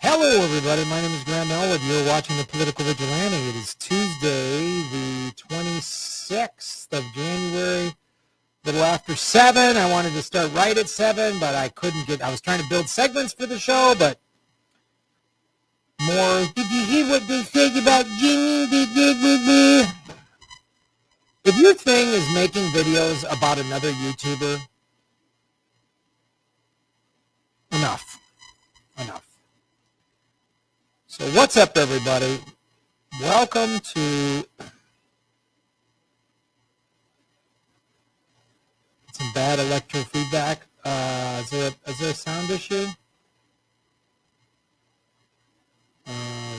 Hello, everybody. My name is Graham Elwood. You're watching the Political Vigilante. It is Tuesday, the 26th of January, a little after 7. I wanted to start right at 7, but I couldn't get, I was trying to build segments for the show, but more, did you hear what they said about Jimmy? If your thing is making videos about another YouTuber, enough. So what's up, everybody? Welcome to some bad electro feedback. Is there a sound issue?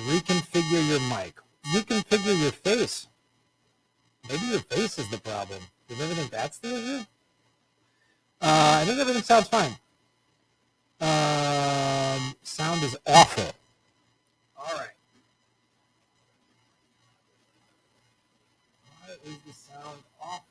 Reconfigure your mic. Reconfigure your face. Maybe your face is the problem. Does everything think that's the issue? I think everything sounds fine. Sound is awful. All right. Why is the sound awful?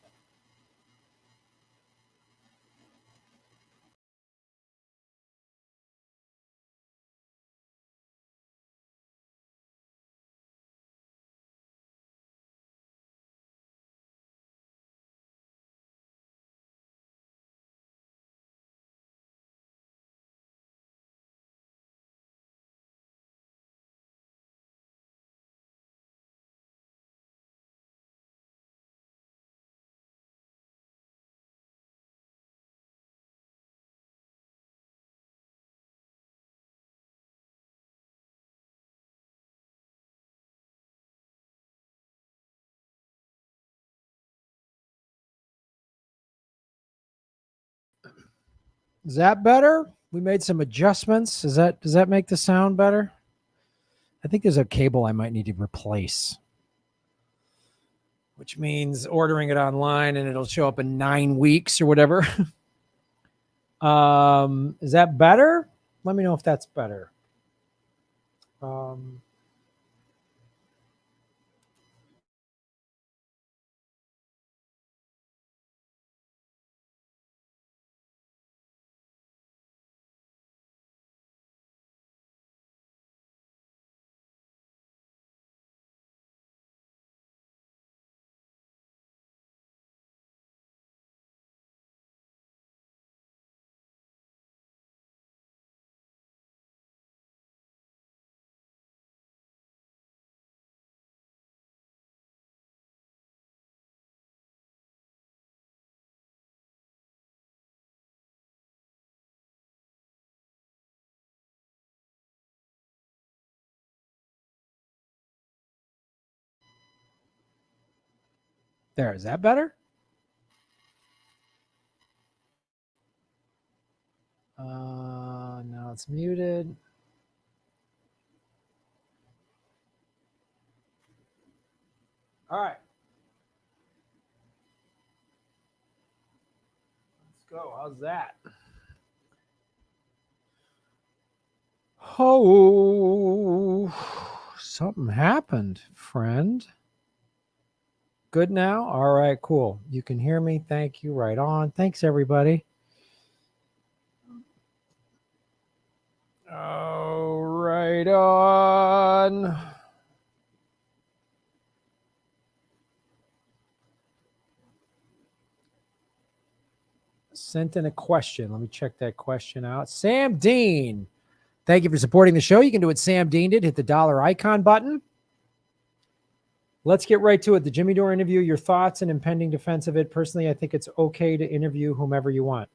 Is that better? We made some adjustments. Does that make the sound better? I think there's a cable I might need to replace, which means ordering it online and it'll show up in 9 weeks or whatever. Is that better? Let me know if that's better. There, is that better? Now it's muted. All right. Let's go. How's that? Oh, something happened, friend. Good now? All right, cool. You can hear me. Thank you. Right on. Thanks, everybody. Oh, right on. Sent in a question. Let me check that question out. Sam Dean. Thank you for supporting the show. You can do what Sam Dean did. Hit the dollar icon button. Let's get right to it. The Jimmy Dore interview, your thoughts and impending defense of it. Personally, I think it's okay to interview whomever you want.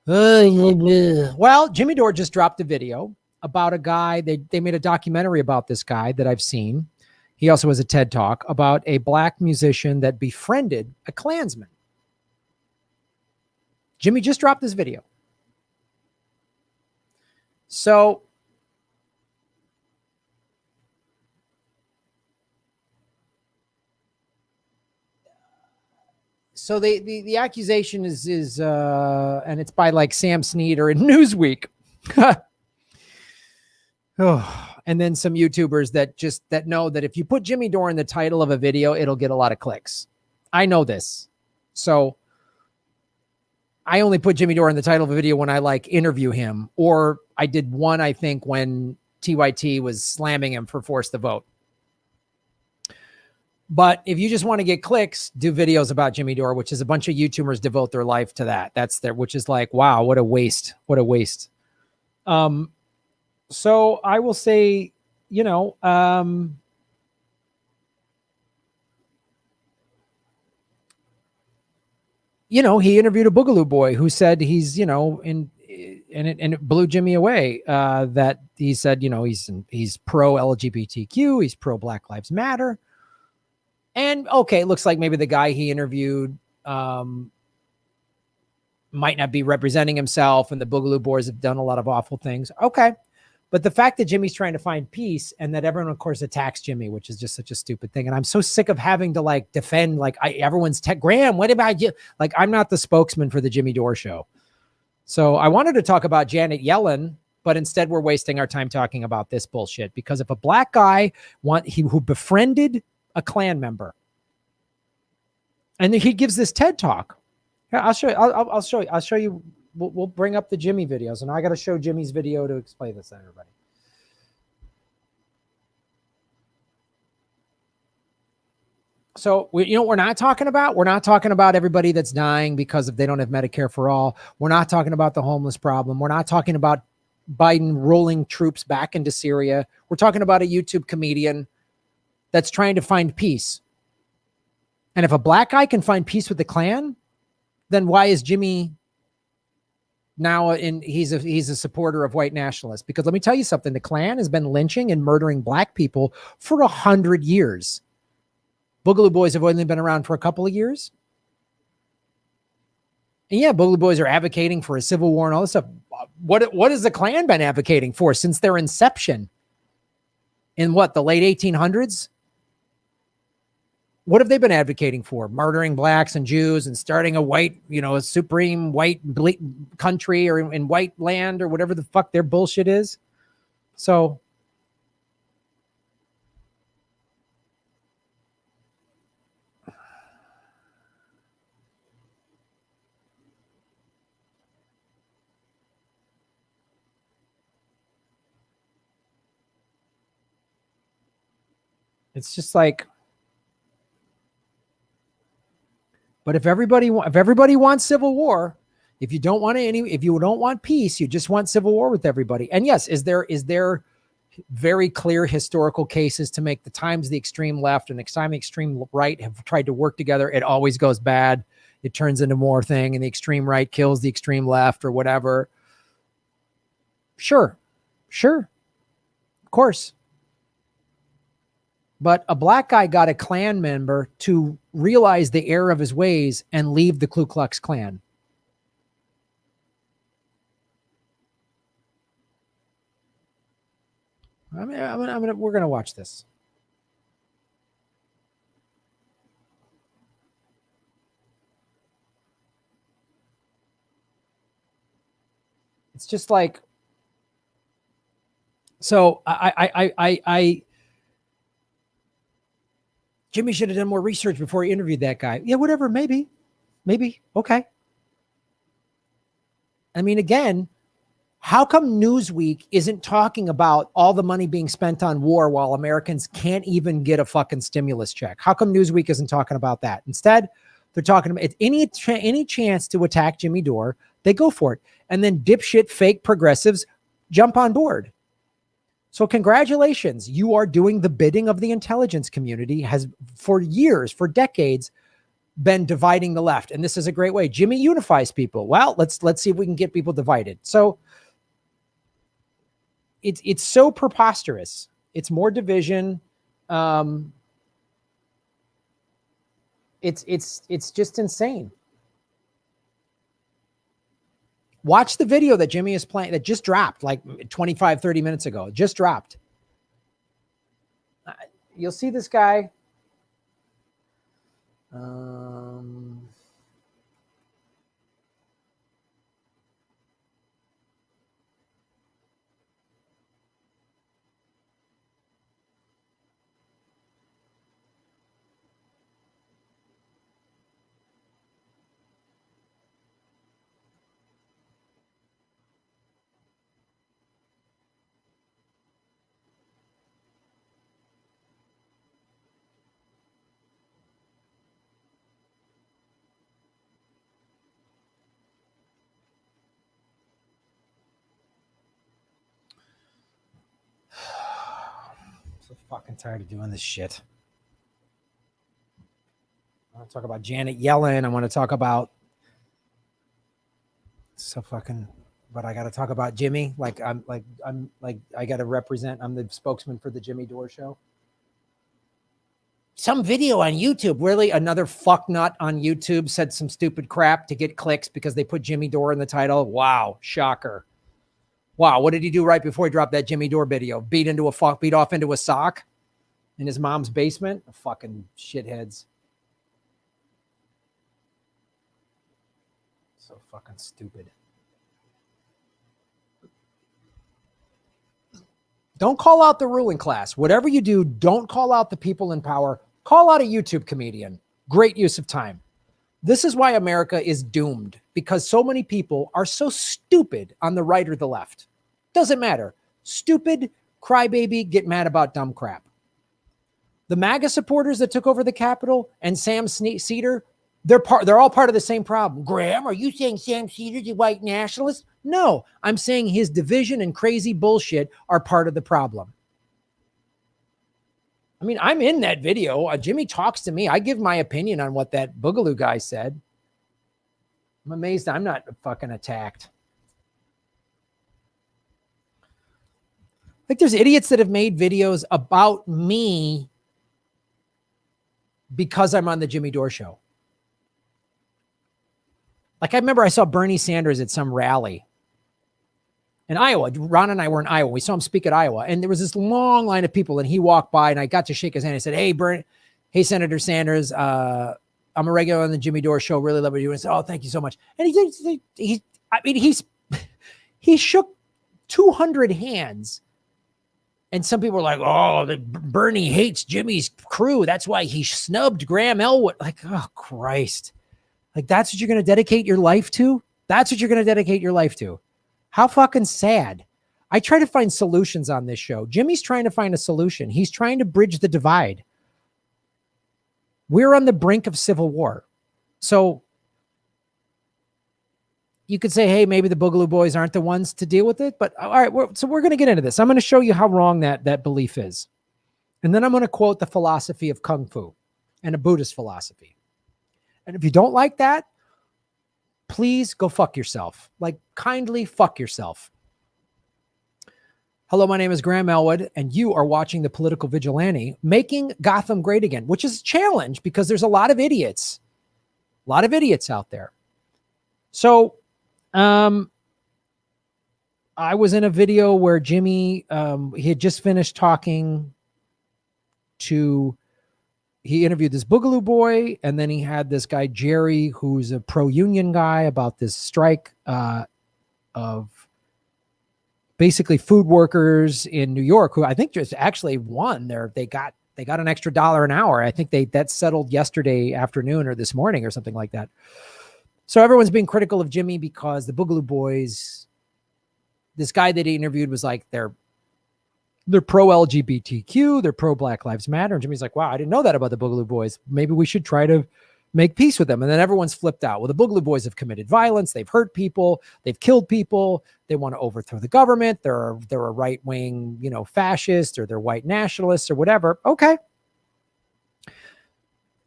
Well, Jimmy Dore just dropped a video about a guy. They made a documentary about this guy that I've seen. He also has a TED Talk about a black musician that befriended a Klansman. Jimmy just dropped this video. So the accusation is and it's by like Sam Snead or in Newsweek. And then some YouTubers that know that if you put Jimmy Dore in the title of a video, it'll get a lot of clicks. I know this. So I only put Jimmy Dore in the title of a video when I like interview him, or I did one, I think, when TYT was slamming him for force the vote. But if you just want to get clicks, do videos about Jimmy Dore, which is a bunch of YouTubers devote their life to that. That's their, which is like, wow, what a waste. What a waste. So I will say, you know, he interviewed a Boogaloo boy who said he's, and it blew Jimmy away. That he said, he's pro LGBTQ, he's pro Black Lives Matter. And okay, it looks like maybe the guy he interviewed might not be representing himself, and the Boogaloo boys have done a lot of awful things. Okay. But the fact that Jimmy's trying to find peace and that everyone, of course, attacks Jimmy, which is just such a stupid thing. And I'm so sick of having to like defend, like everyone's Graham, what about you? Like, I'm not the spokesman for the Jimmy Dore show. So I wanted to talk about Janet Yellen, but instead we're wasting our time talking about this bullshit. Because if a black guy who befriended a Klan member, and he gives this TED talk. I'll show you. I'll show you. We'll bring up the Jimmy videos, and I got to show Jimmy's video to explain this to everybody. So we're not talking about? We're not talking about everybody that's dying because they don't have Medicare for all. We're not talking about the homeless problem. We're not talking about Biden rolling troops back into Syria. We're talking about a YouTube comedian that's trying to find peace. And if a black guy can find peace with the Klan, then why is Jimmy now he's a supporter of white nationalists? Because let me tell you something, the Klan has been lynching and murdering black people for 100 years. Boogaloo boys have only been around for a couple of years. And yeah, Boogaloo boys are advocating for a civil war and all this stuff. What has the Klan been advocating for since their inception? In the late 1800s? What have they been advocating for? Murdering blacks and Jews and starting a white, a supreme white country or in white land or whatever the fuck their bullshit is. So it's just like, but if everybody wants civil war, if you don't want peace, you just want civil war with everybody. And yes, is there very clear historical cases to make the times the extreme left and the extreme right have tried to work together? It always goes bad. It turns into more thing, and the extreme right kills the extreme left or whatever. Sure, of course. But a black guy got a Klan member to realize the error of his ways and leave the Ku Klux Klan. We're going to watch this. It's just like, so Jimmy should have done more research before he interviewed that guy. Yeah, whatever. Maybe. Okay. I mean, again, how come Newsweek isn't talking about all the money being spent on war while Americans can't even get a fucking stimulus check? How come Newsweek isn't talking about that? Instead, they're talking about any chance to attack Jimmy Dore, they go for it. And then dipshit fake progressives jump on board. So congratulations, you are doing the bidding of the intelligence community, has for years, for decades, been dividing the left. And this is a great way. Jimmy unifies people. Well, let's see if we can get people divided. So it's so preposterous. It's more division. It's just insane. Watch the video that Jimmy is playing that just dropped like 25, 30 minutes ago. It just dropped. You'll see this guy. So fucking tired of doing this shit. I want to talk about Janet Yellen. I want to talk about but I got to talk about Jimmy. I got to represent. I'm the spokesman for the Jimmy Dore show. Some video on YouTube, really another fucknut on YouTube said some stupid crap to get clicks because they put Jimmy Dore in the title. Wow, shocker. Wow, what did he do right before he dropped that Jimmy Dore video? Beat off into a sock in his mom's basement? Fucking shitheads. So fucking stupid. Don't call out the ruling class. Whatever you do, don't call out the people in power. Call out a YouTube comedian. Great use of time. This is why America is doomed, because so many people are so stupid on the right or the left. Doesn't matter. Stupid, crybaby, get mad about dumb crap. The MAGA supporters that took over the Capitol and Sam Cedar, they're all part of the same problem. Graham, are you saying Sam Cedar's a white nationalist? No, I'm saying his division and crazy bullshit are part of the problem. I mean, I'm in that video. Jimmy talks to me. I give my opinion on what that Boogaloo guy said. I'm amazed I'm not fucking attacked. Like, there's idiots that have made videos about me because I'm on the Jimmy Dore show. Like, I remember I saw Bernie Sanders at some rally in Iowa. Ron and I were in Iowa. We saw him speak at Iowa, and there was this long line of people, and he walked by, and I got to shake his hand. I said, hey, Senator Sanders, I'm a regular on the Jimmy Dore show. Really love what you do. And I said, oh, thank you so much. And he shook 200 hands. And some people were like, oh, Bernie hates Jimmy's crew. That's why he snubbed Graham Elwood. Like, oh, Christ. Like, that's what you're going to dedicate your life to? That's what you're going to dedicate your life to? How fucking sad. I try to find solutions on this show. Jimmy's trying to find a solution. He's trying to bridge the divide. We're on the brink of civil war. So you could say, hey, maybe the Boogaloo Boys aren't the ones to deal with it. But all right, we're going to get into this. I'm going to show you how wrong that belief is. And then I'm going to quote the philosophy of Kung Fu and a Buddhist philosophy. And if you don't like that, please go fuck yourself. Like, kindly fuck yourself. Hello, my name is Graham Elwood, and you are watching the Political Vigilante, making Gotham great again, which is a challenge because there's a lot of idiots. A lot of idiots out there. So, I was in a video where Jimmy, he had just finished talking to, he interviewed this Boogaloo boy, and then he had this guy, Jerry, who's a pro-union guy, about this strike of basically food workers in New York, who I think just actually won they got an extra $1 an hour. I think that settled yesterday afternoon or this morning or something like that. So everyone's being critical of Jimmy because the Boogaloo Boys, this guy that he interviewed was like, they're pro-LGBTQ, they're pro-Black Lives Matter. And Jimmy's like, wow, I didn't know that about the Boogaloo Boys. Maybe we should try to make peace with them. And then everyone's flipped out. Well, the Boogaloo Boys have committed violence. They've hurt people. They've killed people. They want to overthrow the government. They're a right-wing, fascist, or they're white nationalists or whatever. Okay.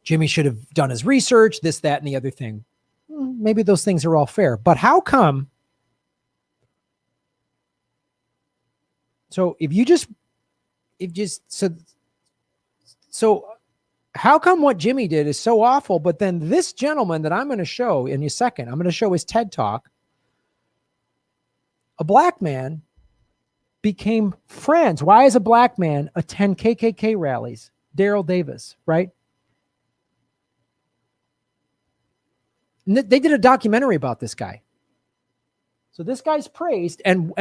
Jimmy should have done his research, this, that, and the other thing. Maybe those things are all fair. But how come? So so how come what Jimmy did is so awful, but then this gentleman that I'm going to show in a second, I'm going to show his TED Talk, a black man became friends. Why is a black man attend KKK rallies? Daryl Davis, right? And they did a documentary about this guy. So this guy's praised, and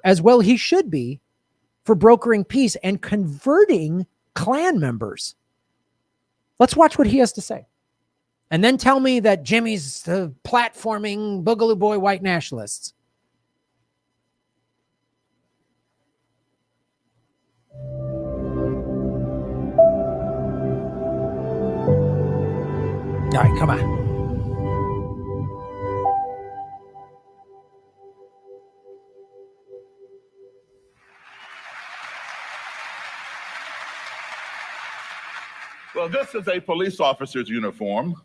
as well he should be, for brokering peace and converting Klan members. Let's watch what he has to say. And then tell me that Jimmy's platforming Boogaloo Boy white nationalists. All right, come on. Well, this is a police officer's uniform,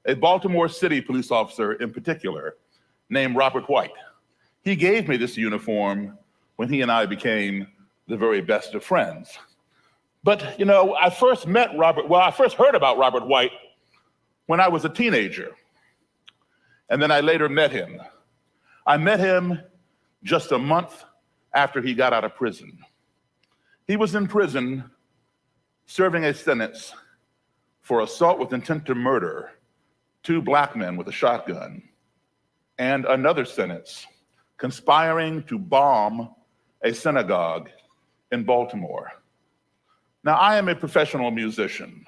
a Baltimore City police officer in particular, named Robert White. He gave me this uniform when he and I became the very best of friends. But, you know, I first heard about Robert White when I was a teenager. And then I later met him. I met him just a month after he got out of prison. He was in prison serving a sentence for assault with intent to murder 2 black men with a shotgun, and another sentence conspiring to bomb a synagogue in Baltimore. Now, I am a professional musician.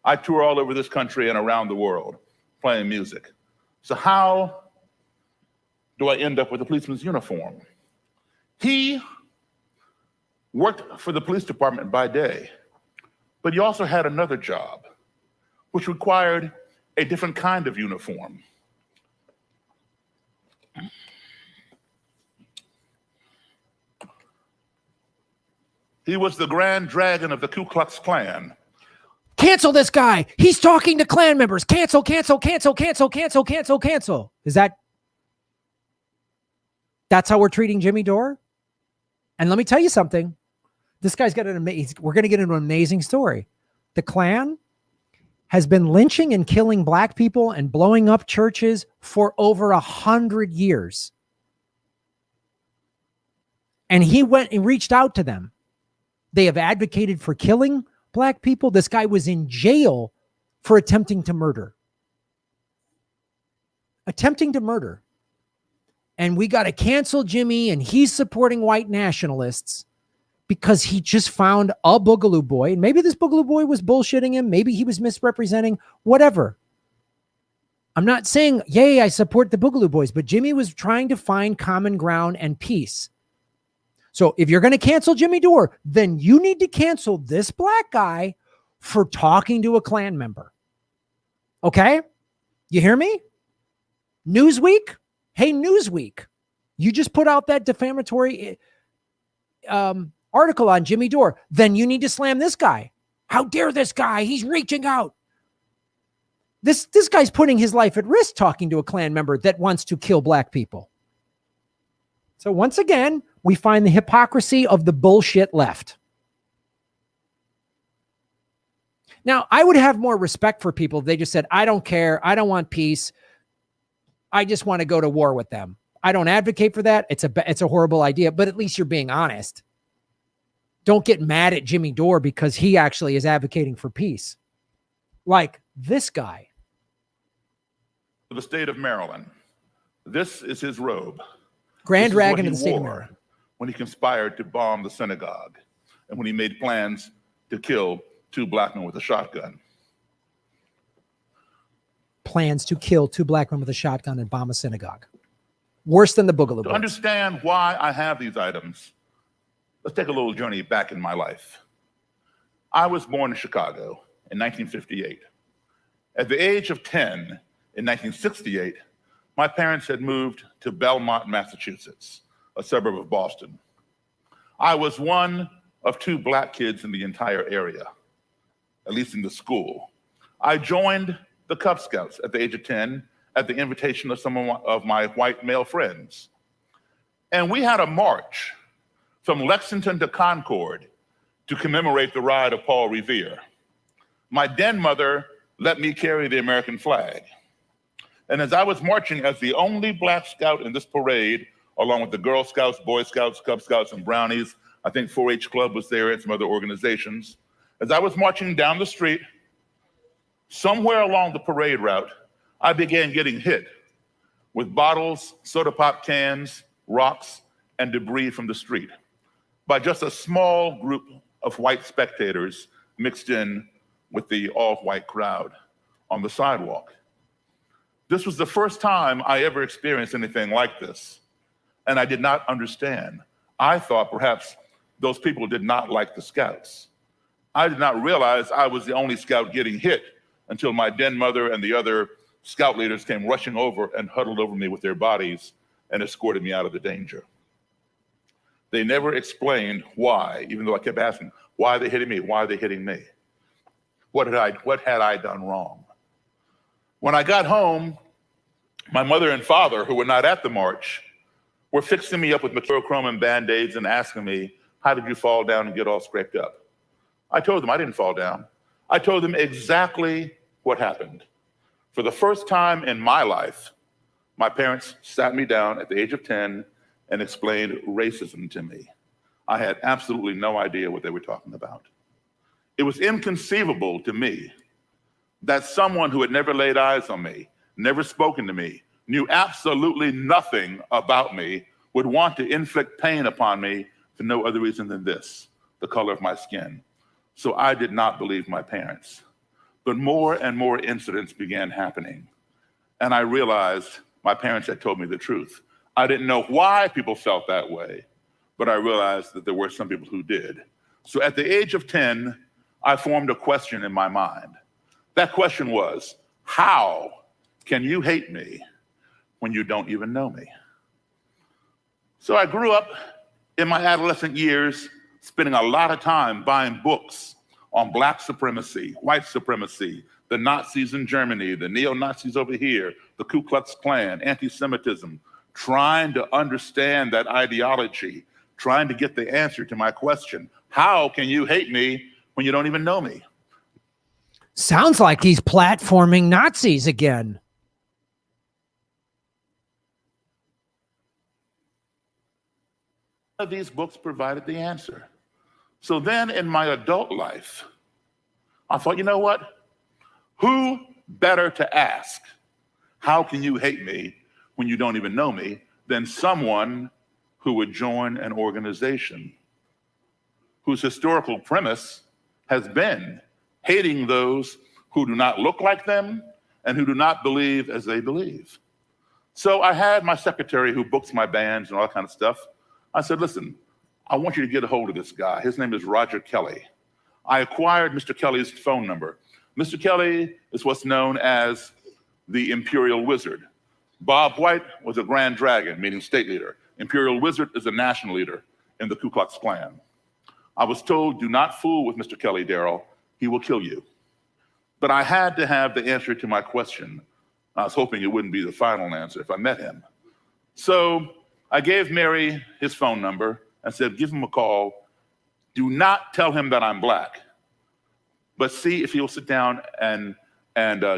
I tour all over this country and around the world playing music. So how do I end up with a policeman's uniform? He worked for the police department by day, but he also had another job, which required a different kind of uniform. He was the Grand Dragon of the Ku Klux Klan. Cancel this guy. He's talking to Klan members. Cancel, cancel, cancel, cancel, cancel, cancel, cancel. That's how we're treating Jimmy Dore? And let me tell you something. This guy's got we're going to get into an amazing story. The Klan has been lynching and killing black people and blowing up churches for over 100 years. And he went and reached out to them. They have advocated for killing black people. This guy was in jail for attempting to murder. And we got to cancel Jimmy, and he's supporting white nationalists because he just found a Boogaloo Boy. And maybe this Boogaloo Boy was bullshitting him. Maybe he was misrepresenting, whatever. I'm not saying, yay, I support the Boogaloo Boys, but Jimmy was trying to find common ground and peace. So if you're going to cancel Jimmy Dore, then you need to cancel this black guy for talking to a Klan member. Okay? You hear me? Newsweek? Hey, Newsweek, you just put out that defamatory article on Jimmy Dore. Then you need to slam this guy. How dare this guy? He's reaching out. This guy's putting his life at risk talking to a Klan member that wants to kill black people. So once again, we find the hypocrisy of the bullshit left. Now, I would have more respect for people if they just said, I don't care. I don't want peace. I just want to go to war with them. I don't advocate for that. It's a horrible idea, but at least you're being honest. Don't get mad at Jimmy Dore because he actually is advocating for peace. Like this guy. The state of Maryland. This is his robe. Grand Dragon of the state of Maryland. When he conspired to bomb the synagogue and when he made plans to kill 2 black men with a shotgun. Plans to kill 2 black men with a shotgun and bomb a synagogue. Worse than the Boogaloo Boys. To understand why I have these items, let's take a little journey back in my life. I was born in Chicago in 1958. At the age of 10, in 1968, my parents had moved to Belmont, Massachusetts, a suburb of Boston. I was one of 2 black kids in the entire area, at least in the school. I joined the Cub Scouts at the age of 10 at the invitation of some of my white male friends. And we had a march from Lexington to Concord to commemorate the ride of Paul Revere. My den mother let me carry the American flag. And as I was marching as the only black scout in this parade, along with the Girl Scouts, Boy Scouts, Cub Scouts, and Brownies, I think 4-H Club was there and some other organizations. As I was marching down the street, somewhere along the parade route, I began getting hit with bottles, soda pop cans, rocks, and debris from the street by just a small group of white spectators mixed in with the all-white crowd on the sidewalk. This was the first time I ever experienced anything like this, and I did not understand. I thought perhaps those people did not like the Scouts. I did not realize I was the only Scout getting hit until my den mother and the other Scout leaders came rushing over and huddled over me with their bodies and escorted me out of the danger. They never explained why, even though I kept asking, why are they hitting me? Why are they hitting me? What had I done wrong? When I got home, my mother and father, who were not at the march, were fixing me up with mercurochrome and Band-Aids and asking me, how did you fall down and get all scraped up? I told them I didn't fall down. I told them exactly what happened. For the first time in my life, my parents sat me down at the age of 10 and explained racism to me. I had absolutely no idea what they were talking about. It was inconceivable to me that someone who had never laid eyes on me, never spoken to me, knew absolutely nothing about me, would want to inflict pain upon me for no other reason than this, the color of my skin. So I did not believe my parents. But more and more incidents began happening. And I realized my parents had told me the truth. I didn't know why people felt that way, but I realized that there were some people who did. So at the age of 10, I formed a question in my mind. That question was, how can you hate me when you don't even know me? So I grew up in my adolescent years, spending a lot of time buying books on Black supremacy, white supremacy, the Nazis in Germany, the neo-Nazis over here, the Ku Klux Klan, anti-Semitism, trying to understand that ideology, trying to get the answer to my question, how can you hate me when you don't even know me? Sounds like he's platforming Nazis again. None of these books provided the answer. So then in my adult life, I thought, you know what? Who better to ask, how can you hate me when you don't even know me, than someone who would join an organization whose historical premise has been hating those who do not look like them and who do not believe as they believe. So I had my secretary who books my bands and all that kind of stuff. I said, listen, I want you to get a hold of this guy. His name is Roger Kelly. I acquired Mr. Kelly's phone number. Mr. Kelly is what's known as the Imperial Wizard. Bob White was a Grand Dragon, meaning state leader. Imperial Wizard is a national leader in the Ku Klux Klan. I was told, do not fool with Mr. Kelly, Daryl. He will kill you. But I had to have the answer to my question. I was hoping it wouldn't be the final answer if I met him. So I gave Mary his phone number and said, give him a call. Do not tell him that I'm Black, but see if he'll sit down and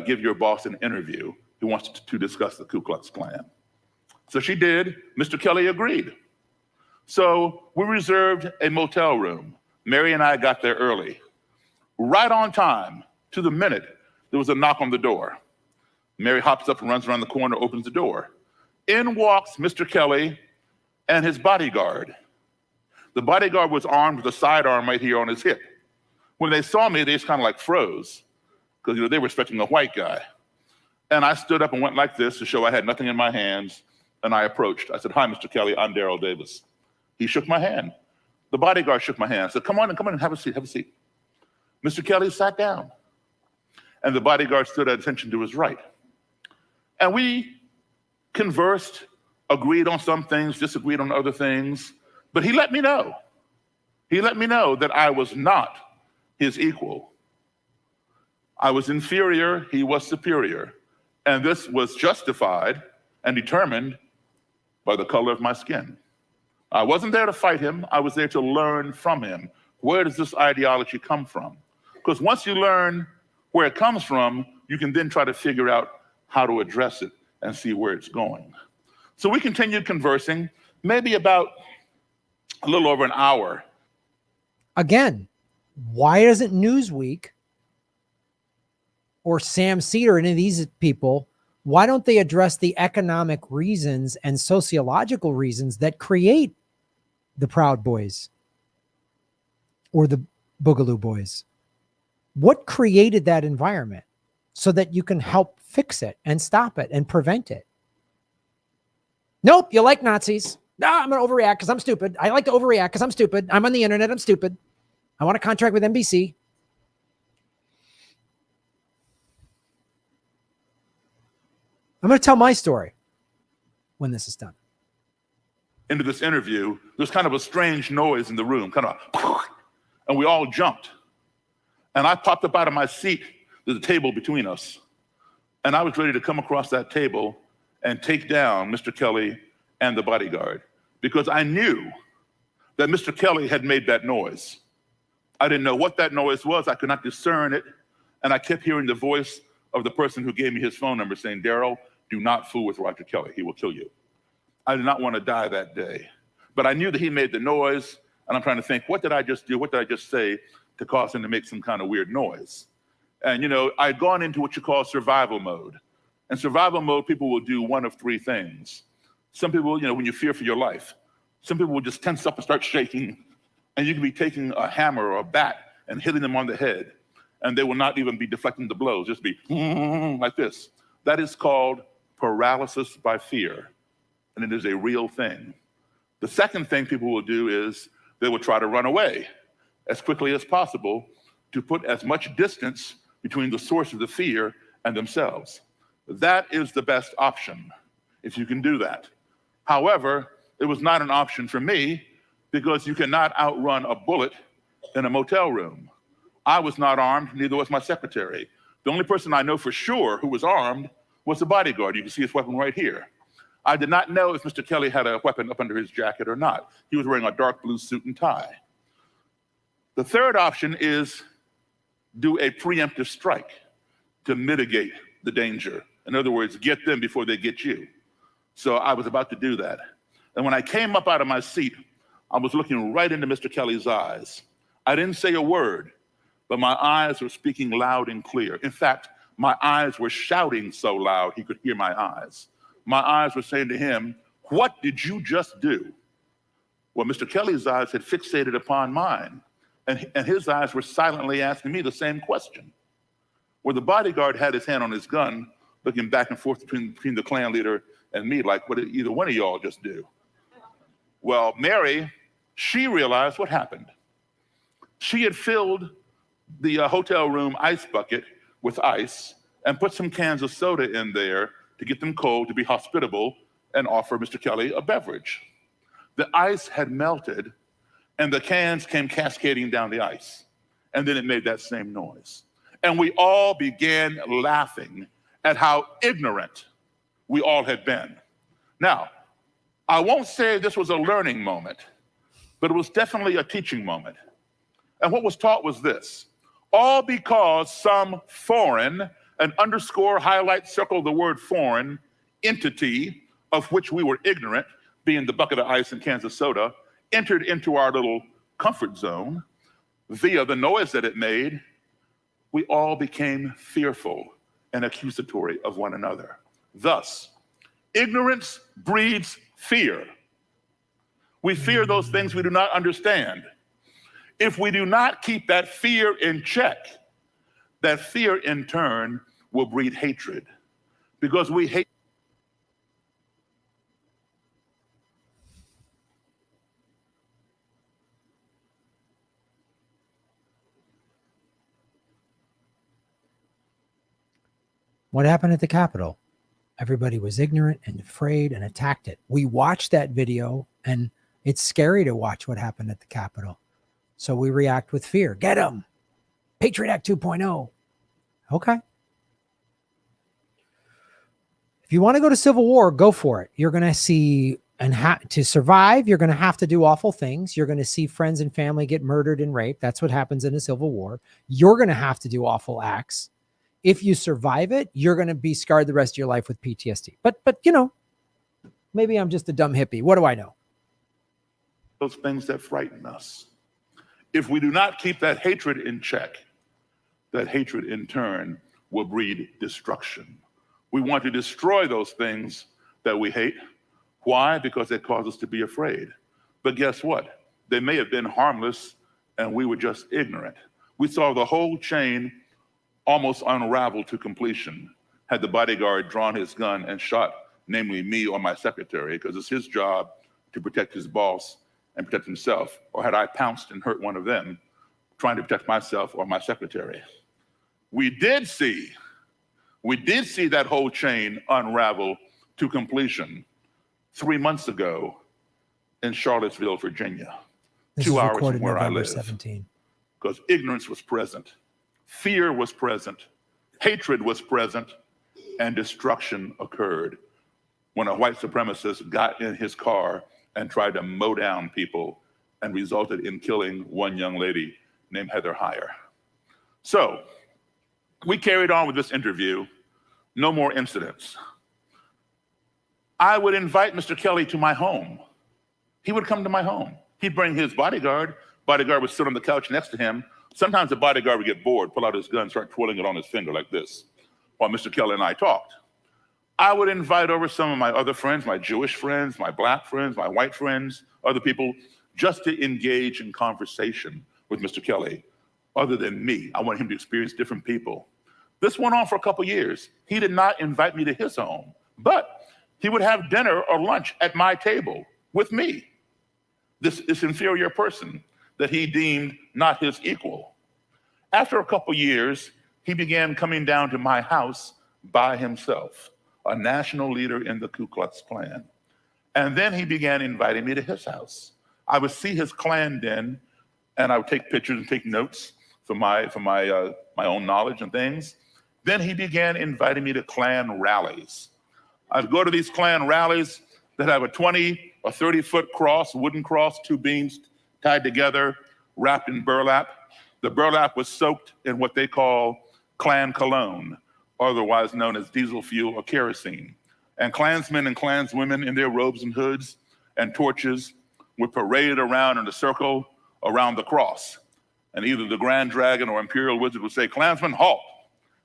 give your boss an interview. He wants to discuss the Ku Klux Klan. So she did. Mr. Kelly agreed. So we reserved a motel room. Mary and I got there early. Right on time, to the minute, there was a knock on the door. Mary hops up and runs around the corner, opens the door. In walks Mr. Kelly and his bodyguard. The bodyguard was armed with a sidearm right here on his hip. When they saw me, they just kind of like froze because they were expecting a white guy. And I stood up and went like this to show I had nothing in my hands. And I approached. I said, hi, Mr. Kelly, I'm Daryl Davis. He shook my hand. The bodyguard shook my hand. I said, come on and have a seat, have a seat. Mr. Kelly sat down. And the bodyguard stood at attention to his right. And we conversed, agreed on some things, disagreed on other things. But he let me know. He let me know that I was not his equal. I was inferior, he was superior. And this was justified and determined by the color of my skin. I wasn't there to fight him. I was there to learn from him. Where does this ideology come from? Because once you learn where it comes from, you can then try to figure out how to address it and see where it's going. So we continued conversing, maybe about a little over an hour. Again, why doesn't Newsweek or Sam Cedar, any of these people, why don't they address the economic reasons and sociological reasons that create the Proud Boys or the Boogaloo Boys? What created that environment so that you can help fix it and stop it and prevent it? Nope, you like Nazis. No, I'm going to overreact because I'm stupid. I like to overreact because I'm stupid. I'm on the internet. I'm stupid. I want to contract with NBC. I'm going to tell my story when this is done. Into this interview, there's kind of a strange noise in the room, kind of, and we all jumped. And I popped up out of my seat. There's a table between us. And I was ready to come across that table and take down Mr. Kelly and the bodyguard, because I knew that Mr. Kelly had made that noise. I didn't know what that noise was. I could not discern it. And I kept hearing the voice of the person who gave me his phone number saying, "Daryl, do not fool with Roger Kelly. He will kill you." I did not want to die that day. But I knew that he made the noise, and I'm trying to think, what did I just do? What did I just say to cause him to make some kind of weird noise? And, you know, I'd gone into what you call survival mode. In survival mode, people will do one of three things. Some people, you know, when you fear for your life, some people will just tense up and start shaking, and you can be taking a hammer or a bat and hitting them on the head, and they will not even be deflecting the blows, just be like this. That is called paralysis by fear, and it is a real thing. The second thing people will do is they will try to run away as quickly as possible to put as much distance between the source of the fear and themselves. That is the best option, if you can do that. However, it was not an option for me, because you cannot outrun a bullet in a motel room. I was not armed, neither was my secretary. The only person I know for sure who was armed was the bodyguard. You can see his weapon right here. I did not know if Mr. Kelly had a weapon up under his jacket or not. He was wearing a dark blue suit and tie. The third option is do a preemptive strike to mitigate the danger. In other words, get them before they get you. So I was about to do that. And when I came up out of my seat, I was looking right into Mr. Kelly's eyes. I didn't say a word, but my eyes were speaking loud and clear. In fact, my eyes were shouting so loud he could hear my eyes. My eyes were saying to him, "What did you just do?" Well, Mr. Kelly's eyes had fixated upon mine, and his eyes were silently asking me the same question. Well, the bodyguard had his hand on his gun, looking back and forth between the Klan leader and me, like, what did either one of y'all just do? Well, Mary, she realized what happened. She had filled the hotel room ice bucket with ice and put some cans of soda in there to get them cold, to be hospitable, and offer Mr. Kelly a beverage. The ice had melted, and the cans came cascading down the ice. And then it made that same noise. And we all began laughing at how ignorant we all had been. Now, I won't say this was a learning moment, but it was definitely a teaching moment. And what was taught was this: all because some foreign, an underscore, highlight, circle the word foreign, entity of which we were ignorant, being the bucket of ice and cans of soda, entered into our little comfort zone via the noise that it made, we all became fearful and accusatory of one another. Thus, ignorance breeds fear. We fear those things we do not understand. If we do not keep that fear in check, that fear in turn will breed hatred, because we hate. What happened at the Capitol? Everybody was ignorant and afraid and attacked it. We watched that video, and it's scary to watch what happened at the Capitol. So we react with fear. Get them. Patriot Act 2.0. Okay. If you want to go to civil war, go for it. You're going to see, and to survive, you're going to have to do awful things. You're going to see friends and family get murdered and raped. That's what happens in a civil war. You're going to have to do awful acts. If you survive it, you're going to be scarred the rest of your life with PTSD. But you know, maybe I'm just a dumb hippie. What do I know? Those things that frighten us. If we do not keep that hatred in check, that hatred in turn will breed destruction. We want to destroy those things that we hate. Why? Because they cause us to be afraid. But guess what? They may have been harmless and we were just ignorant. We saw the whole chain almost unravel to completion had the bodyguard drawn his gun and shot, namely me or my secretary, because it's his job to protect his boss and protect himself, or had I pounced and hurt one of them, trying to protect myself or my secretary. We did see that whole chain unravel to completion 3 months ago in Charlottesville, Virginia, This 2 is hours recorded from where I November live, 17. because ignorance was present. Fear was present, hatred was present, and destruction occurred when a white supremacist got in his car and tried to mow down people and resulted in killing one young lady named Heather Heyer. So we carried on with this interview, no more incidents. I would invite Mr. Kelly to my home. He would come to my home. He'd bring his bodyguard. Bodyguard would sit on the couch next to him. Sometimes the bodyguard would get bored, pull out his gun, start twirling it on his finger like this, while Mr. Kelly and I talked. I would invite over some of my other friends, my Jewish friends, my black friends, my white friends, other people, just to engage in conversation with Mr. Kelly, other than me. I wanted him to experience different people. This went on for a couple years. He did not invite me to his home, but he would have dinner or lunch at my table with me, this inferior person that he deemed not his equal. After a couple years, he began coming down to my house by himself, a national leader in the Ku Klux Klan. And then he began inviting me to his house. I would see his Klan den, and I would take pictures and take notes for my own knowledge and things. Then he began inviting me to Klan rallies. I'd go to these Klan rallies that have a 20 or 30-foot cross, wooden cross, two beams tied together, wrapped in burlap. The burlap was soaked in what they call Klan cologne, otherwise known as diesel fuel or kerosene. And Klansmen and Klanswomen in their robes and hoods and torches were paraded around in a circle around the cross. And either the Grand Dragon or Imperial Wizard would say, "Klansmen, halt,"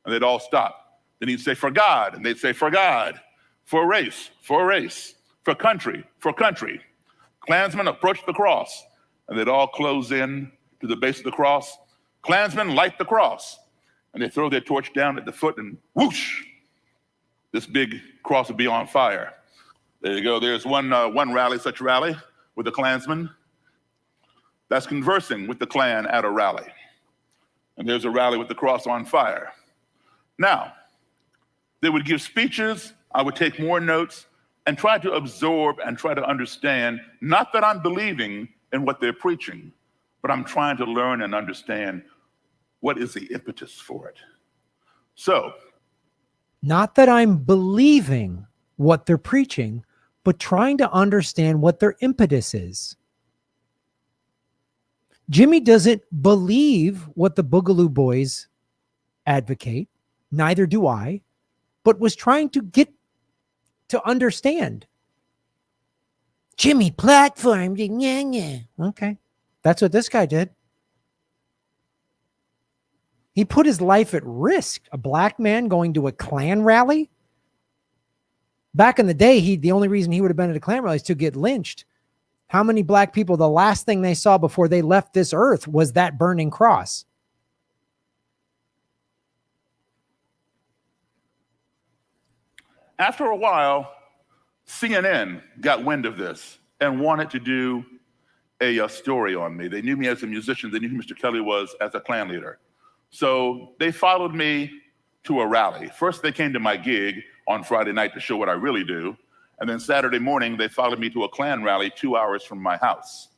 and they'd all stop. Then he'd say, "For God," and they'd say, "For God," "For race," "For race," "For country," "For country." Klansmen approached the cross, and they'd all close in to the base of the cross. Klansmen light the cross, and they throw their torch down at the foot, and whoosh, this big cross would be on fire. There you go. There's one rally, such rally, with the Klansmen. That's conversing with the Klan at a rally. And there's a rally with the cross on fire. Now, they would give speeches. I would take more notes and try to absorb and try to understand, not that I'm believing in what they're preaching, but I'm trying to learn and understand what is the impetus for it. So, not that I'm believing what they're preaching, but trying to understand what their impetus is. Jimmy doesn't believe what the Boogaloo Boys advocate, neither do I, but was trying to get to understand. Jimmy platformed. Okay. That's what this guy did. He put his life at risk. A black man going to a Klan rally? Back in the day, the only reason he would have been at a Klan rally is to get lynched. How many black people, the last thing they saw before they left this earth was that burning cross? After a while, CNN got wind of this and wanted to do a story on me. They knew me as a musician. They knew who Mr. Kelly was as a Klan leader. So they followed me to a rally. First, they came to my gig on Friday night to show what I really do. And then Saturday morning, they followed me to a Klan rally 2 hours from my house.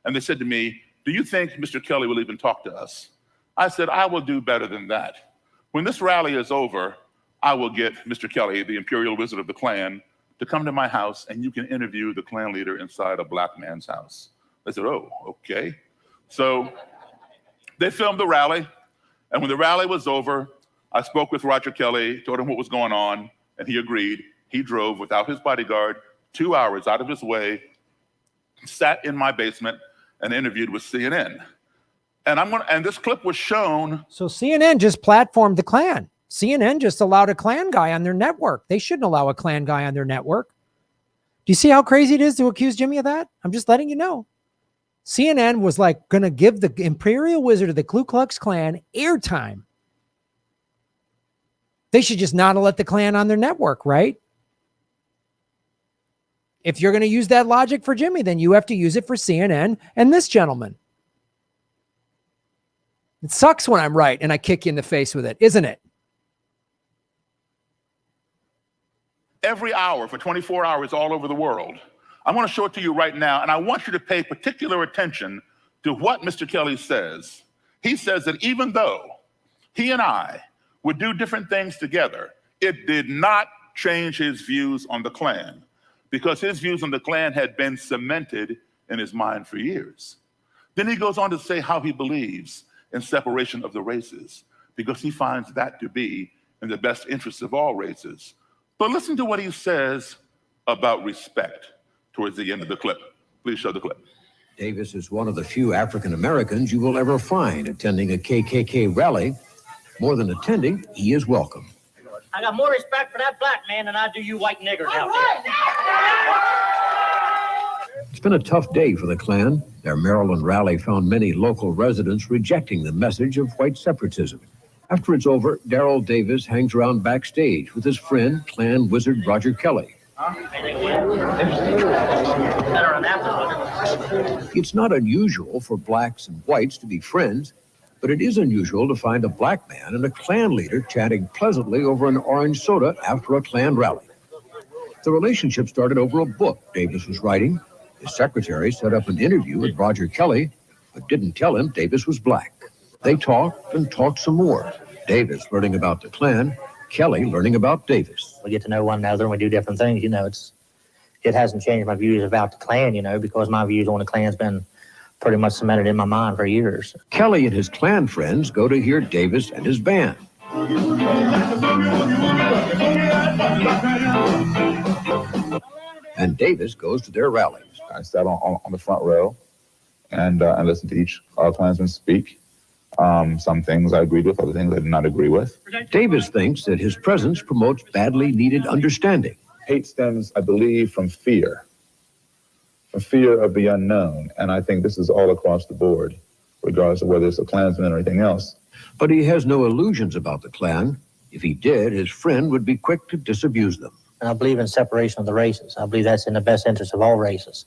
And they said to me, "Do you think Mr. Kelly will even talk to us?" I said, "I will do better than that. When this rally is over, I will get Mr. Kelly, the Imperial Wizard of the Klan, to come to my house and you can interview the Klan leader inside a black man's house." They said, "Oh, okay." So they filmed the rally. And when the rally was over, I spoke with Roger Kelly, told him what was going on, and he agreed. He drove without his bodyguard 2 hours out of his way, sat in my basement, and interviewed with CNN. And this clip was shown. So CNN just platformed the Klan. CNN just allowed a Klan guy on their network. They shouldn't allow a Klan guy on their network. Do you see how crazy it is to accuse Jimmy of that? I'm just letting you know. CNN was like going to give the Imperial Wizard of the Ku Klux Klan airtime. They should just not let the Klan on their network, right? If you're going to use that logic for Jimmy, then you have to use it for CNN and this gentleman. It sucks when I'm right and I kick you in the face with it, isn't it? Every hour for 24 hours all over the world. I want to show it to you right now, and I want you to pay particular attention to what Mr. Kelly says. He says that even though He and I would do different things together. It did not change his views on the Klan, because his views on the Klan had been cemented in his mind for years. Then he goes on to say how he believes in separation of the races, because he finds that to be in the best interests of all races. But listen to what he says about respect towards the end of the clip. Please show the clip. Davis is one of the few African Americans you will ever find attending a KKK rally. More than attending, he is welcome. I got more respect for that black man than I do you white niggers out there. It's been a tough day for the Klan. Their Maryland rally found many local residents rejecting the message of white separatism. After it's over, Darrell Davis hangs around backstage with his friend, Klan wizard Roger Kelly. It's not unusual for blacks and whites to be friends, but it is unusual to find a black man and a Klan leader chatting pleasantly over an orange soda after a Klan rally. The relationship started over a book Davis was writing. His secretary set up an interview with Roger Kelly, but didn't tell him Davis was black. They talked and talked some more. Davis learning about the Klan, Kelly learning about Davis. We get to know one another and we do different things. It hasn't changed my views about the Klan, because my views on the Klan's been pretty much cemented in my mind for years. Kelly and his Klan friends go to hear Davis and his band. And Davis goes to their rallies. I sat on the front row and listened to each Klansman speak. Some things I agreed with, other things I did not agree with. Davis thinks that his presence promotes badly needed understanding. Hate stems, I believe, from fear of the unknown. And I think this is all across the board, regardless of whether it's a Klansman or anything else. But he has no illusions about the Klan. If he did, his friend would be quick to disabuse them. And I believe in separation of the races. I believe that's in the best interest of all races.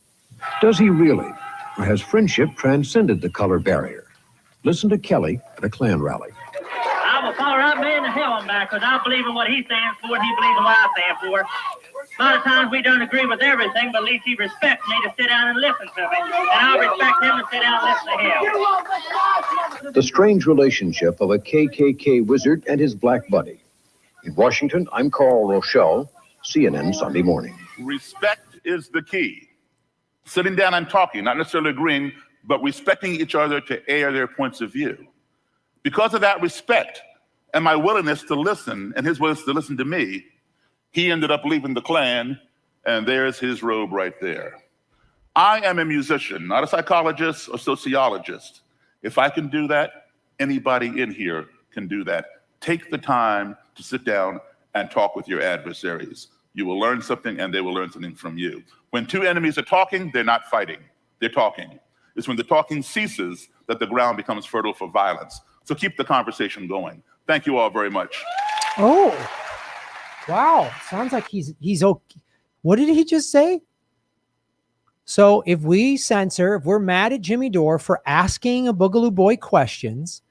Does he really? Or has friendship transcended the color barrier? Listen to Kelly at a Klan rally. I will follow that man to hell and back, because I believe in what he stands for and he believes in what I stand for. A lot of times we don't agree with everything, but at least he respects me to sit down and listen to me. And I respect him to sit down and listen to him. The strange relationship of a KKK wizard and his black buddy. In Washington, I'm Carl Rochelle, CNN Sunday Morning. Respect is the key. Sitting down and talking, not necessarily agreeing, but respecting each other to air their points of view. Because of that respect and my willingness to listen and his willingness to listen to me, he ended up leaving the Klan, and there's his robe right there. I am a musician, not a psychologist or sociologist. If I can do that, anybody in here can do that. Take the time to sit down and talk with your adversaries. You will learn something, and they will learn something from you. When two enemies are talking, they're not fighting, they're talking. It's when the talking ceases that the ground becomes fertile for violence. So keep the conversation going. Thank you all very much. Oh, wow. Sounds like he's okay. What did he just say? So if we're mad at Jimmy Dore for asking a Boogaloo Boy questions,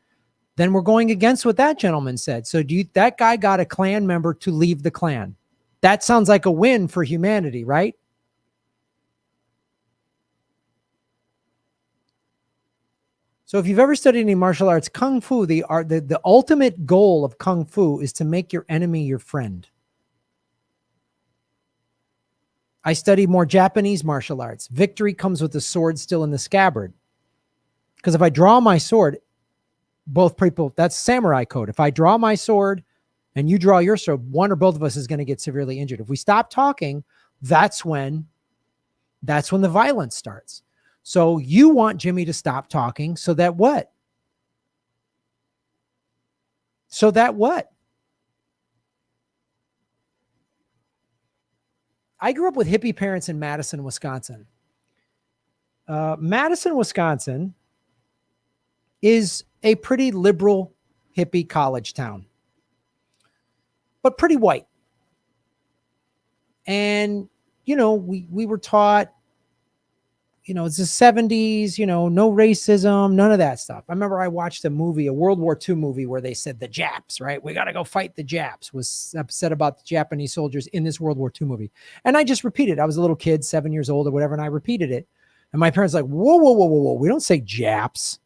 then we're going against what that gentleman said. So that guy got a Klan member to leave the Klan. That sounds like a win for humanity, right? So if you've ever studied any martial arts, Kung Fu, the ultimate goal of Kung Fu is to make your enemy your friend. I studied more Japanese martial arts. Victory comes with the sword still in the scabbard. Because if I draw my sword, both people, that's samurai code. If I draw my sword and you draw your sword, one or both of us is going to get severely injured. If we stop talking, that's when the violence starts. So you want Jimmy to stop talking so that what? So that what? I grew up with hippie parents in Madison, Wisconsin. Madison, Wisconsin is a pretty liberal hippie college town, but pretty white. And, we were taught, it's the 70s, no racism, none of that stuff. I remember I watched a World War II movie where they said the Japs, right? We got to go fight the Japs, was upset about the Japanese soldiers in this World War II movie. And I just repeated. I was a little kid, 7 years old or whatever, and I repeated it. And my parents were like, whoa. We don't say Japs.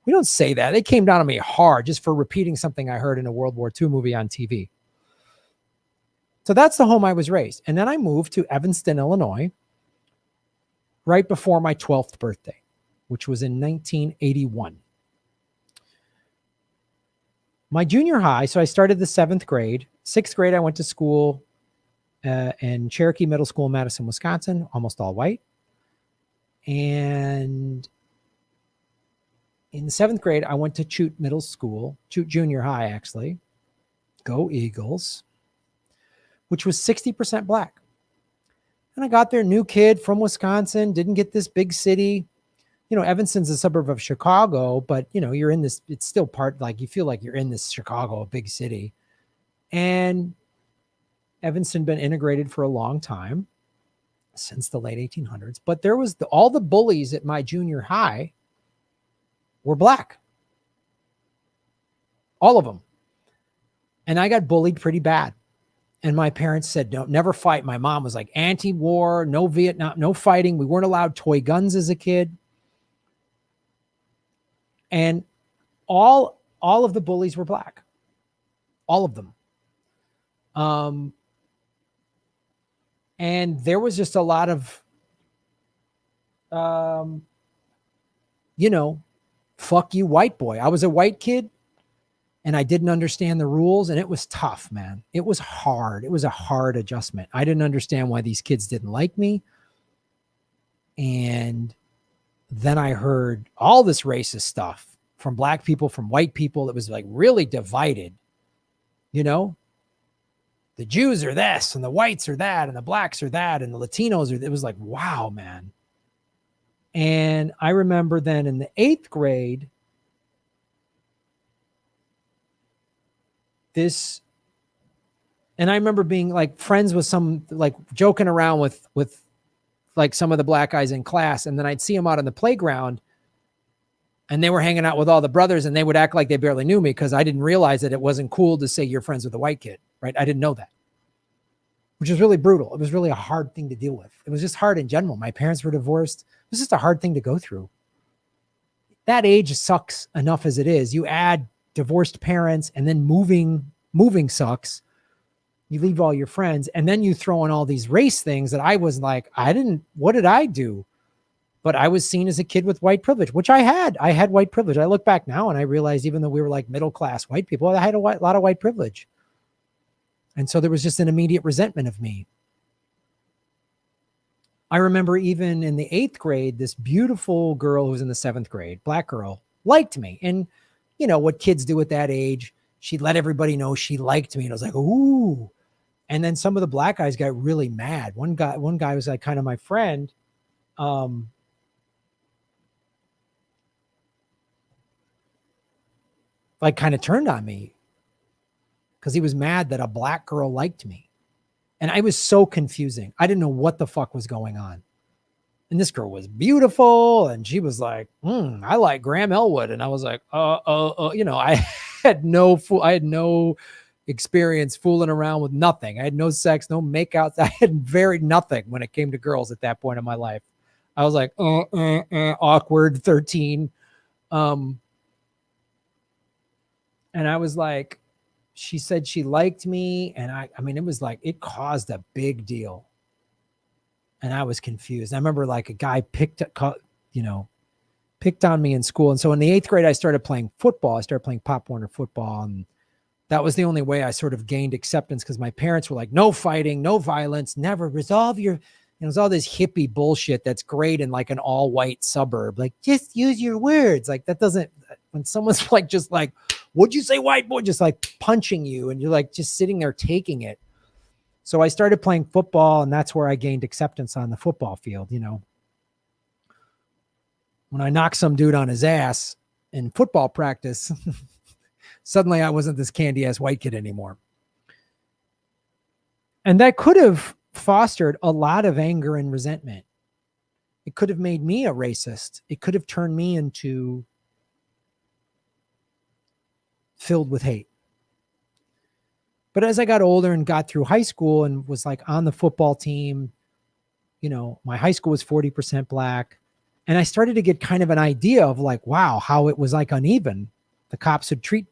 We don't say that. They came down on me hard just for repeating something I heard in a World War II movie on TV. So that's the home I was raised. And then I moved to Evanston, Illinois, right before my 12th birthday, which was in 1981. My junior high, so I started the 7th grade. 6th grade, I went to school in Cherokee Middle School in Madison, Wisconsin, almost all white. And in the 7th grade, I went to Choate Middle School, Choate Junior High, actually. Go Eagles, which was 60% black. And I got there, new kid from Wisconsin, didn't get this big city. You know, Evanston's a suburb of Chicago, but, you know, you're in this, it's still part, like, you feel like you're in this Chicago, a big city. And Evanston been integrated for a long time, since the late 1800s. But there was all the bullies at my junior high were black. All of them. And I got bullied pretty bad. And my parents said, don't never fight. My mom was like anti-war, no Vietnam, no fighting. We weren't allowed toy guns as a kid. And all of the bullies were black. All of them. And there was just a lot of, you know, fuck you, white boy. I was a white kid and I didn't understand the rules, and it was tough, man. It was hard. It was a hard adjustment. I didn't understand why these kids didn't like me. And then I heard all this racist stuff from black people, from white people. That was like really divided, you know? The Jews are this, and the whites are that, and the blacks are that, and the Latinos are, it was like, wow, man. And I remember then in the 8th grade, and I remember being like friends with some, like joking around with like some of the black guys in class. And then I'd see them out on the playground and they were hanging out with all the brothers, and they would act like they barely knew me because I didn't realize that it wasn't cool to say you're friends with a white kid, right? I didn't know that, which was really brutal. It was really a hard thing to deal with. It was just hard in general. My parents were divorced. It was just a hard thing to go through. That age sucks enough as it is. You add divorced parents, and then moving sucks. You leave all your friends, and then you throw in all these race things that I was like, what did I do? But I was seen as a kid with white privilege, which I had white privilege. I look back now and I realized, even though we were like middle-class white people, I had a lot of white privilege. And so there was just an immediate resentment of me. I remember even in the 8th grade, this beautiful girl who was in the 7th grade, black girl, liked me. And you know what kids do at that age, she let everybody know she liked me. And I was like, ooh. And then some of the black guys got really mad. One guy was like kind of my friend. Like kind of turned on me because he was mad that a black girl liked me. And I was so confusing. I didn't know what the fuck was going on. And this girl was beautiful. And she was like, I like Graham Elwood. And I was like, you know, I had no experience fooling around with nothing. I had no sex, no makeouts. I had nothing when it came to girls at that point in my life. I was like, awkward 13. And I was like, she said she liked me. And I mean, it was like, it caused a big deal. And I was confused. I remember like a guy picked on me in school. And so in the 8th grade, I started playing football. I started playing Pop Warner football. And that was the only way I sort of gained acceptance, because my parents were like, no fighting, no violence, never resolve your, it was all this hippie bullshit that's great in like an all white suburb. Like, just use your words. Like that doesn't, when someone's like, just like, what'd you say, white boy? Just like punching you. And you're like, just sitting there taking it. So I started playing football, and that's where I gained acceptance on the football field. You know, when I knocked some dude on his ass in football practice, suddenly I wasn't this candy ass white kid anymore. And that could have fostered a lot of anger and resentment. It could have made me a racist. It could have turned me into filled with hate. But as I got older and got through high school and was like on the football team, you know, my high school was 40% black. And I started to get kind of an idea of like, wow, how it was like uneven. The cops would treat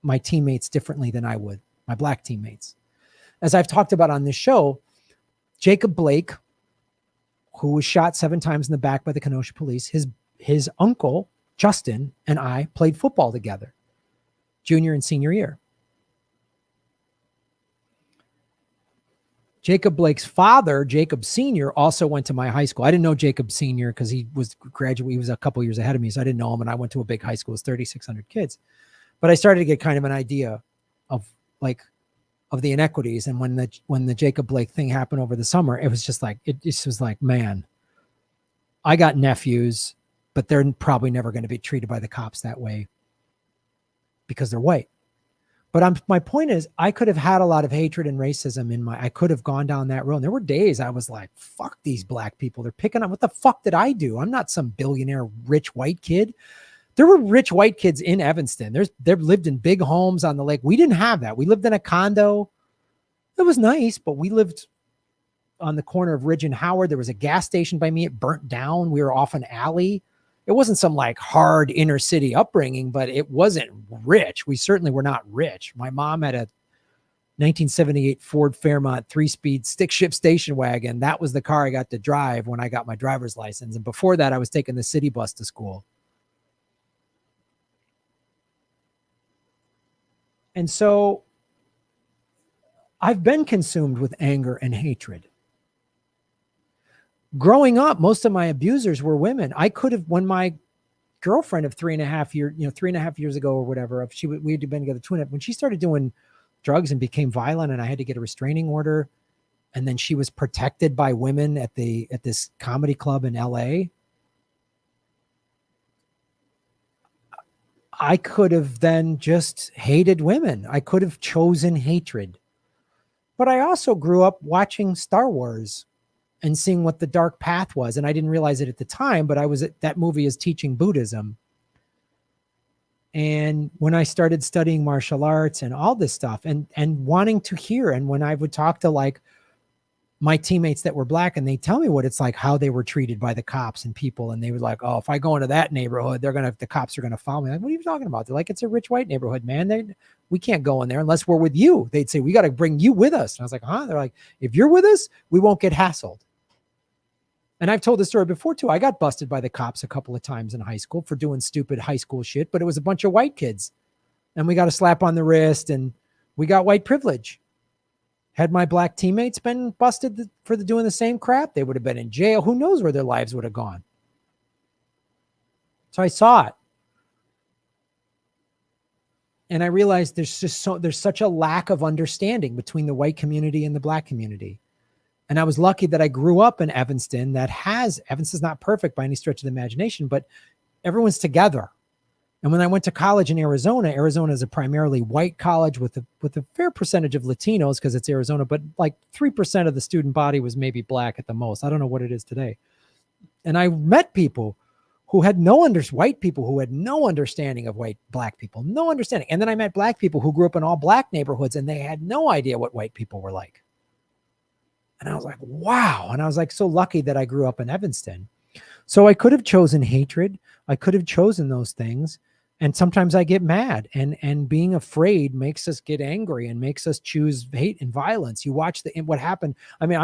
my teammates differently than I would, my black teammates. As I've talked about on this show, Jacob Blake, who was shot 7 times in the back by the Kenosha police, his uncle, Justin, and I played football together, junior and senior year. Jacob Blake's father, Jacob Sr., also went to my high school. I didn't know Jacob Sr. because he was graduate. He was a couple years ahead of me, so I didn't know him. And I went to a big high school. It was 3,600 kids. But I started to get kind of an idea of the inequities. And when the Jacob Blake thing happened over the summer, it was just like, it just was like, man, I got nephews, but they're probably never going to be treated by the cops that way because they're white. But my point is, I could have had a lot of hatred and racism I could have gone down that road. And there were days I was like, fuck these black people. They're picking up. What the fuck did I do? I'm not some billionaire, rich white kid. There were rich white kids in Evanston. They lived in big homes on the lake. We didn't have that. We lived in a condo. It was nice, but we lived on the corner of Ridge and Howard. There was a gas station by me. It burnt down. We were off an alley. It wasn't some like hard inner city upbringing, but it wasn't rich. We certainly were not rich. My mom had a 1978 Ford Fairmont 3-speed stick shift station wagon. That was the car I got to drive when I got my driver's license. And before that, I was taking the city bus to school. And so I've been consumed with anger and hatred. Growing up, most of my abusers were women. I could have, when my girlfriend of 3.5 years ago or whatever, we had been together 2.5, when she started doing drugs and became violent and I had to get a restraining order, and then she was protected by women at this comedy club in LA. I could have then just hated women. I could have chosen hatred. But I also grew up watching Star Wars and seeing what the dark path was. And I didn't realize it at the time, but that movie is teaching Buddhism. And when I started studying martial arts and all this stuff and wanting to hear, and when I would talk to like my teammates that were black and they tell me what it's like, how they were treated by the cops and people. And they were like, oh, if I go into that neighborhood, the cops are going to follow me. Like, what are you talking about? They're like, it's a rich white neighborhood, man. We can't go in there unless we're with you. They'd say, we got to bring you with us. And I was like, huh? They're like, if you're with us, we won't get hassled. And I've told this story before too. I got busted by the cops a couple of times in high school for doing stupid high school shit, but it was a bunch of white kids and we got a slap on the wrist and we got white privilege. Had my black teammates been busted for doing the same crap, they would have been in jail. Who knows where their lives would have gone. So I saw it. And I realized there's such a lack of understanding between the white community and the black community. And I was lucky that I grew up in Evanston Evanston's not perfect by any stretch of the imagination, but everyone's together. And when I went to college in Arizona is a primarily white college with a fair percentage of Latinos because it's Arizona, but like 3% of the student body was maybe black at the most. I don't know what it is today. And I met people who had white people who had no understanding of black people, no understanding. And then I met black people who grew up in all black neighborhoods and they had no idea what white people were like. And I was like, wow. And I was like, so lucky that I grew up in Evanston. So I could have chosen hatred. I could have chosen those things. And sometimes I get mad and being afraid makes us get angry and makes us choose hate and violence. You watch what happened. I mean,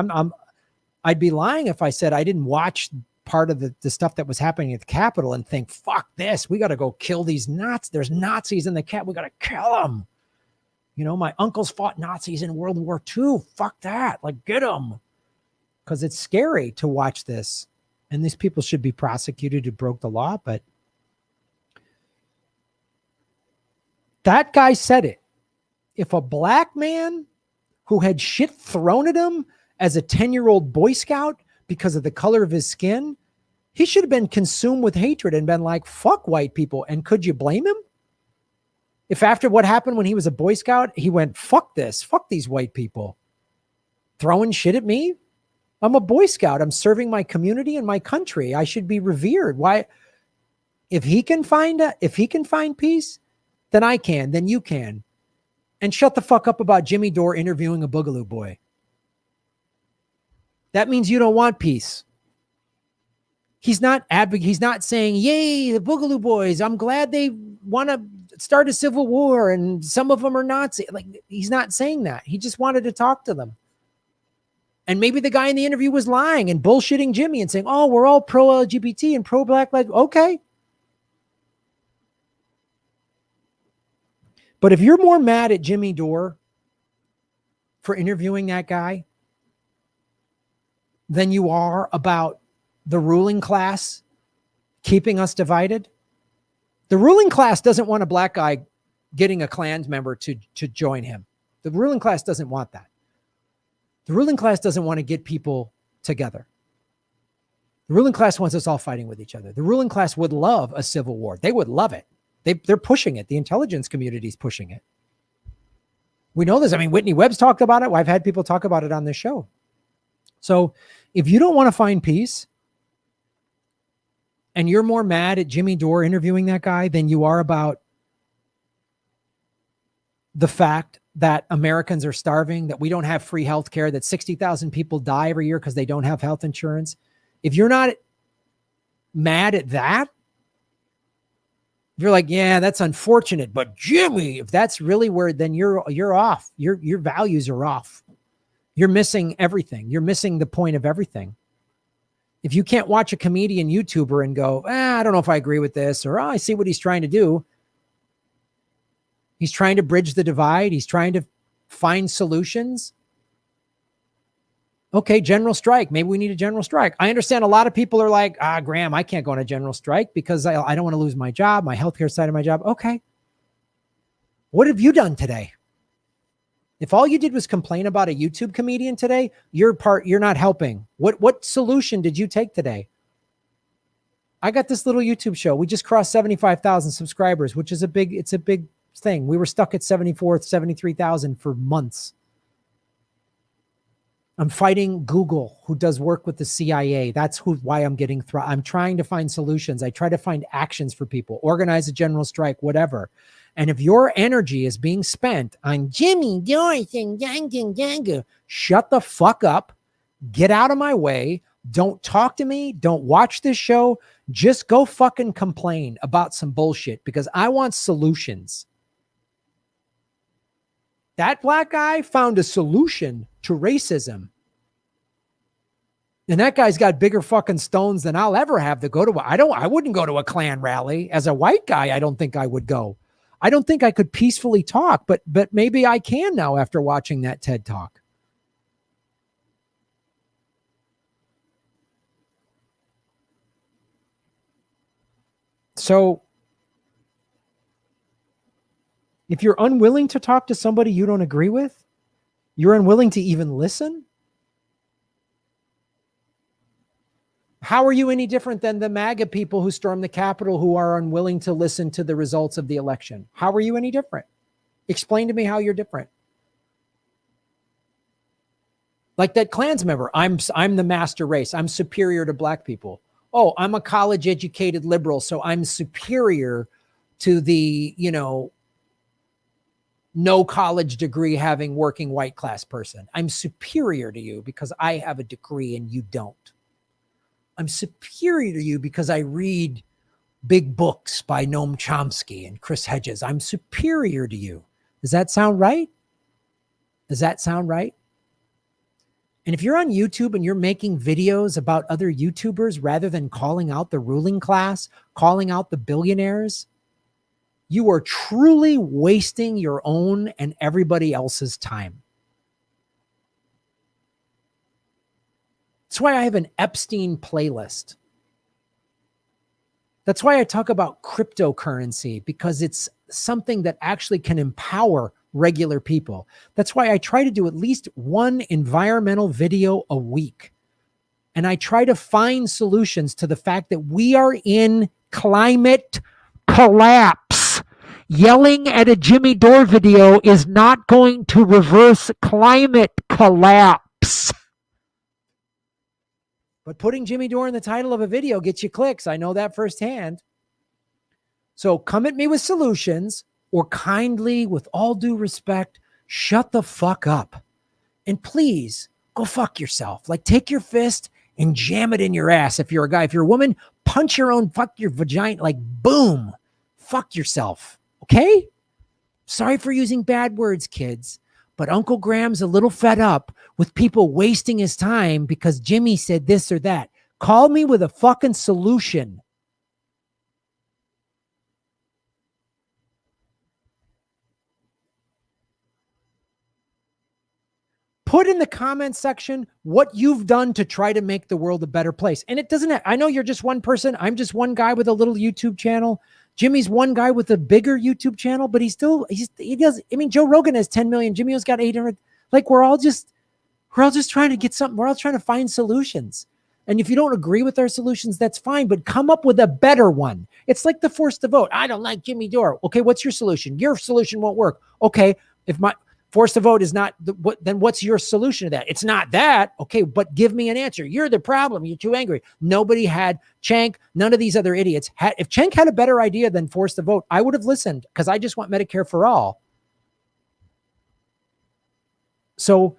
I'd be lying if I said I didn't watch part of the stuff that was happening at the Capitol and think, fuck this. We got to go kill these Nazis. There's Nazis in the Capitol. We got to kill them. You know, my uncles fought Nazis in World War II. Fuck that. Like, get them. Because it's scary to watch this. And these people should be prosecuted who broke the law, but that guy said it. If a black man who had shit thrown at him as a 10-year-old Boy Scout because of the color of his skin, he should have been consumed with hatred and been like, fuck white people. And could you blame him? If after what happened when he was a Boy Scout, he went, fuck this, fuck these white people throwing shit at me. I'm a Boy Scout. I'm serving my community and my country. I should be revered. Why? If he can find peace, then I can, then you can. And shut the fuck up about Jimmy Dore interviewing a Boogaloo Boy. That means you don't want peace. He's not He's not saying, yay, the Boogaloo Boys. I'm glad they want to start a civil war and some of them are Nazi. Like, he's not saying that. He just wanted to talk to them. And maybe the guy in the interview was lying and bullshitting Jimmy and saying, oh, we're all pro-LGBT and pro-Black lives. Okay. But if you're more mad at Jimmy Dore for interviewing that guy than you are about the ruling class keeping us divided, the ruling class doesn't want a black guy getting a Klan member to join him. The ruling class doesn't want that. The ruling class doesn't want to get people together. The ruling class wants us all fighting with each other. The ruling class would love a civil war. They would love it. They're pushing it. The intelligence community is pushing it. We know this. I mean, Whitney Webb's talked about it. I've had people talk about it on this show. So if you don't want to find peace and you're more mad at Jimmy Dore interviewing that guy than you are about the fact that Americans are starving, that we don't have free health care, that 60,000 people die every year because they don't have health insurance. If you're not mad at that, if you're like, yeah, that's unfortunate, but Jimmy, if that's really where, then you're off. Your values are off. You're missing everything. You're missing the point of everything. If you can't watch a comedian YouTuber and go, I don't know if I agree with this, or I see what he's trying to do. He's trying to bridge the divide. He's trying to find solutions. Okay, general strike. Maybe we need a general strike. I understand a lot of people are like, Graham, I can't go on a general strike because I don't want to lose my job, my healthcare side of my job. Okay. What have you done today? If all you did was complain about a YouTube comedian today, you're not helping. What solution did you take today? I got this little YouTube show. We just crossed 75,000 subscribers, which is a big thing. We were stuck at 73,000 for months. I'm fighting Google, who does work with the CIA. That's why I'm getting I'm trying to find solutions. I try to find actions for people, organize a general strike, whatever. And if your energy is being spent on Jimmy Dore and shut the fuck up, get out of my way. Don't talk to me. Don't watch this show. Just go fucking complain about some bullshit because I want solutions. That black guy found a solution to racism. And that guy's got bigger fucking stones than I'll ever have to go to. I wouldn't go to a Klan rally. As a white guy, I don't think I would go. I don't think I could peacefully talk, but maybe I can now after watching that TED Talk. So if you're unwilling to talk to somebody you don't agree with, you're unwilling to even listen. How are you any different than the MAGA people who stormed the Capitol who are unwilling to listen to the results of the election? How are you any different? Explain to me how you're different. Like that Klans member, I'm the master race. I'm superior to black people. Oh, I'm a college educated liberal, so I'm superior to the, no college degree having working white class person. I'm superior to you because I have a degree and you don't. I'm superior to you because I read big books by Noam Chomsky and Chris Hedges. I'm superior to you. Does that sound right? Does that sound right? And if you're on YouTube and you're making videos about other YouTubers rather than calling out the ruling class, calling out the billionaires, you are truly wasting your own and everybody else's time. That's why I have an Epstein playlist. That's why I talk about cryptocurrency, because it's something that actually can empower regular people. That's why I try to do at least one environmental video a week. And I try to find solutions to the fact that we are in climate collapse. Yelling at a Jimmy Dore video is not going to reverse climate collapse. But putting Jimmy Dore in the title of a video gets you clicks. I know that firsthand. So come at me with solutions, or kindly, with all due respect, shut the fuck up. And please go fuck yourself. Like, take your fist and jam it in your ass. If you're a guy, if you're a woman, punch your own, fuck your vagina, like boom, fuck yourself. Okay? Sorry for using bad words, kids, but Uncle Graham's a little fed up with people wasting his time because Jimmy said this or that. Call me with a fucking solution. Put in the comment section what you've done to try to make the world a better place. And it doesn't, I know you're just one person. I'm just one guy with a little YouTube channel. Jimmy's one guy with a bigger YouTube channel, but he does. I mean, Joe Rogan has 10 million. Jimmy has got 800. Like we're all just trying to get something. We're all trying to find solutions. And if you don't agree with our solutions, that's fine, but come up with a better one. It's like the force to vote. I don't like Jimmy Dore. Okay, what's your solution? Your solution won't work. Okay, if my force to vote is not then what's your solution to that? It's not that. Okay, but give me an answer. You're the problem. You're too angry. Nobody had Cenk. None of these other idiots had. If Cenk had a better idea than force to vote, I would have listened because I just want Medicare for all. So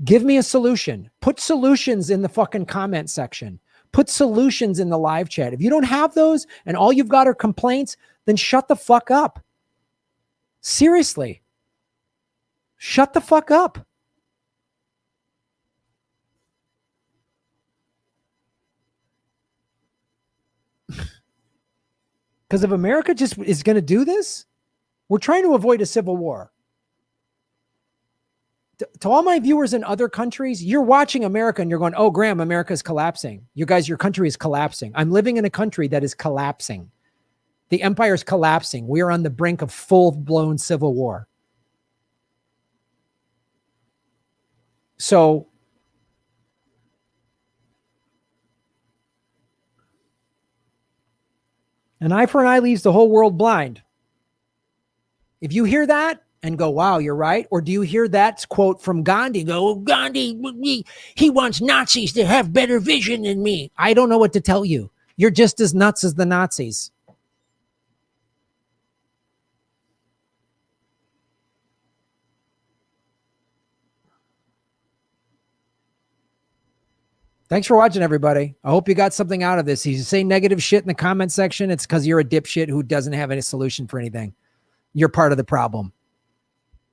give me a solution. Put solutions in the fucking comment section. Put solutions in the live chat. If you don't have those and all you've got are complaints, then shut the fuck up. Seriously. Shut the fuck up. Because if America just is going to do this, we're trying to avoid a civil war. To all my viewers in other countries, you're watching America and you're going, oh, Graham, America's collapsing. You guys, your country is collapsing. I'm living in a country that is collapsing. The empire's collapsing. We are on the brink of full-blown civil war. So an eye for an eye leaves the whole world blind. If you hear that and go, wow, you're right. Or do you hear that quote from Gandhi? Go, oh, Gandhi, he wants Nazis to have better vision than me. I don't know what to tell you. You're just as nuts as the Nazis. Thanks for watching, everybody. I hope you got something out of this. If you say negative shit in the comment section, it's because you're a dipshit who doesn't have any solution for anything. You're part of the problem.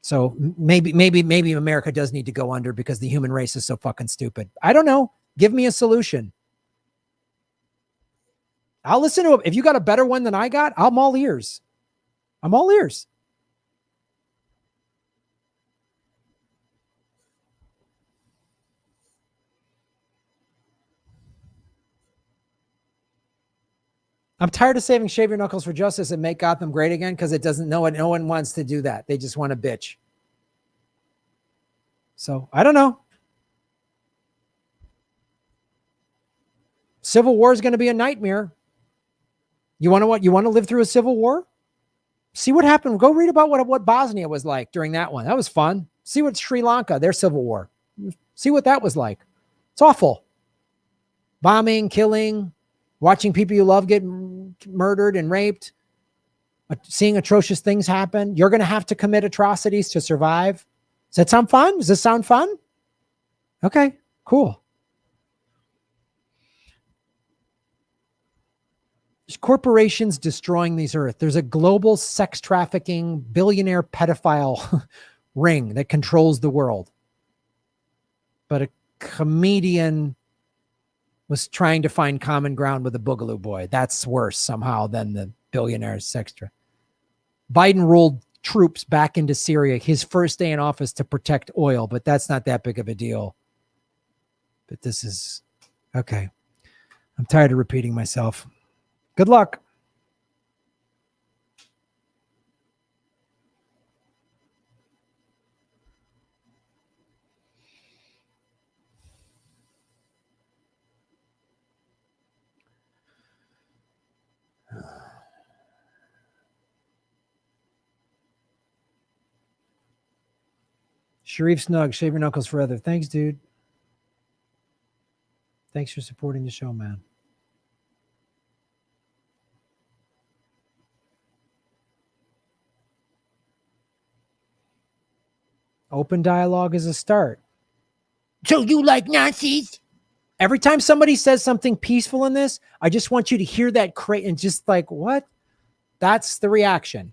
So maybe America does need to go under because the human race is so fucking stupid. I don't know. Give me a solution. I'll listen to it. If you got a better one than I got, I'm all ears. I'm all ears. I'm tired of saving Shave Your Knuckles for Justice and Make Gotham Great Again because it doesn't know it. No one wants to do that. They just want to bitch. So I don't know. Civil war is going to be a nightmare. You want to what? You want to live through a civil war? See what happened. Go read about what Bosnia was like during that one. That was fun. See what Sri Lanka, their civil war. See what that was like. It's awful. Bombing, killing, watching people you love get murdered and raped, seeing atrocious things happen. You're going to have to commit atrocities to survive. Does that sound fun? Does this sound fun? Okay, cool. There's corporations destroying this earth. There's a global sex trafficking billionaire pedophile ring that controls the world. But a comedian was trying to find common ground with a Boogaloo boy. That's worse somehow than the billionaire sextra. Biden rolled troops back into Syria his first day in office to protect oil, but that's not that big of a deal. But this is okay. I'm tired of repeating myself. Good luck. Sharif Snug, Shave Your Knuckles Forever. Thanks, dude. Thanks for supporting the show, man. Open dialogue is a start. So you like Nazis? Every time somebody says something peaceful in this, I just want you to hear that crate and just like, what? That's the reaction.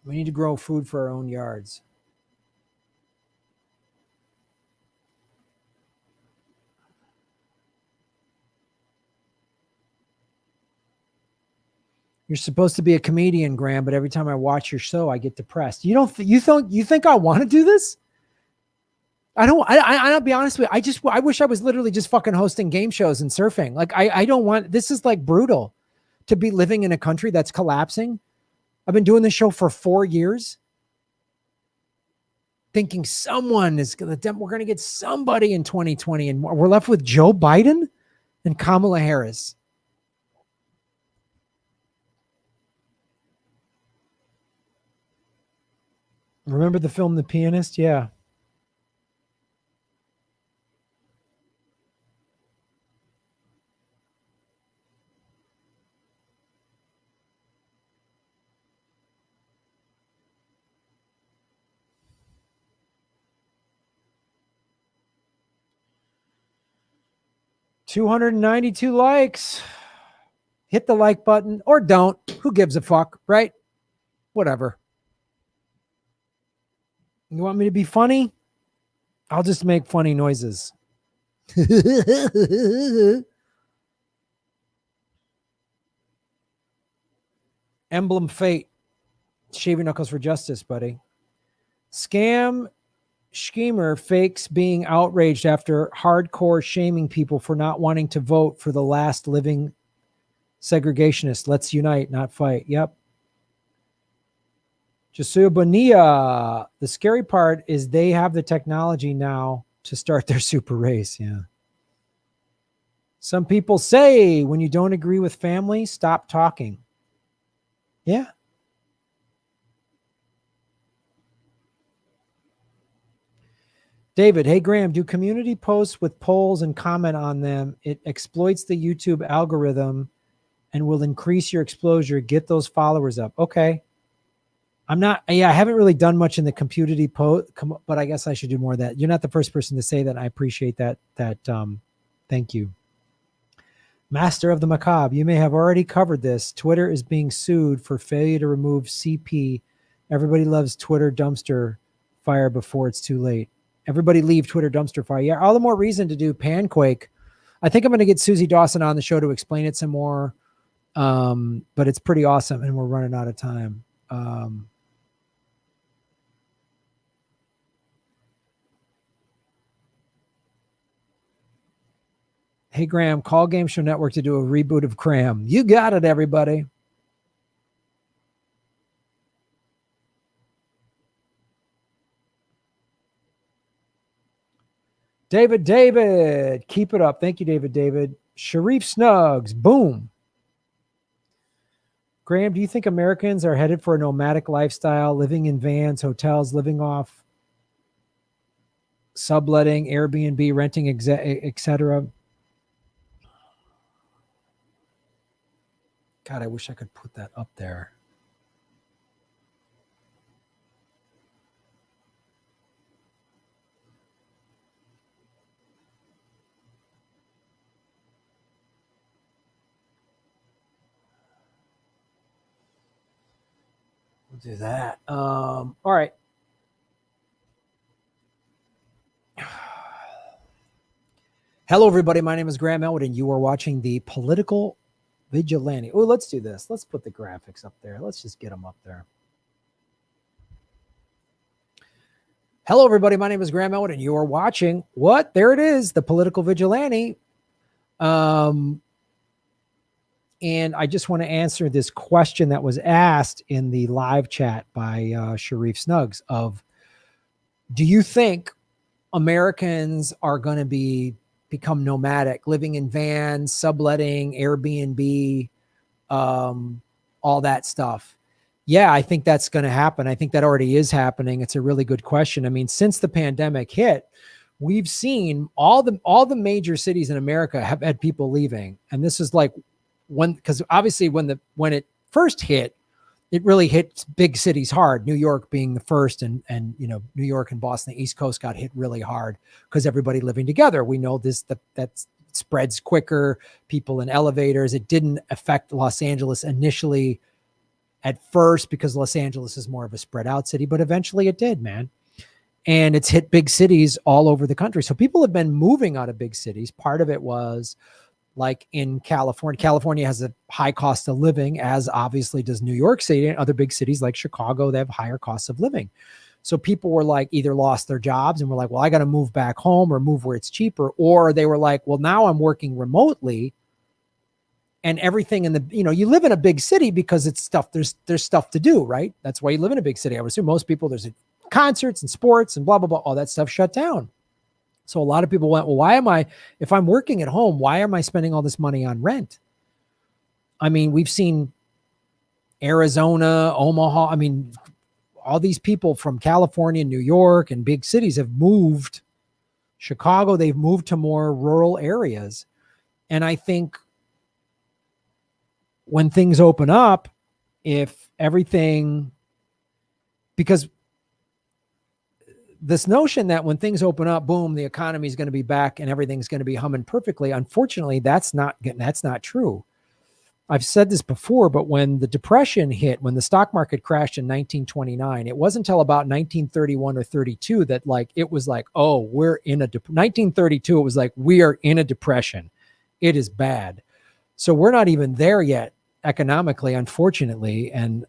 We need to grow food for our own yards. You're supposed to be a comedian, Graham, but every time I watch your show, I get depressed. You think I want to do this? I'll be honest with you. I wish I was literally just fucking hosting game shows and surfing. Like I don't want, this is like brutal to be living in a country that's collapsing. I've been doing this show for 4 years, thinking someone is we're going to get somebody in 2020, and we're left with Joe Biden and Kamala Harris. Remember the film The Pianist? Yeah. $292 likes. Hit the like button or don't. Who gives a fuck, right? Whatever. You want me to be funny? I'll just make funny noises. Emblem Fate. Shaving knuckles for justice, buddy. Scam schemer fakes being outraged after hardcore shaming people for not wanting to vote for the last living segregationist. Let's unite, not fight. Yep. Jasuya Bonilla. The scary part is they have the technology now to start their super race. Yeah. Some people say when you don't agree with family, stop talking. Yeah. David, hey Graham, do community posts with polls and comment on them. It exploits the YouTube algorithm and will increase your exposure. Get those followers up. Okay. I haven't really done much in the community post, but I guess I should do more of that. You're not the first person to say that. I appreciate that. Thank you. Master of the Macabre, you may have already covered this. Twitter is being sued for failure to remove CP. Everybody loves Twitter dumpster fire before it's too late. Everybody leave Twitter dumpster fire. Yeah, all the more reason to do Panquake. I think I'm going to get Susie Dawson on the show to explain it some more. But it's pretty awesome, and we're running out of time. Hey, Graham, call Game Show Network to do a reboot of Graham. You got it, everybody. David, keep it up. Thank you, David. Sharif Snugs, boom. Graham, do you think Americans are headed for a nomadic lifestyle, living in vans, hotels, living off, subletting, Airbnb, renting, etc.? God, I wish I could put that up there. We'll do that. All right. Hello, everybody. My name is Graham Elwood, and you are watching the Political Vigilante. Oh, let's do this. Let's put the graphics up there. Let's just get them up there. Hello, everybody. My name is Graham Elwood, and you are watching what? There it is, the Political Vigilante. And I just want to answer this question that was asked in the live chat by Sharif Snugs of, do you think Americans are going to become nomadic, living in vans, subletting, Airbnb, all that stuff? Yeah, I think that's going to happen. I think that already is happening. It's a really good question. I mean, since the pandemic hit, we've seen all the major cities in America have had people leaving. And this is like because obviously when it first hit, it really hit big cities hard. New York being the first, and New York and Boston, the East Coast got hit really hard because everybody living together. We know that spreads quicker. People in elevators. It didn't affect Los Angeles initially at first because Los Angeles is more of a spread out city, but eventually it did, man. And it's hit big cities all over the country. So people have been moving out of big cities. Part of it was like in California. California has a high cost of living, as obviously does New York City and other big cities like Chicago. They have higher costs of living. So people were like either lost their jobs and were like, well, I got to move back home or move where it's cheaper. Or they were like, well, now I'm working remotely and everything in the, you live in a big city because it's stuff, there's stuff to do, right? That's why you live in a big city. I would assume most people, there's concerts and sports and blah, blah, blah, all that stuff shut down. So a lot of people went, well, if I'm working at home, why am I spending all this money on rent? I mean, we've seen Arizona, Omaha. I mean, all these people from California, New York, and big cities have moved. Chicago, they've moved to more rural areas. And I think when things open up, if everything, because this notion that when things open up, boom, the economy is going to be back and everything's going to be humming perfectly. Unfortunately, that's not true. I've said this before, but when the Depression hit, when the stock market crashed in 1929, it wasn't until about 1931 or 32 that it was like, oh, we're in 1932. It was like, we are in a depression. It is bad. So we're not even there yet economically, unfortunately. And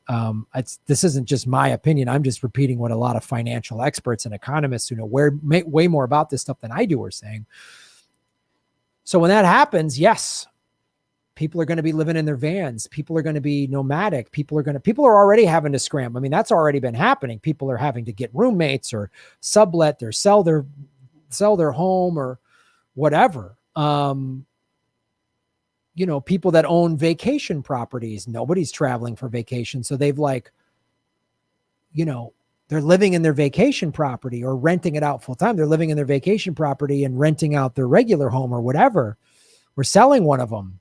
this isn't just my opinion. I'm just repeating what a lot of financial experts and economists who know way more about this stuff than I do are saying. So when that happens, yes, people are going to be living in their vans. People are going to be nomadic. People are already having to scramble. I mean, that's already been happening. People are having to get roommates or sublet or sell their home or whatever. People that own vacation properties, nobody's traveling for vacation. So they've they're living in their vacation property or renting it out full time. They're living in their vacation property and renting out their regular home or whatever. We're selling one of them.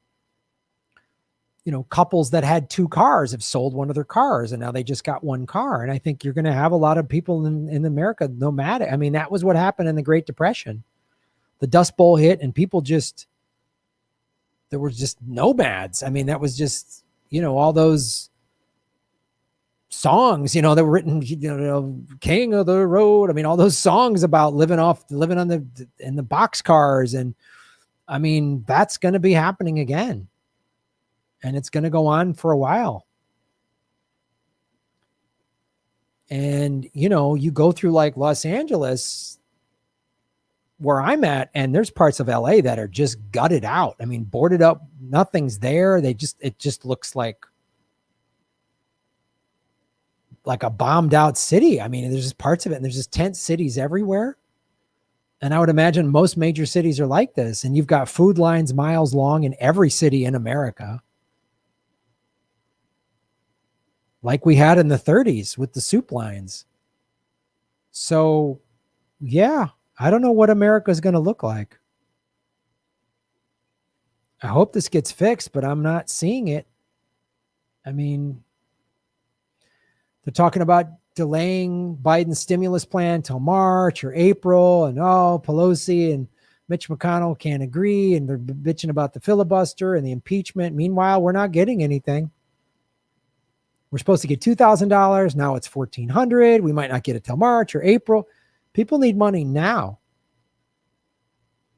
Couples that had 2 cars have sold one of their cars and now they just got 1 car. And I think you're going to have a lot of people in America nomadic. I mean, that was what happened in the Great Depression. The Dust Bowl hit and people there were just nomads. I mean, that was just, all those songs, that were written, King of the Road. I mean, all those songs about living in the boxcars. And I mean, that's going to be happening again. And it's going to go on for a while. And, you go through like Los Angeles, where I'm at, and there's parts of LA that are just gutted out. I mean, boarded up, nothing's there. It just looks like a bombed out city. I mean, there's just parts of it and there's just tent cities everywhere. And I would imagine most major cities are like this. And you've got food lines miles long in every city in America. Like we had in the 30s with the soup lines. So, yeah, I don't know what America is going to look like. I hope this gets fixed, but I'm not seeing it. I mean, they're talking about delaying Biden's stimulus plan till March or April, and Pelosi and Mitch McConnell can't agree, and they're bitching about the filibuster and the impeachment. Meanwhile, we're not getting anything. We're supposed to get $2,000. Now it's $1,400. We might not get it till March or April. People need money now.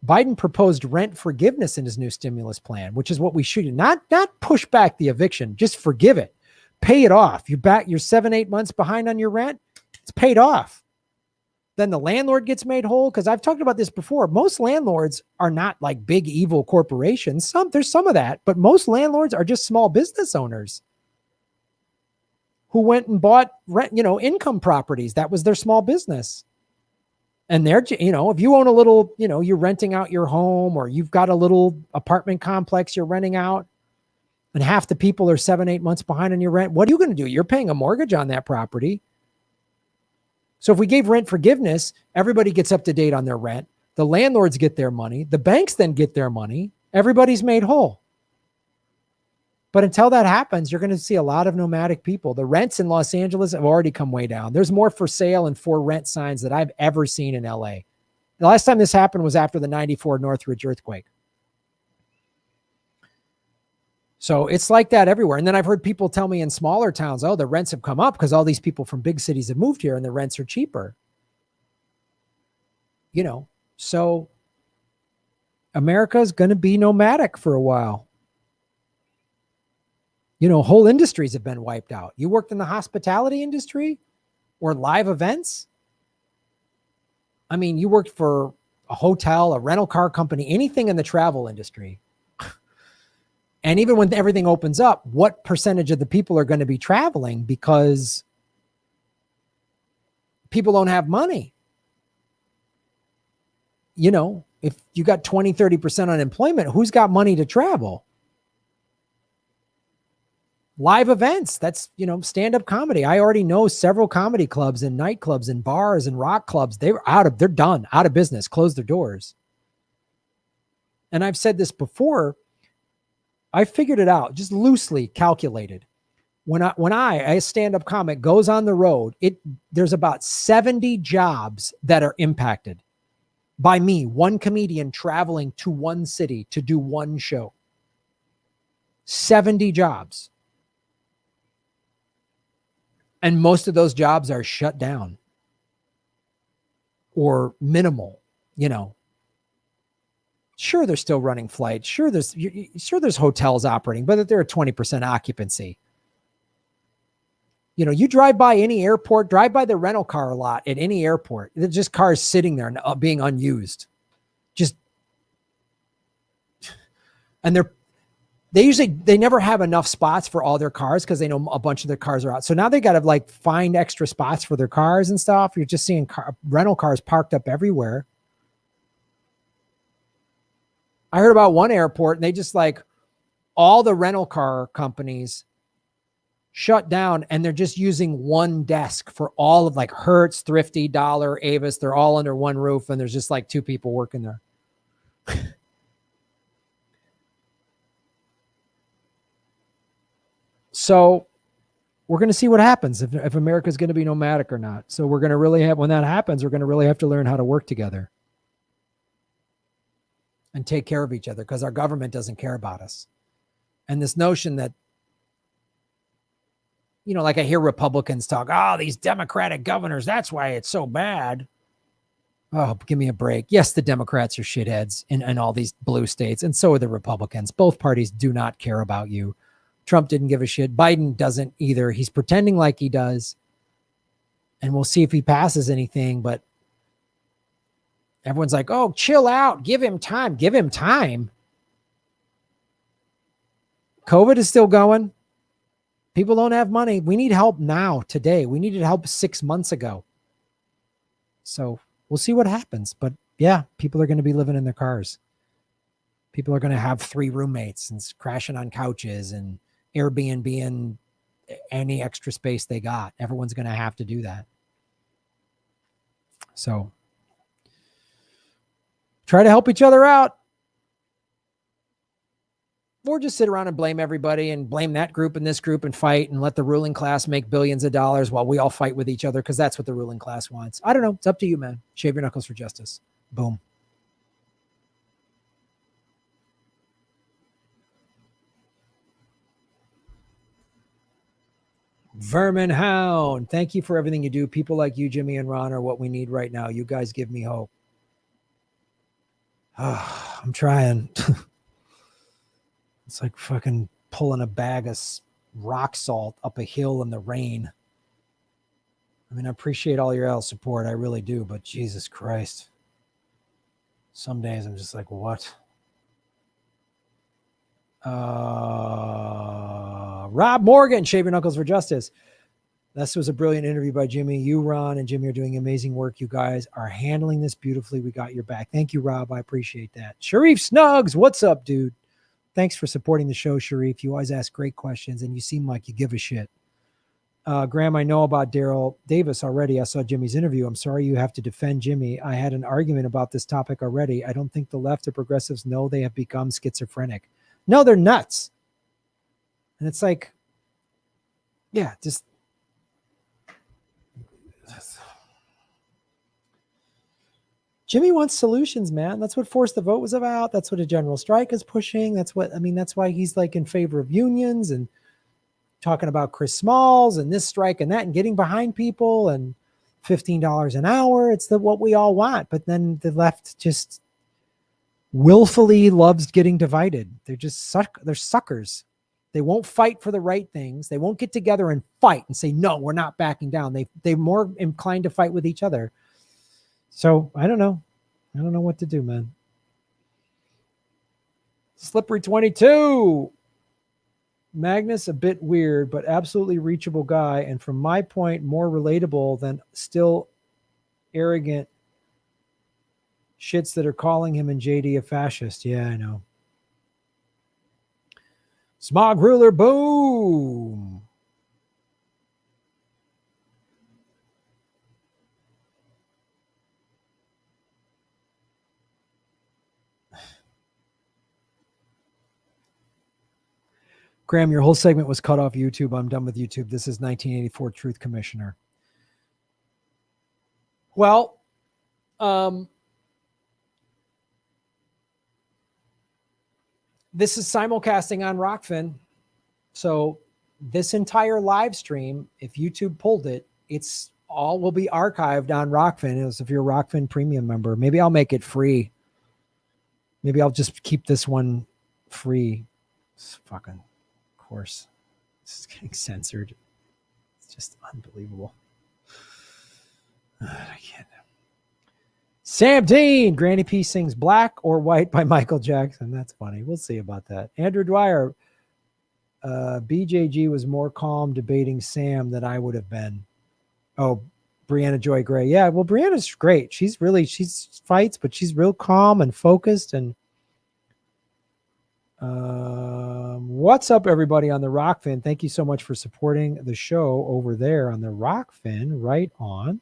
Biden proposed rent forgiveness in his new stimulus plan, which is what we should do. Not push back the eviction, just forgive it. Pay it off. You're 7-8 months behind on your rent. It's paid off. Then the landlord gets made whole. Because I've talked about this before. Most landlords are not like big evil corporations. There's some of that, but most landlords are just small business owners who went and bought income properties. That was their small business. And they're, if you own a little, you're renting out your home, or you've got a little apartment complex you're renting out, and half the people are 7-8 months behind on your rent, what are you going to do? You're paying a mortgage on that property. So if we gave rent forgiveness, everybody gets up to date on their rent. The landlords get their money. The banks then get their money. Everybody's made whole. But until that happens, you're going to see a lot of nomadic people. The rents in Los Angeles have already come way down. There's more for sale and for rent signs that I've ever seen in LA. The last time this happened was after the 94 Northridge earthquake. So it's like that everywhere. And then I've heard people tell me in smaller towns, oh, the rents have come up because all these people from big cities have moved here and the rents are cheaper. You know, so America is going to be nomadic for a while. You know, whole industries have been wiped out. You worked in the hospitality industry or live events. I mean, you worked for a hotel, a rental car company, anything in the travel industry. And even when everything opens up, what percentage of the people are going to be traveling because people don't have money? You know, if you got 20, 30% unemployment, who's got money to travel? Live events, that's, you know, stand-up comedy. I already know several comedy clubs and nightclubs and bars and rock clubs. They're done, out of business, closed their doors. And I've said this before, I figured it out, just loosely calculated. When a stand-up comic goes on the road, there's about 70 jobs that are impacted by me, one comedian traveling to one city to do one show. 70 jobs. And most of those jobs are shut down or minimal, you know. Sure, they're still running flights. Sure, there's hotels operating, but they're at 20% occupancy. You know, you drive by any airport, drive by the rental car lot at any airport. There's just cars sitting there and being unused. And they never have enough spots for all their cars because they know a bunch of their cars are out. So now they got to like find extra spots for their cars and stuff. You're just seeing rental cars parked up everywhere. I heard about one airport and they just like all the rental car companies shut down and they're just using one desk for all of like Hertz, Thrifty, Dollar, Avis. They're all under one roof and there's just like two people working there. So we're going to see what happens if America's going to be nomadic or not. So we're going to really when that happens, we're going to really have to learn how to work together and take care of each other because our government doesn't care about us. And this notion that, you know, like I hear Republicans talk, oh, these Democratic governors, that's why it's so bad. Oh, give me a break. Yes, the Democrats are shitheads in all these blue states, and so are the Republicans. Both parties do not care about you. Trump didn't give a shit. Biden doesn't either. He's pretending like he does. And we'll see if he passes anything, but everyone's like, oh, chill out. Give him time. Give him time. COVID is still going. People don't have money. We need help now, today. We needed help 6 months ago. So we'll see what happens. But yeah, people are going to be living in their cars. People are going to have 3 roommates and crashing on couches and Airbnb any extra space they got. Everyone's going to have to do that. So try to help each other out. Or just sit around and blame everybody and blame that group and this group and fight and let the ruling class make billions of dollars while we all fight with each other because that's what the ruling class wants. I don't know. It's up to you, man. Shave your knuckles for justice. Boom. Vermin Hound, thank you for everything you do. People like you, Jimmy and Ron, are what we need right now. You guys give me hope. I'm trying. It's like fucking pulling a bag of rock salt up a hill in the rain. I mean, I appreciate all your support. I really do. But Jesus Christ. Some days I'm just like, what? Rob Morgan, Shave Your Knuckles for Justice. This was a brilliant interview by Jimmy. You, Ron, and Jimmy are doing amazing work. You guys are handling this beautifully. We got your back. Thank you, Rob. I appreciate that. Sharif Snugs, what's up, dude? Thanks for supporting the show, Sharif. You always ask great questions, and you seem like you give a shit. Graham, I know about Daryl Davis already. I saw Jimmy's interview. I'm sorry you have to defend Jimmy. I had an argument about this topic already. I don't think the left or progressives know they have become schizophrenic. No, they're nuts. And it's like, yeah, just Jimmy wants solutions, man. That's what Force the Vote was about. That's what a general strike is pushing. That's why he's like in favor of unions and talking about Chris Smalls and this strike and that and getting behind people and $15 an hour. It's what we all want. But then the left just willfully loves getting divided. They're suckers. They won't fight for the right things. They won't get together and fight and say, no, we're not backing down. They're more inclined to fight with each other. So I don't know. I don't know what to do, man. Slippery 22. Magnus, a bit weird, but absolutely reachable guy. And from my point, more relatable than still arrogant shits that are calling him and JD a fascist. Yeah, I know. Smog ruler, boom. Graham, your whole segment was cut off YouTube. I'm done with YouTube. This is 1984 Truth Commissioner. Well, this is simulcasting on Rockfin. So this entire live stream, if YouTube pulled it, it's all will be archived on Rockfin. As if you're a Rockfin premium member, maybe I'll make it free. Maybe I'll just keep this one free. It's fucking course. It's getting censored. It's just unbelievable. I can't. Sam Dean, Granny P sings Black or White by Michael Jackson. That's funny. We'll see about that. Andrew Dwyer, BJG was more calm debating Sam than I would have been. Oh, Brianna Joy Gray. Yeah, well, Brianna's great. She fights, but she's real calm and focused. And what's up, everybody on the Rockfin? Thank you so much for supporting the show over there on the Rockfin. Right on.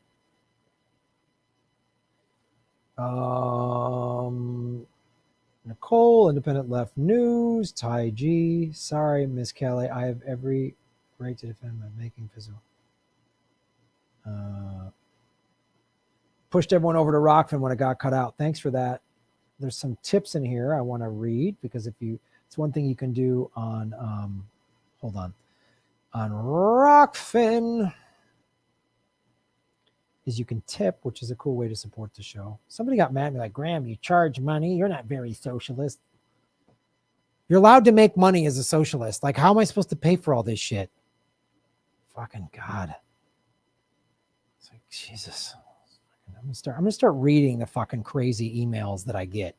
Nicole, Independent Left News, Ty G. Sorry, Miss Kelly. I have every right to defend my making physical. Pushed everyone over to Rockfin when it got cut out. Thanks for that. There's some tips in here I want to read because it's one thing you can do on on Rockfin is you can tip, which is a cool way to support the show. Somebody got mad at me like, Graham, you charge money. You're not very socialist. You're allowed to make money as a socialist. Like, how am I supposed to pay for all this shit? Fucking God. It's like, Jesus. I'm gonna start reading the fucking crazy emails that I get.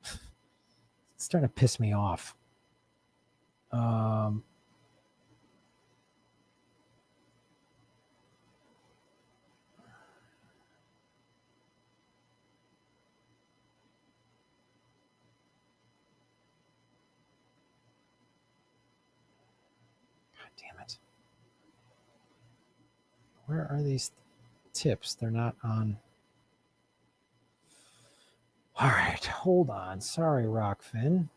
It's starting to piss me off. Damn it. Where are these tips? They're not on. All right, hold on. Sorry, Rockfin.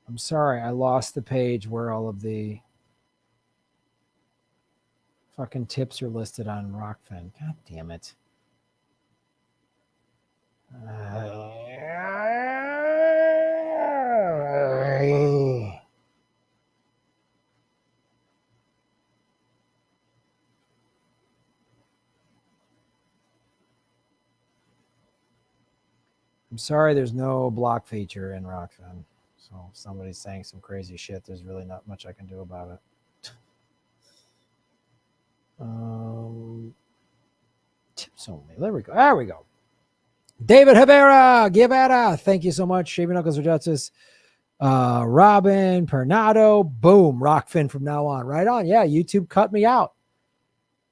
I'm sorry, I lost the page where all of the fucking tips are listed on Rockfin. God damn it. I'm sorry there's no block feature in Rockfin. So if somebody's saying some crazy shit, there's really not much I can do about it. Tips only. There we go. There we go. David Guevara, thank you so much. Shaving Knuckles for Justice. Robin Pernado, boom, Rockfin from now on. Right on. Yeah, YouTube cut me out.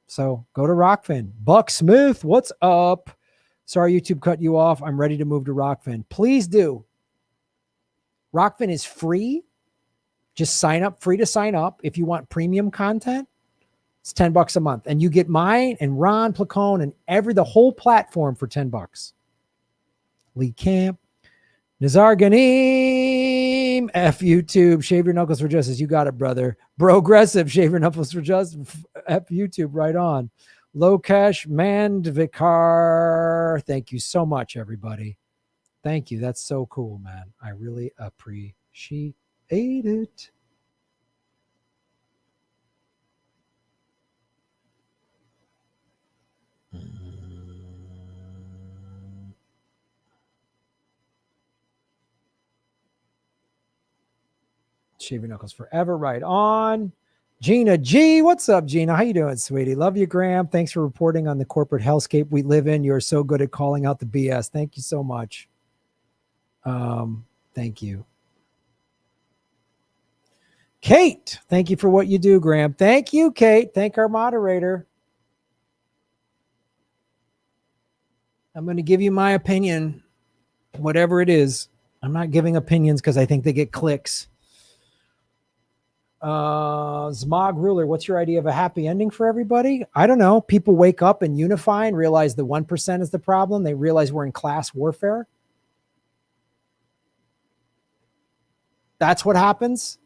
So go to Rockfin. Buck Smith, what's up? Sorry, YouTube cut you off. I'm ready to move to Rockfin. Please do. Rockfin is free. Just sign up, free to sign up. If you want premium content, it's $10 a month. And you get mine and Ron Placone and the whole platform for $10. Lee Camp, Nazar Ghanim, F YouTube, Shave Your Knuckles for Justice. You got it, brother. Progressive, Shave Your Knuckles for Justice. F YouTube, right on. Lokesh Mandvikar. Thank you so much, everybody. Thank you. That's so cool, man. I really appreciate it. Shave Your Knuckles forever, right on. Gina G, what's up, Gina? How you doing, sweetie? Love you, Graham. Thanks for reporting on the corporate hellscape we live in. You're so good at calling out the BS. Thank you so much. Thank you. Kate, thank you for what you do, Graham. Thank you, Kate. Thank our moderator. I'm going to give you my opinion, whatever it is. I'm not giving opinions because I think they get clicks. Zmog Ruler, what's your idea of a happy ending for everybody? I don't know. People wake up and unify and realize the 1% is the problem. They realize we're in class warfare. That's what happens.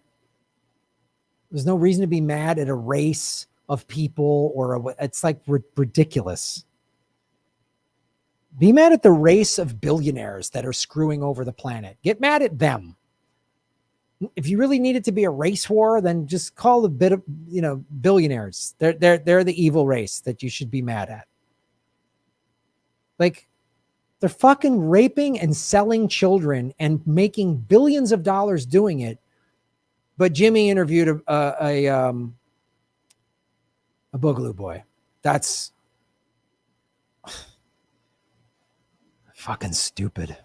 There's no reason to be mad at a race of people it's like ridiculous. Be mad at the race of billionaires that are screwing over the planet. Get mad at them. If you really need it to be a race war, then just call a bit of, billionaires. They're the evil race that you should be mad at. Like, they're fucking raping and selling children and making billions of dollars doing it. But Jimmy interviewed a Boogaloo boy. That's fucking stupid.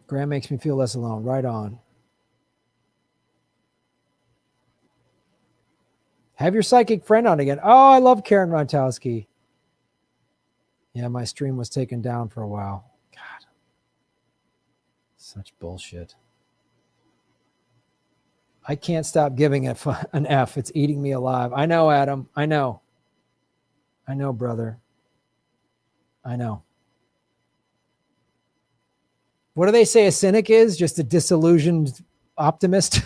Graham makes me feel less alone. Right on. Have your psychic friend on again. Oh, I love Karen Rontowski. Yeah, my stream was taken down for a while. God. Such bullshit. I can't stop giving it an F. It's eating me alive. I know, Adam. I know. I know, brother. I know. What do they say a cynic is? Just a disillusioned optimist?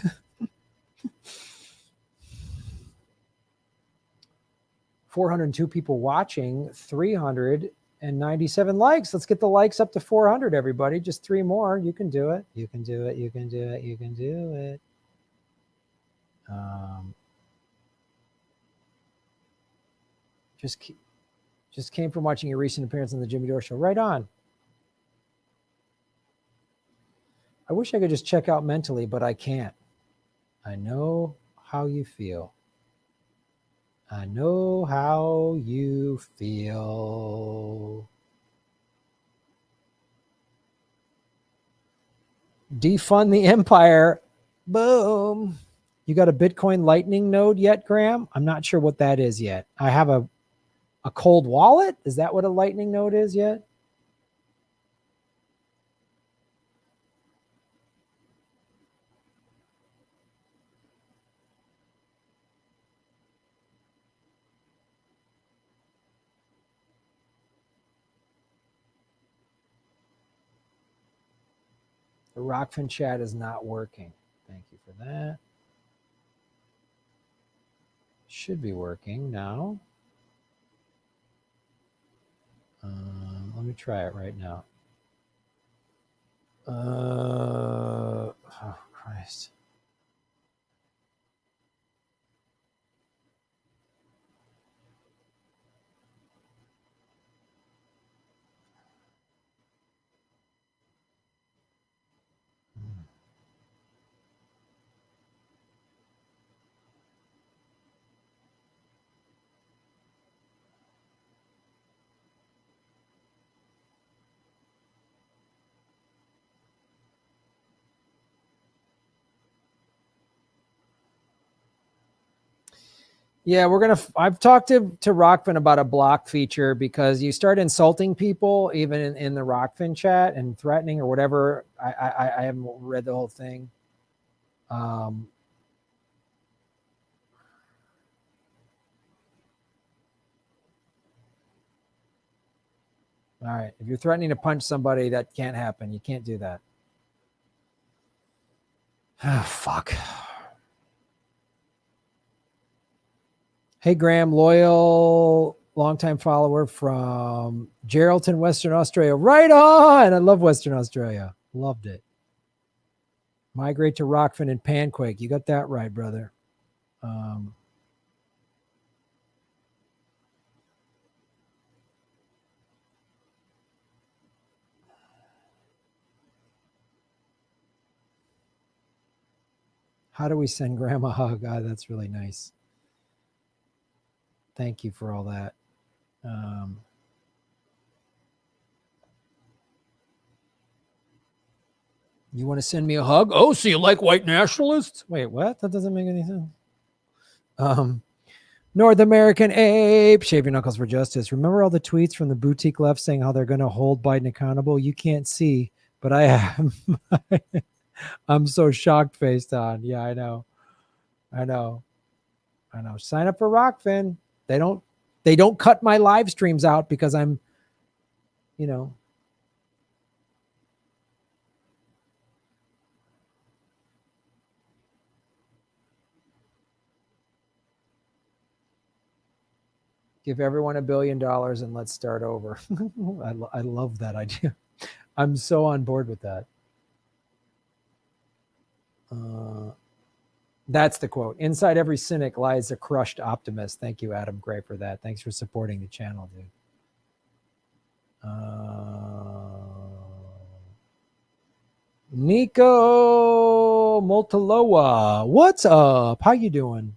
402 people watching, 397 likes. Let's get the likes up to 400, everybody. Just 3 more. You can do it. You can do it. You can do it. You can do it. Just came from watching your recent appearance on the Jimmy Dore Show. Right on. I wish I could just check out mentally, but I can't. I know how you feel. I know how you feel. Defund the empire. Boom. You got a Bitcoin Lightning node yet, Graham? I'm not sure what that is yet. I have a cold wallet. Is that what a Lightning node is yet? The Rockfin chat is not working. Thank you for that. Should be working now. Let me try it right now. Oh, Christ. Yeah, I've talked to Rockfin about a block feature because you start insulting people even in the Rockfin chat and threatening or whatever. I haven't read the whole thing. All right. If you're threatening to punch somebody, that can't happen. You can't do that. Oh, fuck. Hey, Graham, loyal, longtime follower from Geraldton, Western Australia. Right on. I love Western Australia. Loved it. Migrate to Rockfin and Panquake. You got that right, brother. How do we send Grandma a hug? God, that's really nice. Thank you for all that. You want to send me a hug? Oh, so you like white nationalists? Wait, what? That doesn't make any sense. North American ape, shave your knuckles for justice. Remember all the tweets from the boutique left saying how they're going to hold Biden accountable? You can't see, but I am. I'm so shocked faced on. Yeah, I know. Sign up for Rockfin. They don't cut my live streams out because I'm, give everyone $1 billion and let's start over. I love that idea. I'm so on board with that. That's the quote. Inside every cynic lies a crushed optimist. Thank you, Adam Gray, for that. Thanks for supporting the channel, dude. Nico Moltaloa, what's up? How you doing?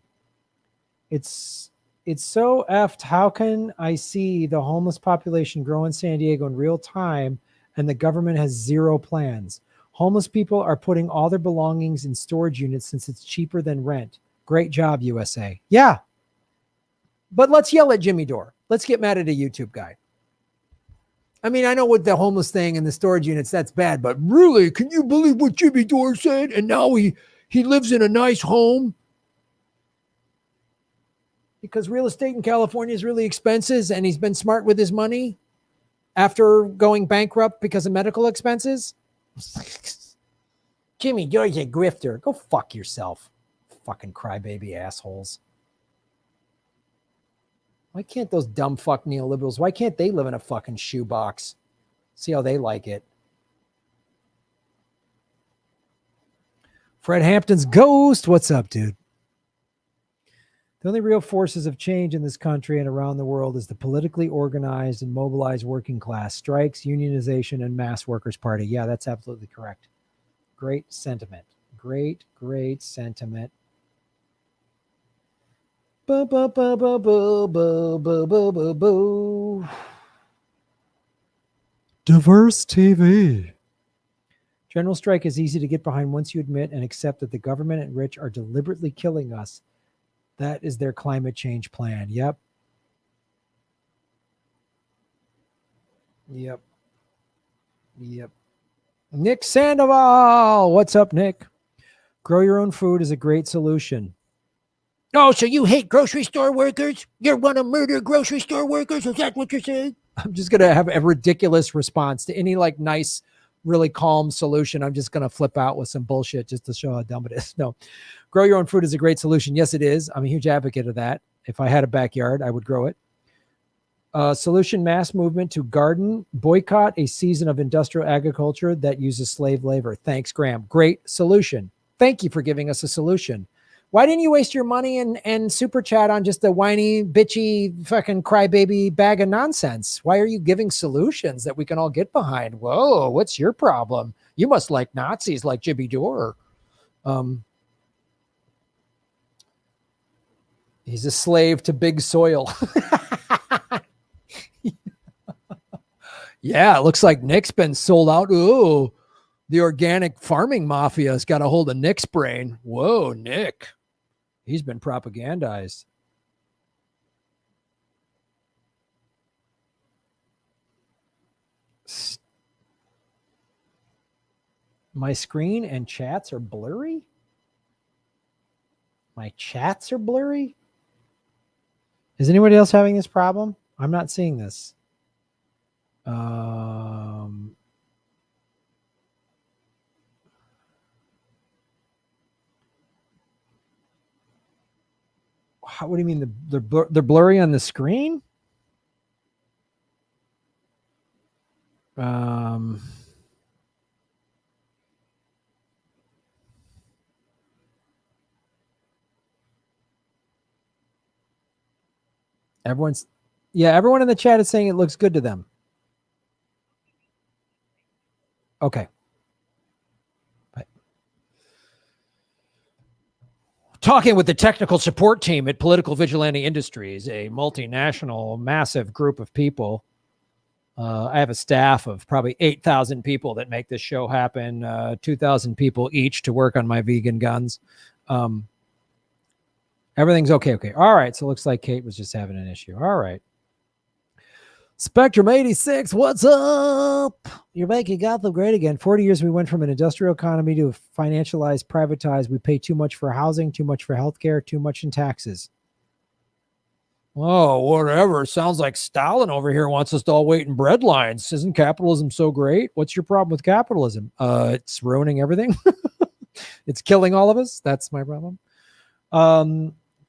It's so effed. How can I see the homeless population grow in San Diego in real time and the government has zero plans? Homeless people are putting all their belongings in storage units since it's cheaper than rent. Great job, USA. Yeah. But let's yell at Jimmy Dore. Let's get mad at a YouTube guy. I mean, I know with the homeless thing and the storage units, that's bad. But really, can you believe what Jimmy Dore said? And now he lives in a nice home? Because real estate in California is really expensive and he's been smart with his money after going bankrupt because of medical expenses. Jimmy, you're a grifter. Go fuck yourself. Fucking crybaby assholes. Why can't those dumb fuck neoliberals, why can't they live in a fucking shoebox? See how they like it. Fred Hampton's ghost. What's up, dude? The only real forces of change in this country and around the world is the politically organized and mobilized working class, strikes, unionization, and mass workers' party. Yeah, that's absolutely correct. Great sentiment. Great sentiment. Boo, boo, boo, boo, boo, boo, boo, boo, boo, boo. Diverse TV. General strike is easy to get behind once you admit and accept that the government and rich are deliberately killing us. That is their climate change plan. Yep. Nick Sandoval. What's up, Nick? Grow your own food is a great solution. Oh, so you hate grocery store workers? You want to murder grocery store workers? Is that what you're saying? I'm just going to have a ridiculous response to any nice, really calm solution. I'm just going to flip out with some bullshit just to show how dumb it is. No, grow your own food is a great solution. Yes, it is. I'm a huge advocate of that. If I had a backyard, I would grow it. Solution: mass movement to garden, boycott a season of industrial agriculture that uses slave labor. Thanks, Graham. Great solution. Thank you for giving us a solution. Why didn't you waste your money and super chat on just a whiny, bitchy, fucking crybaby bag of nonsense? Why are you giving solutions that we can all get behind? Whoa, what's your problem? You must like Nazis like Jimmy Dore. He's a slave to big soil. Yeah, it looks like Nick's been sold out. Ooh, the organic farming mafia has got a hold of Nick's brain. Whoa, Nick. He's been propagandized. My screen and chats are blurry? My chats are blurry? Is anybody else having this problem? I'm not seeing this. How, what do you mean they're blurry on the screen? Everyone in the chat is saying it looks good to them. Okay. Right. Talking with the technical support team at Political Vigilante Industries, a multinational, massive group of people. I have a staff of probably 8,000 people that make this show happen, 2,000 people each to work on my vegan guns. Everything's okay. All right. So it looks like Kate was just having an issue. All right. Spectrum 86, what's up? You're making Gotham great again. 40 years we went from an industrial economy to a financialized, privatized. We pay too much for housing, too much for healthcare, too much in taxes. Oh, whatever. Sounds like Stalin over here wants us to all wait in bread lines. Isn't capitalism so great? What's your problem with capitalism? It's ruining everything. It's killing all of us. That's my problem.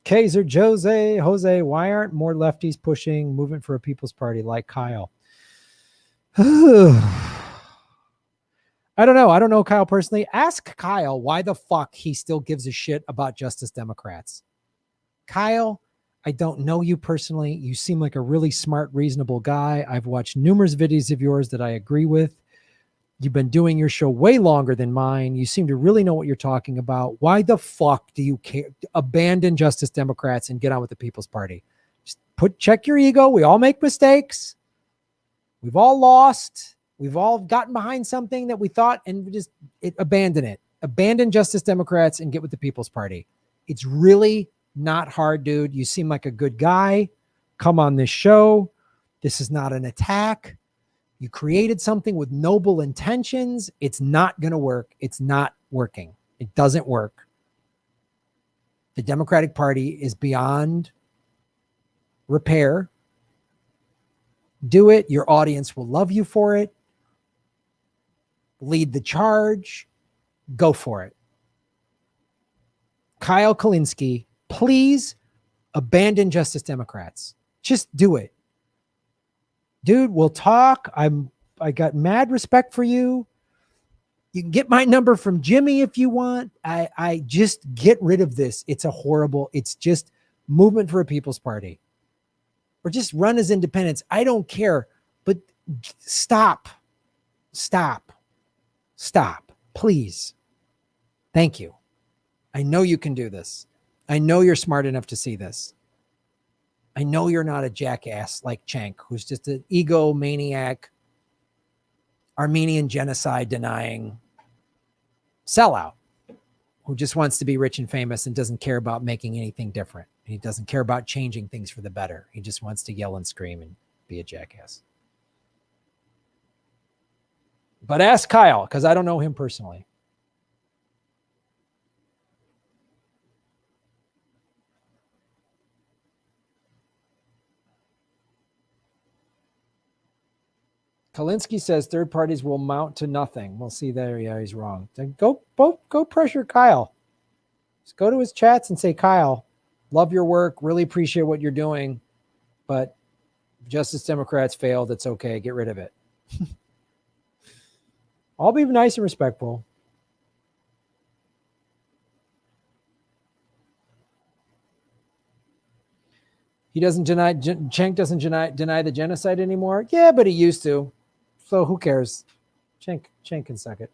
Kaiser, Jose, why aren't more lefties pushing movement for a people's party like Kyle? I don't know. I don't know Kyle personally. Ask Kyle why the fuck he still gives a shit about Justice Democrats. Kyle, I don't know you personally. You seem like a really smart, reasonable guy. I've watched numerous videos of yours that I agree with. You've been doing your show way longer than mine. You seem to really know what you're talking about. Why the fuck do you care? Abandon Justice Democrats and get on with the People's Party. Just check your ego. We all make mistakes. We've all lost. We've all gotten behind something that we thought and just abandon it. Abandon Justice Democrats and get with the People's Party. It's really not hard, dude. You seem like a good guy. Come on this show. This is not an attack. You created something with noble intentions. It's not going to work. It's not working. It doesn't work. The Democratic Party is beyond repair. Do it. Your audience will love you for it. Lead the charge. Go for it. Kyle Kulinski, please abandon Justice Democrats. Just do it. Dude, we'll talk. I got mad respect for you. You can get my number from Jimmy if you want. I just get rid of this. It's just movement for a People's Party. Or just run as independents. I don't care. But stop. Please. Thank you. I know you can do this. I know you're smart enough to see this. I know you're not a jackass like Cenk, who's just an egomaniac, Armenian genocide denying sellout, who just wants to be rich and famous and doesn't care about making anything different. He doesn't care about changing things for the better. He just wants to yell and scream and be a jackass. But ask Kyle, because I don't know him personally. Kalinsky says third parties will mount to nothing. We'll see there. Yeah, he's wrong. Then go pressure Kyle. Just go to his chats and say, Kyle, love your work. Really appreciate what you're doing. But Justice Democrats failed. It's okay. Get rid of it. I'll be nice and respectful. He doesn't deny, Cenk doesn't deny the genocide anymore. Yeah, but he used to. So who cares? Cenk can suck it.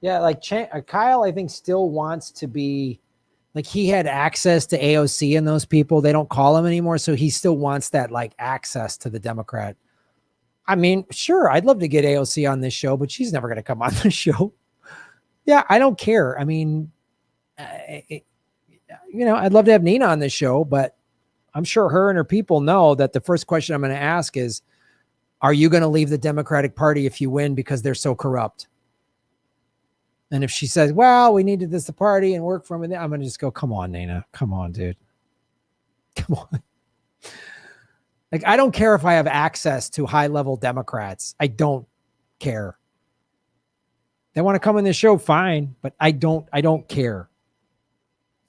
Yeah, like Kyle, I think still wants to be Like he had access to AOC and those people. They don't call him anymore. So he still wants that like access to the Democrat. I mean, sure, I'd love to get AOC on this show, but she's never going to come on the show. Yeah, I don't care. I mean, I'd love to have Nina on this show, but I'm sure her and her people know that the first question I'm going to ask is, are you going to leave the Democratic Party if you win because they're so corrupt? And if she says, well, we needed this party and work from it, I'm going to just go, come on, Nina. Come on, dude. Come on. Like, I don't care if I have access to high-level Democrats. I don't care. They want to come on this show, fine, but I don't care.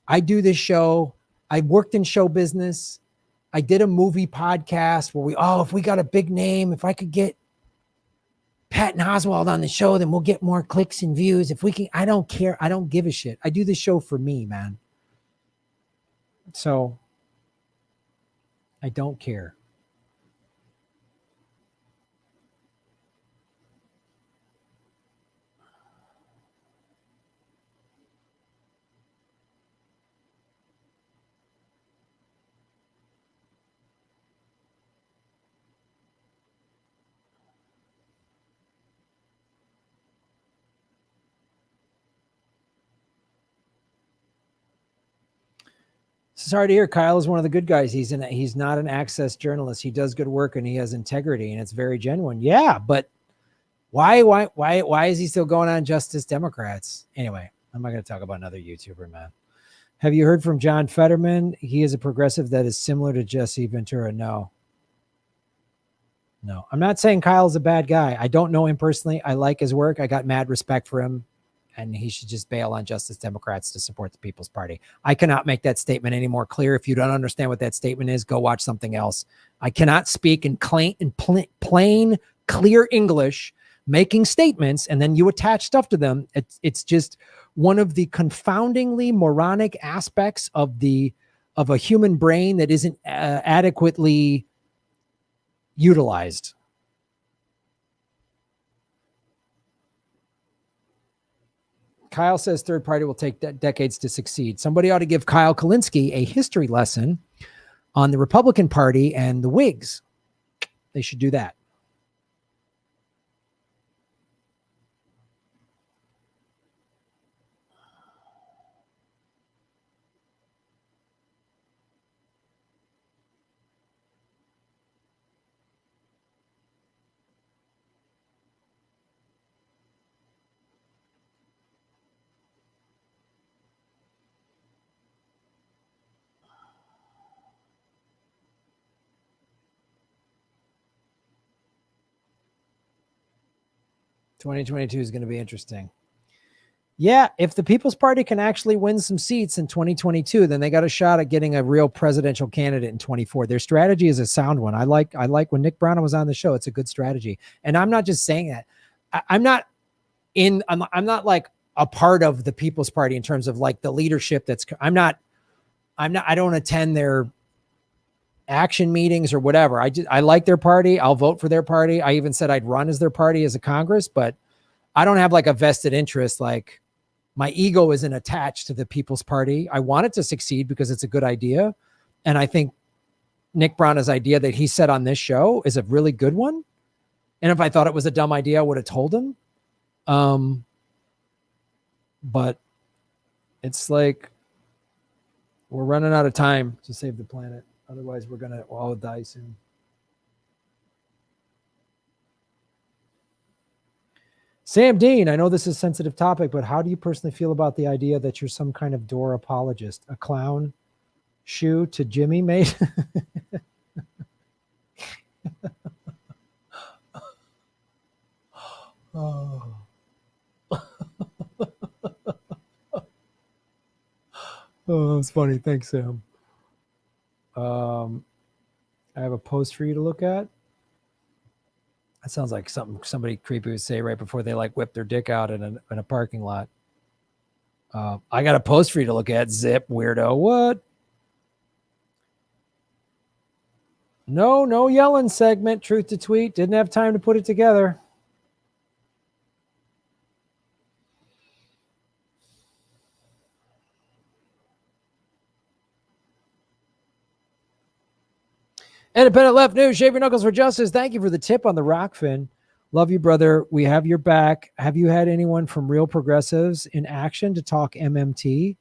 I do this show. I worked in show business. I did a movie podcast where if we got a big name, if I could get Patton Oswalt on the show, then we'll get more clicks and views. If we can, I don't care. I don't give a shit. I do this show for me, man. So I don't care. Sorry to hear. Kyle is one of the good guys. He's not an access journalist. He does good work and he has integrity and it's very genuine. Yeah, but why is he still going on Justice Democrats? Anyway, I'm not going to talk about another YouTuber, man. Have you heard from John Fetterman? He is a progressive that is similar to Jesse Ventura. No, I'm not saying Kyle's a bad guy. I don't know him personally. I like his work. I got mad respect for him. And he should just bail on Justice Democrats to support the People's Party. I cannot make that statement any more clear. If you don't understand what that statement is, go watch something else. I cannot speak in plain, clear English, making statements, and then you attach stuff to them. It's just one of the confoundingly moronic aspects of a human brain that isn't adequately utilized. Kyle says third party will take decades to succeed. Somebody ought to give Kyle Kulinski a history lesson on the Republican Party and the Whigs. They should do that. $2022 is going to be interesting. Yeah, if the People's Party can actually win some seats in 2022, then they got a shot at getting a real presidential candidate in 24. Their strategy is a sound one. I like when Nick Brown was on the show. It's a good strategy. And I'm not just saying that. I'm not like a part of the People's Party in terms of like the leadership I don't attend their action meetings or whatever. I like their party. I'll vote for their party. I even said I'd run as their party as a Congress, but I don't have like a vested interest. Like my ego isn't attached to the People's Party. I want it to succeed because it's a good idea. And I think Nick Brown's idea that he said on this show is a really good one. And if I thought it was a dumb idea, I would have told him. But it's like, we're running out of time to save the planet. Otherwise, we're going to all die soon. Sam Dean, I know this is a sensitive topic, but how do you personally feel about the idea that you're some kind of door apologist? A clown shoe to Jimmy made? Oh. Oh, that's funny. Thanks, Sam. I have a post for you to look at. That sounds like something somebody creepy would say right before they like whip their dick out in a parking lot. I got a post for you to look at. Zip, weirdo. What? No yelling segment. Truth to tweet. Didn't have time to put it together. Independent Left News, Shave Your Knuckles for Justice. Thank you for the tip on the Rockfin. Love you, brother. We have your back. Have you had anyone from Real Progressives in action to talk MMT,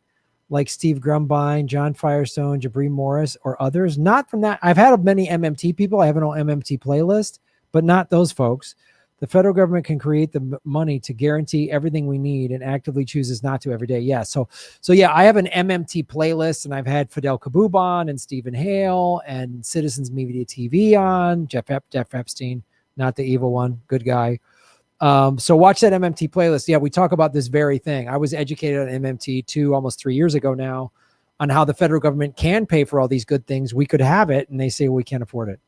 like Steve Grumbine, John Firestone, Jabri Morris, or others? Not from that. I've had many MMT people. I have an old MMT playlist, but not those folks. The federal government can create the money to guarantee everything we need and actively chooses not to every day. Yeah. So yeah, I have an MMT playlist, and I've had Fidel Kaboob on and Stephen Hale and Citizens Media TV on, Jeff Epstein, not the evil one, good guy. So watch that MMT playlist. Yeah, we talk about this very thing. I was educated on MMT almost 3 years ago now on how the federal government can pay for all these good things. We could have it, and they say we can't afford it.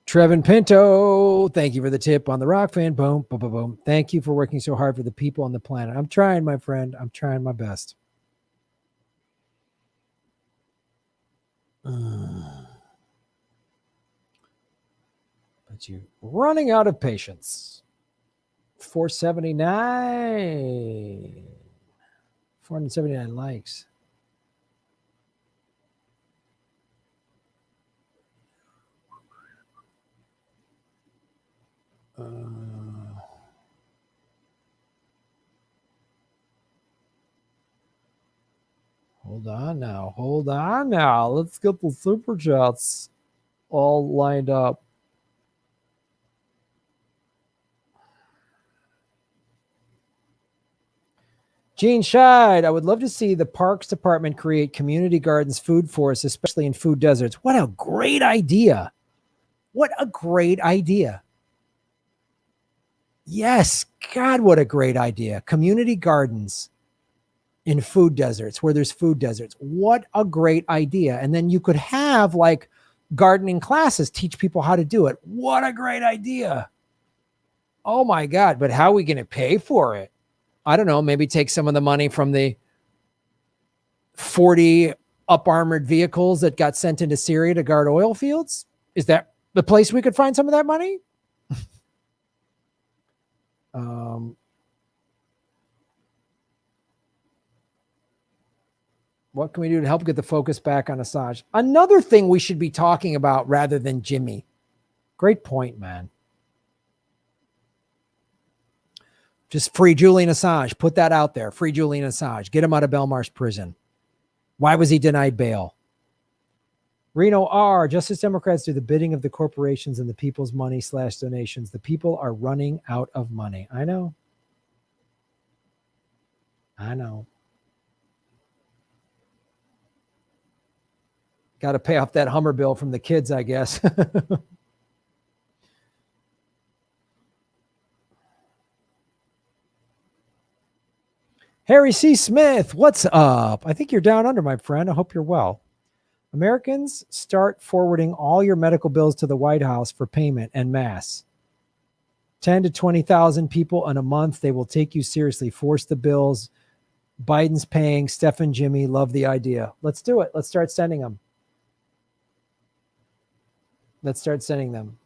Trevin Pinto, thank you for the tip on the rock fan. Boom, boom, boom, boom. Thank you for working so hard for the people on the planet. I'm trying, my friend. I'm trying my best. But you're running out of patience. 479. 479 likes. Hold on now. Let's get the super chats all lined up. Gene Scheid, I would love to see the Parks Department create community gardens food forests, especially in food deserts. What a great idea. What a great idea. Yes, God, what a great idea. Community gardens in food deserts, where there's food deserts. What a great idea. And then you could have like gardening classes, teach people how to do it. What a great idea. Oh my God, but how are we going to pay for it? I don't know, maybe take some of the money from the 40 up-armored vehicles that got sent into Syria to guard oil fields. Is that the place we could find some of that money? What can we do to help get the focus back on Assange? Another thing we should be talking about rather than Jimmy. Great point, man. Just free Julian Assange. Put that out there. Free Julian Assange. Get him out of Belmarsh prison. Why was he denied bail? Reno R. Justice Democrats do the bidding of the corporations and the people's money / donations. The people are running out of money. I know. Got to pay off that Hummer bill from the kids, I guess. Harry C. Smith, what's up? I think you're down under, my friend. I hope you're well. Americans, start forwarding all your medical bills to the White House for payment en masse. 10 to 20,000 people in a month. They will take you seriously. Force the bills. Biden's paying. Steph and Jimmy love the idea. Let's do it. Let's start sending them. Let's start sending them.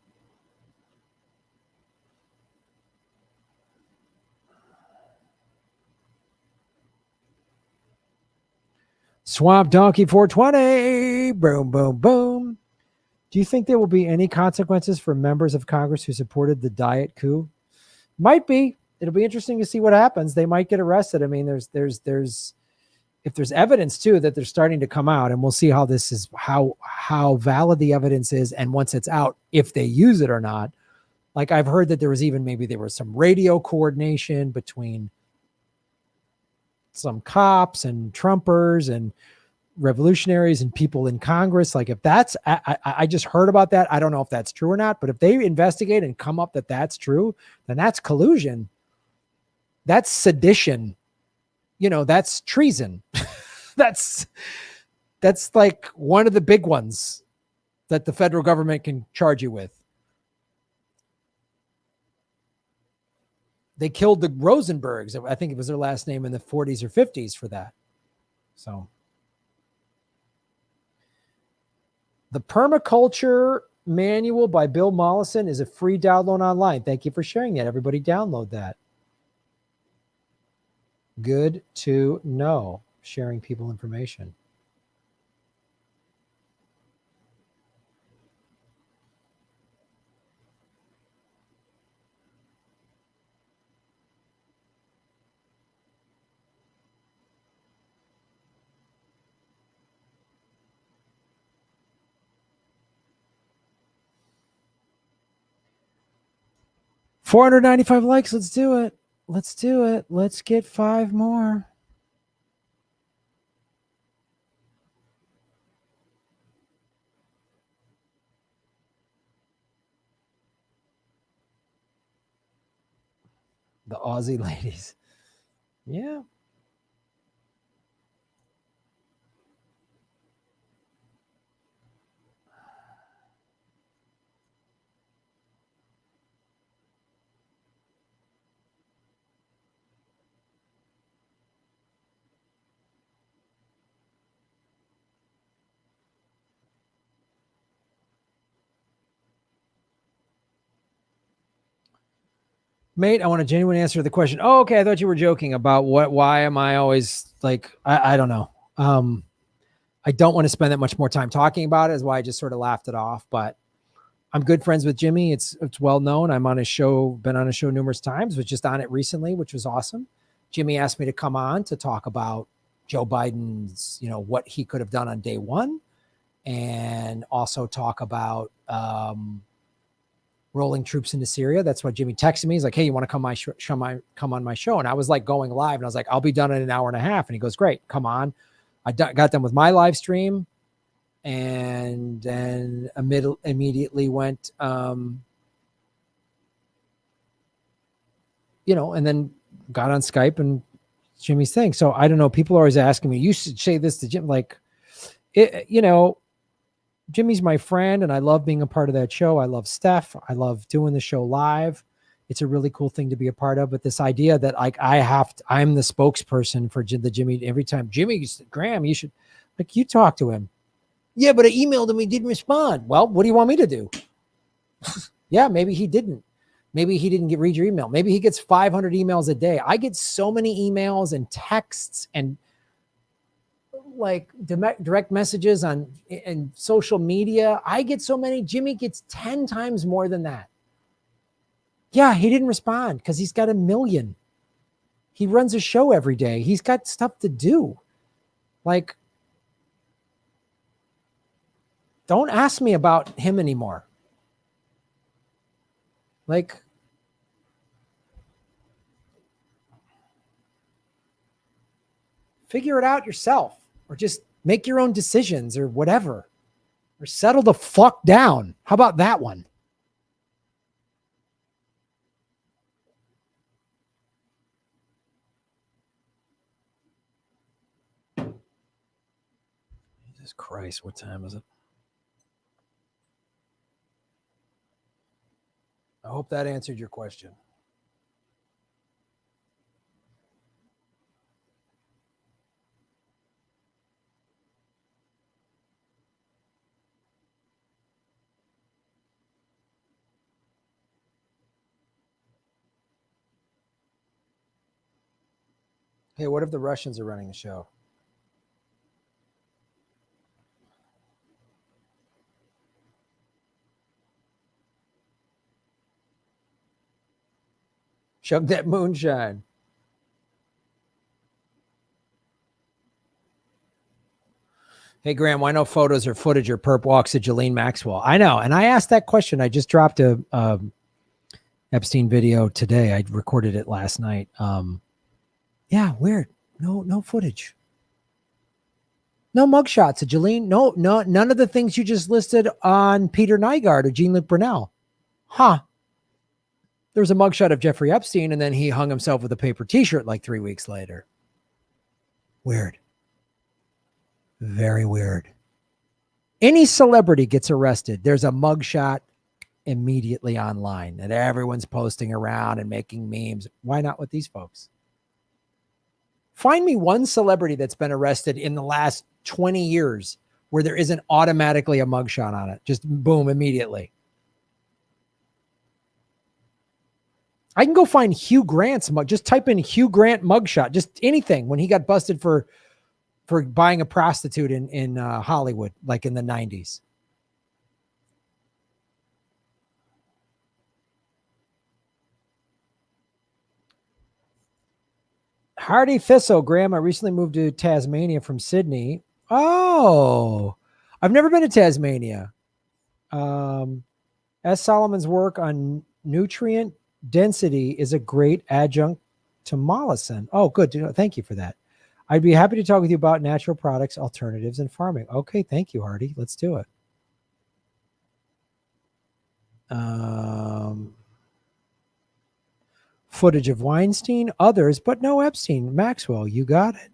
Swamp Donkey 420. Boom, boom, boom. Do you think there will be any consequences for members of Congress who supported the diet coup? Might be. It'll be interesting to see what happens. They might get arrested. I mean, there's if there's evidence too that they're starting to come out, and we'll see how this is, how valid the evidence is, and once it's out, if they use it or not. Like I've heard that there was some radio coordination between some cops and Trumpers and revolutionaries and people in Congress. Like if that's, I just heard about that. I don't know if that's true or not, but if they investigate and come up that that's true, then that's collusion. That's sedition. That's treason. That's like one of the big ones that the federal government can charge you with. They killed the Rosenbergs. I think it was their last name in the 40s or 50s for that. So the Permaculture Manual by Bill Mollison is a free download online. Thank you for sharing that. Everybody download that. Good to know. Sharing people information. $495 likes. Let's do it. Let's do it. Let's get 5 more. The Aussie ladies. Yeah. Mate, I want a genuine answer to the question. Oh, okay. I thought you were joking about why am I always like, I don't know. I don't want to spend that much more time talking about it, is why I just sort of laughed it off. But I'm good friends with Jimmy. It's well known. I'm on his show, been on his show numerous times, was just on it recently, which was awesome. Jimmy asked me to come on to talk about Joe Biden's, what he could have done on day one, and also talk about rolling troops into Syria. That's why Jimmy texted me. He's like, hey, you want to come on my show? And I was like going live, and I was like, I'll be done in an hour and a half. And he goes, great, come on. I got done with my live stream, and then immediately went, and then got on Skype and Jimmy's thing. So I don't know. People are always asking me, you should say this to Jim. Like, Jimmy's my friend, and I love being a part of that show. I love Steph. I love doing the show live. It's a really cool thing to be a part of. But this idea that like I'm the spokesperson for the Jimmy every time. Jimmy Graham, you should, like, you talk to him. Yeah, but I emailed him. He didn't respond. Well, what do you want me to do? Yeah, maybe he didn't. Maybe he didn't read your email. Maybe he gets 500 emails a day. I get so many emails and texts and like direct messages on and social media. I get so many. Jimmy gets 10 times more than that. Yeah, he didn't respond because he's got 1 million. He runs a show every day. He's got stuff to do. Like, don't ask me about him anymore. Like, figure it out yourself, or just make your own decisions or whatever, or settle the fuck down. How about that one? Jesus Christ, what time is it? I hope that answered your question. Hey, what if the Russians are running the show? Chug that moonshine. Hey, Graham, why no photos or footage or perp walks of Ghislaine Maxwell? I know. And I asked that question. I just dropped a Epstein video today. I recorded it last night. Yeah, weird. No footage. No mugshots of Ghislaine. No, none of the things you just listed on Peter Nygaard or Jean-Luc Brunel. Huh. There was a mugshot of Jeffrey Epstein, and then he hung himself with a paper t-shirt like 3 weeks later. Weird. Very weird. Any celebrity gets arrested, there's a mugshot immediately online that everyone's posting around and making memes. Why not with these folks? Find me one celebrity that's been arrested in the last 20 years where there isn't automatically a mugshot on it. Just boom, immediately. I can go find Hugh Grant's mug. Just type in Hugh Grant mugshot. Just anything when he got busted for buying a prostitute in Hollywood, like in the 90s. Hardy Thistle, Graham, I recently moved to Tasmania from Sydney. Oh, I've never been to Tasmania. S. Solomon's work on nutrient density is a great adjunct to Mollison. Oh, good. Thank you for that. I'd be happy to talk with you about natural products, alternatives, and farming. Okay, thank you, Hardy. Let's do it. Footage of Weinstein, others, but no Epstein. Maxwell, you got it.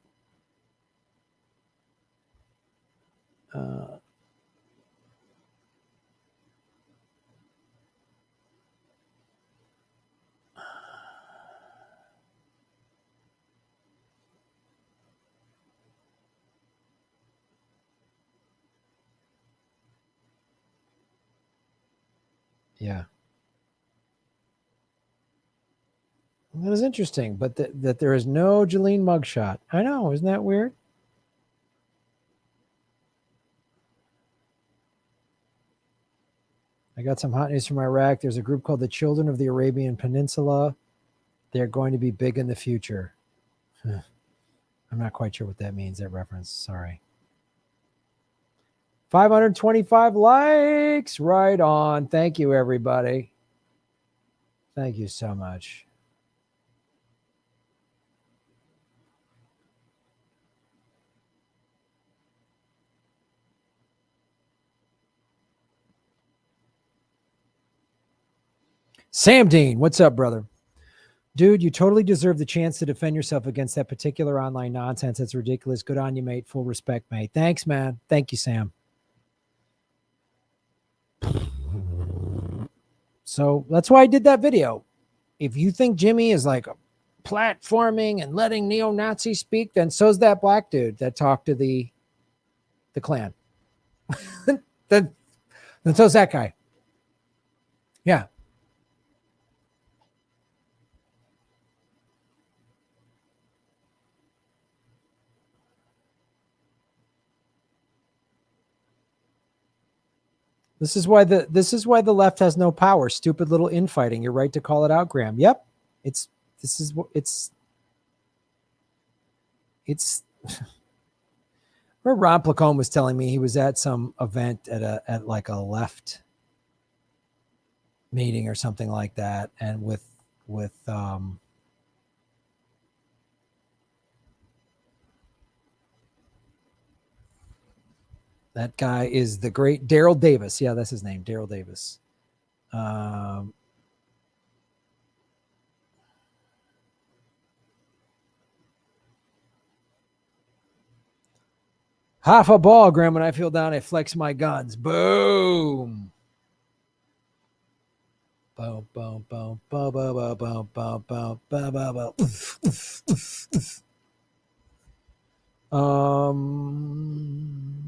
Yeah. That is interesting, but that there is no Jolene mugshot. I know, isn't that weird? I got some hot news from Iraq. There's a group called the Children of the Arabian Peninsula. They're going to be big in the future. I'm not quite sure what that means, that reference. Sorry. 525 likes. Right on. Thank you, everybody. Thank you so much. Sam Dean, what's up, brother? Dude, you totally deserve the chance to defend yourself against that particular online nonsense. It's ridiculous. Good on you, mate. Full respect, mate. Thanks, man. Thank you, Sam. So that's why I did that video. If you think Jimmy is like platforming and letting neo-Nazis speak, then so's that black dude that talked to the Klan. then so's that guy. Yeah. This is why the left has no power. Stupid little infighting. You're right to call it out, Graham. Yep. It's where Ron Placone was telling me he was at some event at like a left meeting or something like that, and with that guy is the great Daryl Davis. Yeah, that's his name, Daryl Davis. Half a ball, Graham. When I feel down, I flex my guns. Boom. Boom, boom, boom, boom, boom, boom, boom, boom, boom, boom.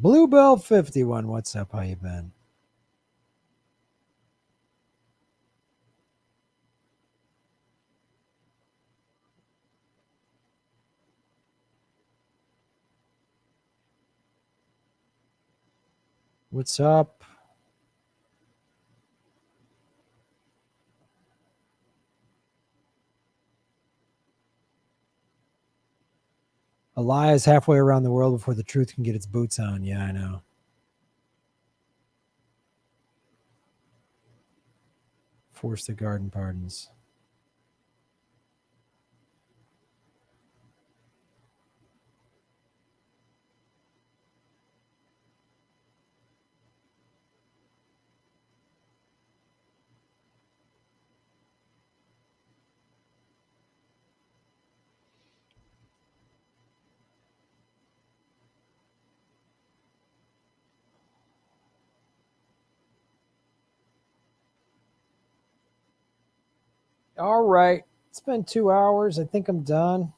Bluebell 51, what's up? How you been? What's up? A lie is halfway around the world before the truth can get its boots on. Yeah, I know. Force the garden pardons. All right. It's been 2 hours. I think I'm done.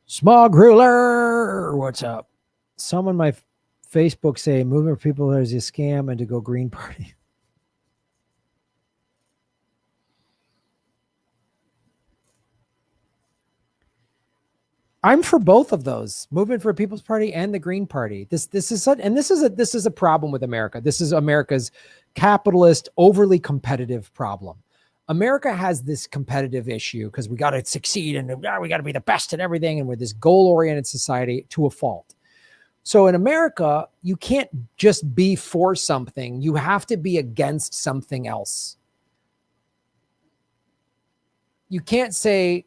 Smog Ruler, what's up? Some on my Facebook say moving for people is a scam and to go Green Party. I'm for both of those, Movement for People's Party and the Green Party. This is a problem with America. This is America's capitalist, overly competitive problem. America has this competitive issue because we got to succeed and we got to be the best at everything, and we're this goal-oriented society to a fault. So in America, you can't just be for something; you have to be against something else. You can't say,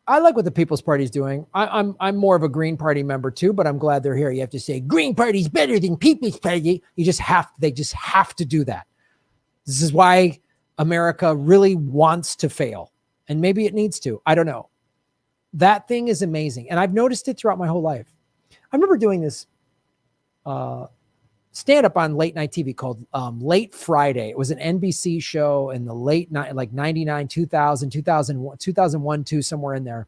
I like what the People's Party is doing. I'm more of a Green Party member too, but I'm glad they're here. You have to say Green Party's better than People's Party. They just have to do that. This is why America really wants to fail, and maybe it needs to. I don't know. That thing is amazing, and I've noticed it throughout my whole life. I remember doing this stand-up on late night TV called Late Friday. It was an NBC show in the late night, like 99, 2000, 2001, 2001, 2, somewhere in there.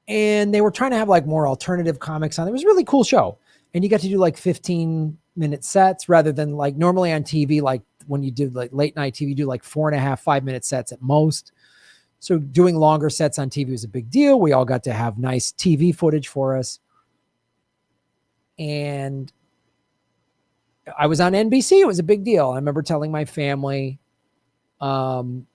And they were trying to have like more alternative comics on. It was a really cool show. And you got to do like 15-minute sets rather than like normally on TV, like when you do like late night TV, you do like 4.5, 5-minute sets at most. So doing longer sets on TV was a big deal. We all got to have nice TV footage for us. And I was on NBC. It was a big deal. I remember telling my family, and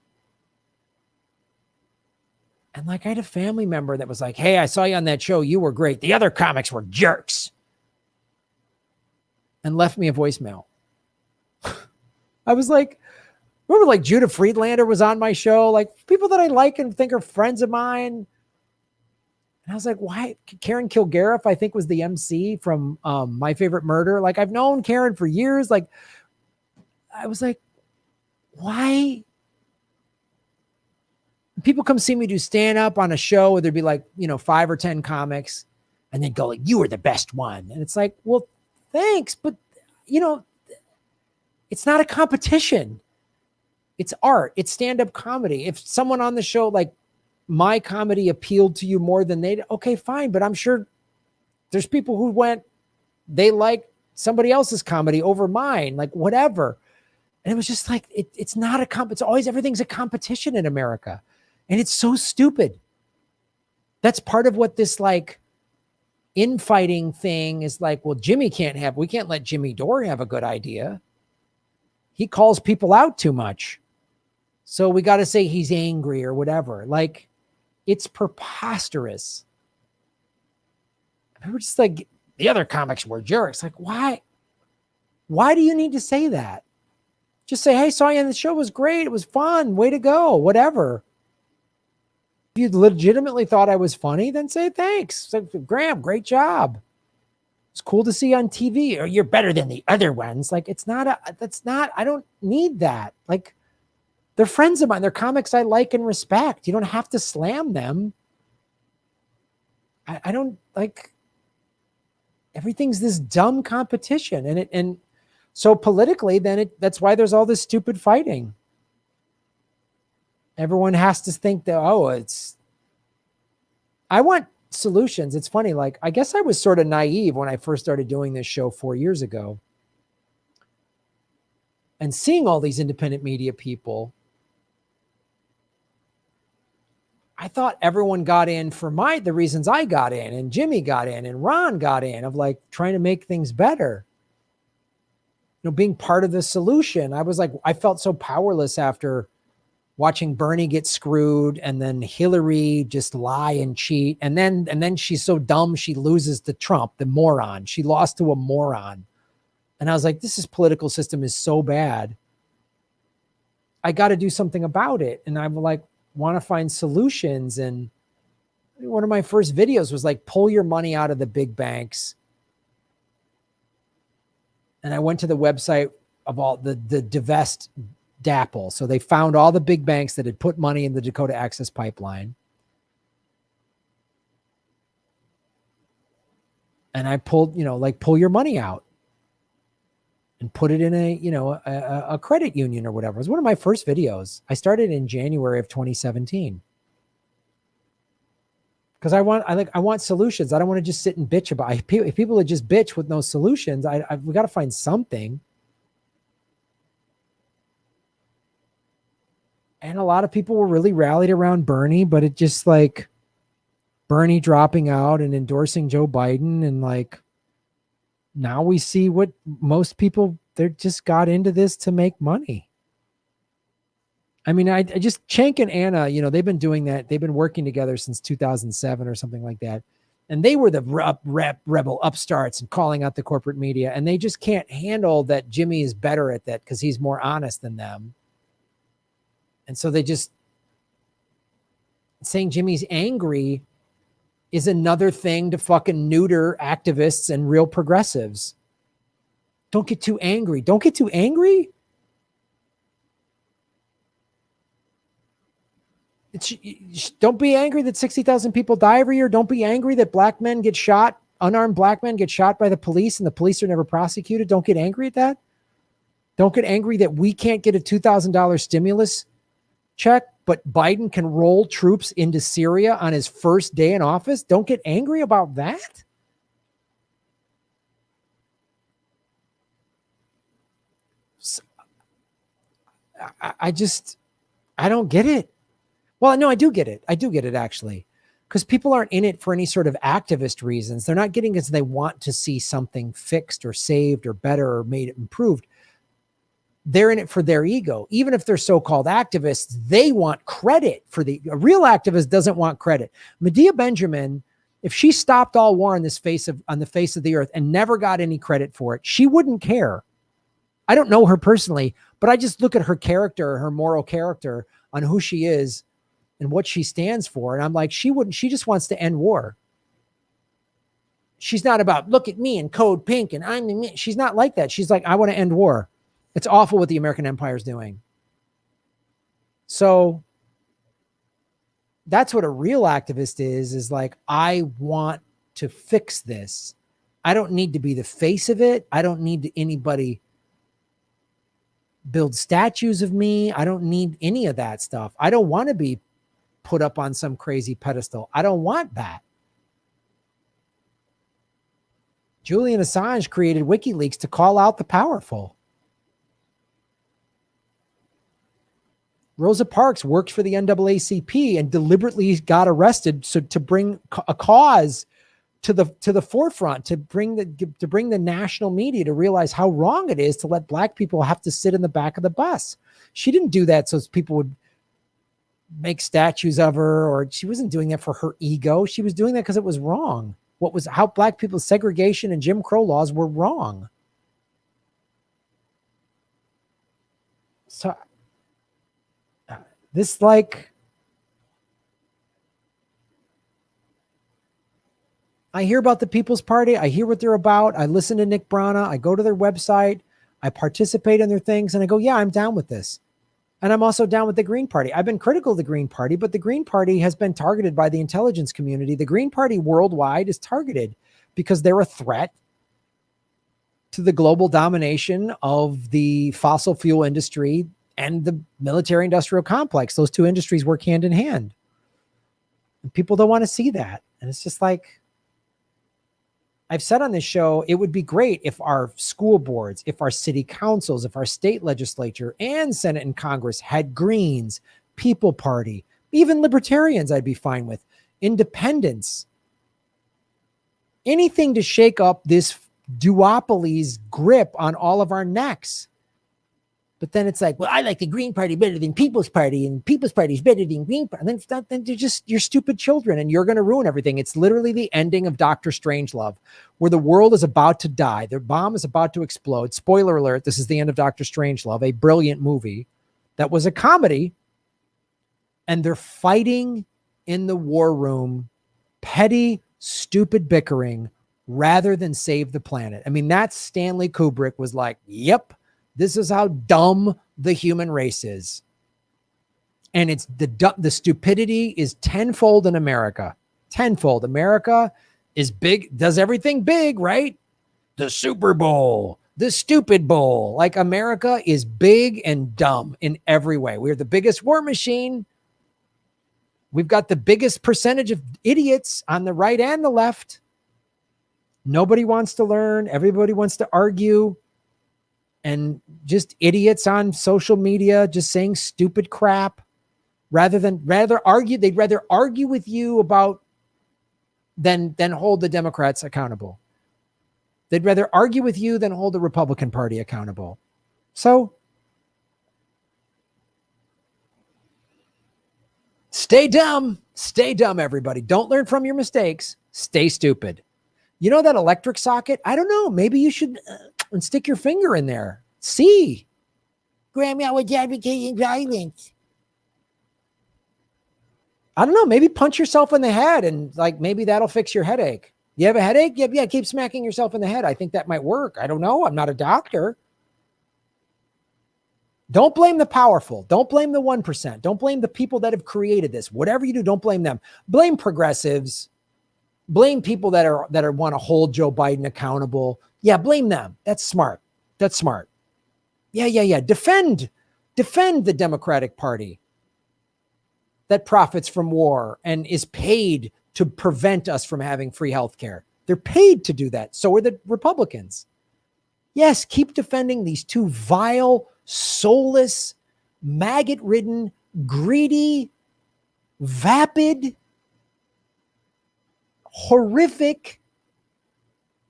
like I had a family member that was like, hey, I saw you on that show. You were great. The other comics were jerks. And left me a voicemail. I was like, remember like Judah Friedlander was on my show, like people that I like and think are friends of mine. And I was like, why? Karen Kilgariff, I think, was the MC from My Favorite Murder. Like, I've known Karen for years. Like, I was like, why? People come see me do stand up on a show where there'd be like, 5 or 10 comics, and then go like, you were the best one. And it's like, well, thanks. But, it's not a competition. It's art. It's stand-up comedy. If someone on the show, like my comedy appealed to you more than okay, fine. But I'm sure there's people who they like somebody else's comedy over mine, like whatever. And it was just like, it's not it's always, everything's a competition in America. And it's so stupid. That's part of what this like infighting thing is like, well, we can't let Jimmy Dore have a good idea. He calls people out too much. So we got to say he's angry or whatever. Like, it's preposterous. I were just like, the other comics were jerks. Like, why? Why do you need to say that? Just say, hey, saw you on the show. It was great. It was fun. Way to go. Whatever. If you legitimately thought I was funny, then say thanks. So, Graham, great job. It's cool to see on TV. Or you're better than the other ones. Like, I don't need that. Like, they're friends of mine. They're comics I like and respect. You don't have to slam them. I don't like, everything's this dumb competition. And so politically, then that's why there's all this stupid fighting. Everyone has to think that, I want solutions. It's funny. Like, I guess I was sort of naive when I first started doing this show 4 years ago and seeing all these independent media people. I thought everyone got in for the reasons I got in, and Jimmy got in, and Ron got in, of like trying to make things better. Being part of the solution. I was like, I felt so powerless after watching Bernie get screwed, and then Hillary just lie and cheat, and then she's so dumb she loses to Trump, the moron. She lost to a moron, and I was like, this political system is so bad. I got to do something about it, and I'm like, want to find solutions. And one of my first videos was like, pull your money out of the big banks. And I went to the website of all the divest DAPL. So they found all the big banks that had put money in the Dakota Access Pipeline. And I pulled, pull your money out and put it in a credit union or whatever. It was one of my first videos. I started in January of 2017. Because I want solutions. I don't want to just sit and bitch about it. If people would just bitch with no solutions, we got to find something. And a lot of people were really rallied around Bernie, but it just like Bernie dropping out and endorsing Joe Biden. And like, now we see what most people, they just got into this to make money. I mean, I just, Cenk and Anna, they've been doing that. They've been working together since 2007 or something like that. And they were the rebel upstarts and calling out the corporate media. And they just can't handle that Jimmy is better at that because he's more honest than them. And so they just, saying Jimmy's angry is another thing to fucking neuter activists and real progressives. Don't get too angry. Don't get too angry. Don't be angry that 60,000 people die every year. Don't be angry that black men get shot, unarmed black men get shot by the police and the police are never prosecuted. Don't get angry at that. Don't get angry that we can't get a $2,000 stimulus check, but Biden can roll troops into Syria on his first day in office. Don't get angry about that. So, I don't get it. Well, no, I do get it. I do get it actually, because people aren't in it for any sort of activist reasons. They're not getting it because they want to see something fixed or saved or better or made improved. They're in it for their ego. Even if they're so-called activists, they want credit for a real activist doesn't want credit. Medea Benjamin, if she stopped all war on the face of the earth and never got any credit for it, she wouldn't care. I don't know her personally, but I just look at her character, her moral character on who she is and what she stands for. And I'm like, she just wants to end war. She's not about, look at me and code pink and I'm the me. She's not like that. She's like, I want to end war. It's awful what the American empire is doing. So that's what a real activist is like, I want to fix this. I don't need to be the face of it. I don't need anybody build statues of me. I don't need any of that stuff. I don't want to be put up on some crazy pedestal. I don't want that. Julian Assange created WikiLeaks to call out the powerful. Rosa Parks worked for the NAACP and deliberately got arrested to bring a cause to the forefront, to bring the national media to realize how wrong it is to let black people have to sit in the back of the bus. She didn't do that so people would make statues of her, or she wasn't doing that for her ego. She was doing that because it was wrong. How black people's segregation and Jim Crow laws were wrong. So this I hear about the People's Party. I hear what they're about. I listen to Nick Brana. I go to their website. I participate in their things and I go, yeah, I'm down with this. And I'm also down with the Green Party. I've been critical of the Green Party, but the Green Party has been targeted by the intelligence community. The Green Party worldwide is targeted because they're a threat to the global domination of the fossil fuel industry and the military industrial complex. Those two industries work hand in hand. And people don't want to see that. And it's just like, I've said on this show, it would be great if our school boards, if our city councils, if our state legislature and Senate and Congress had Greens, People Party, even libertarians I'd be fine with, independents, anything to shake up this duopoly's grip on all of our necks. But then it's like, well, I like the Green Party better than People's Party, and People's Party is better than Green Party. And then you're stupid children, and you're going to ruin everything. It's literally the ending of Dr. Strangelove, where the world is about to die. The bomb is about to explode. Spoiler alert, this is the end of Dr. Strangelove, a brilliant movie that was a comedy. And they're fighting in the war room, petty, stupid bickering, rather than save the planet. I mean, that's Stanley Kubrick was like, yep. This is how dumb the human race is. And it's the stupidity is tenfold in America. Tenfold. America is big, does everything big, right? The Super Bowl, the stupid bowl. Like America is big and dumb in every way. We're the biggest war machine. We've got the biggest percentage of idiots on the right and the left. Nobody wants to learn. Everybody wants to argue. And just idiots on social media just saying stupid crap. Rather argue, they'd rather argue with you about than hold the Democrats accountable. They'd rather argue with you than hold the Republican Party accountable. So stay dumb, everybody. Don't learn from your mistakes. Stay stupid. You know that electric socket? I don't know. Maybe you should stick your finger in there. See. Graham, I was advocating violence. I don't know. Maybe punch yourself in the head and like maybe that'll fix your headache. You have a headache? Yeah, keep smacking yourself in the head. I think that might work. I don't know. I'm not a doctor. Don't blame the powerful. Don't blame the 1%. Don't blame the people that have created this. Whatever you do, don't blame them. Blame progressives. Blame people that want to hold Joe Biden accountable. Yeah, blame them. That's smart. That's smart. Yeah. Defend the Democratic Party that profits from war and is paid to prevent us from having free health care. They're paid to do that. So are the Republicans. Yes, keep defending these two vile, soulless, maggot-ridden, greedy, vapid, horrific,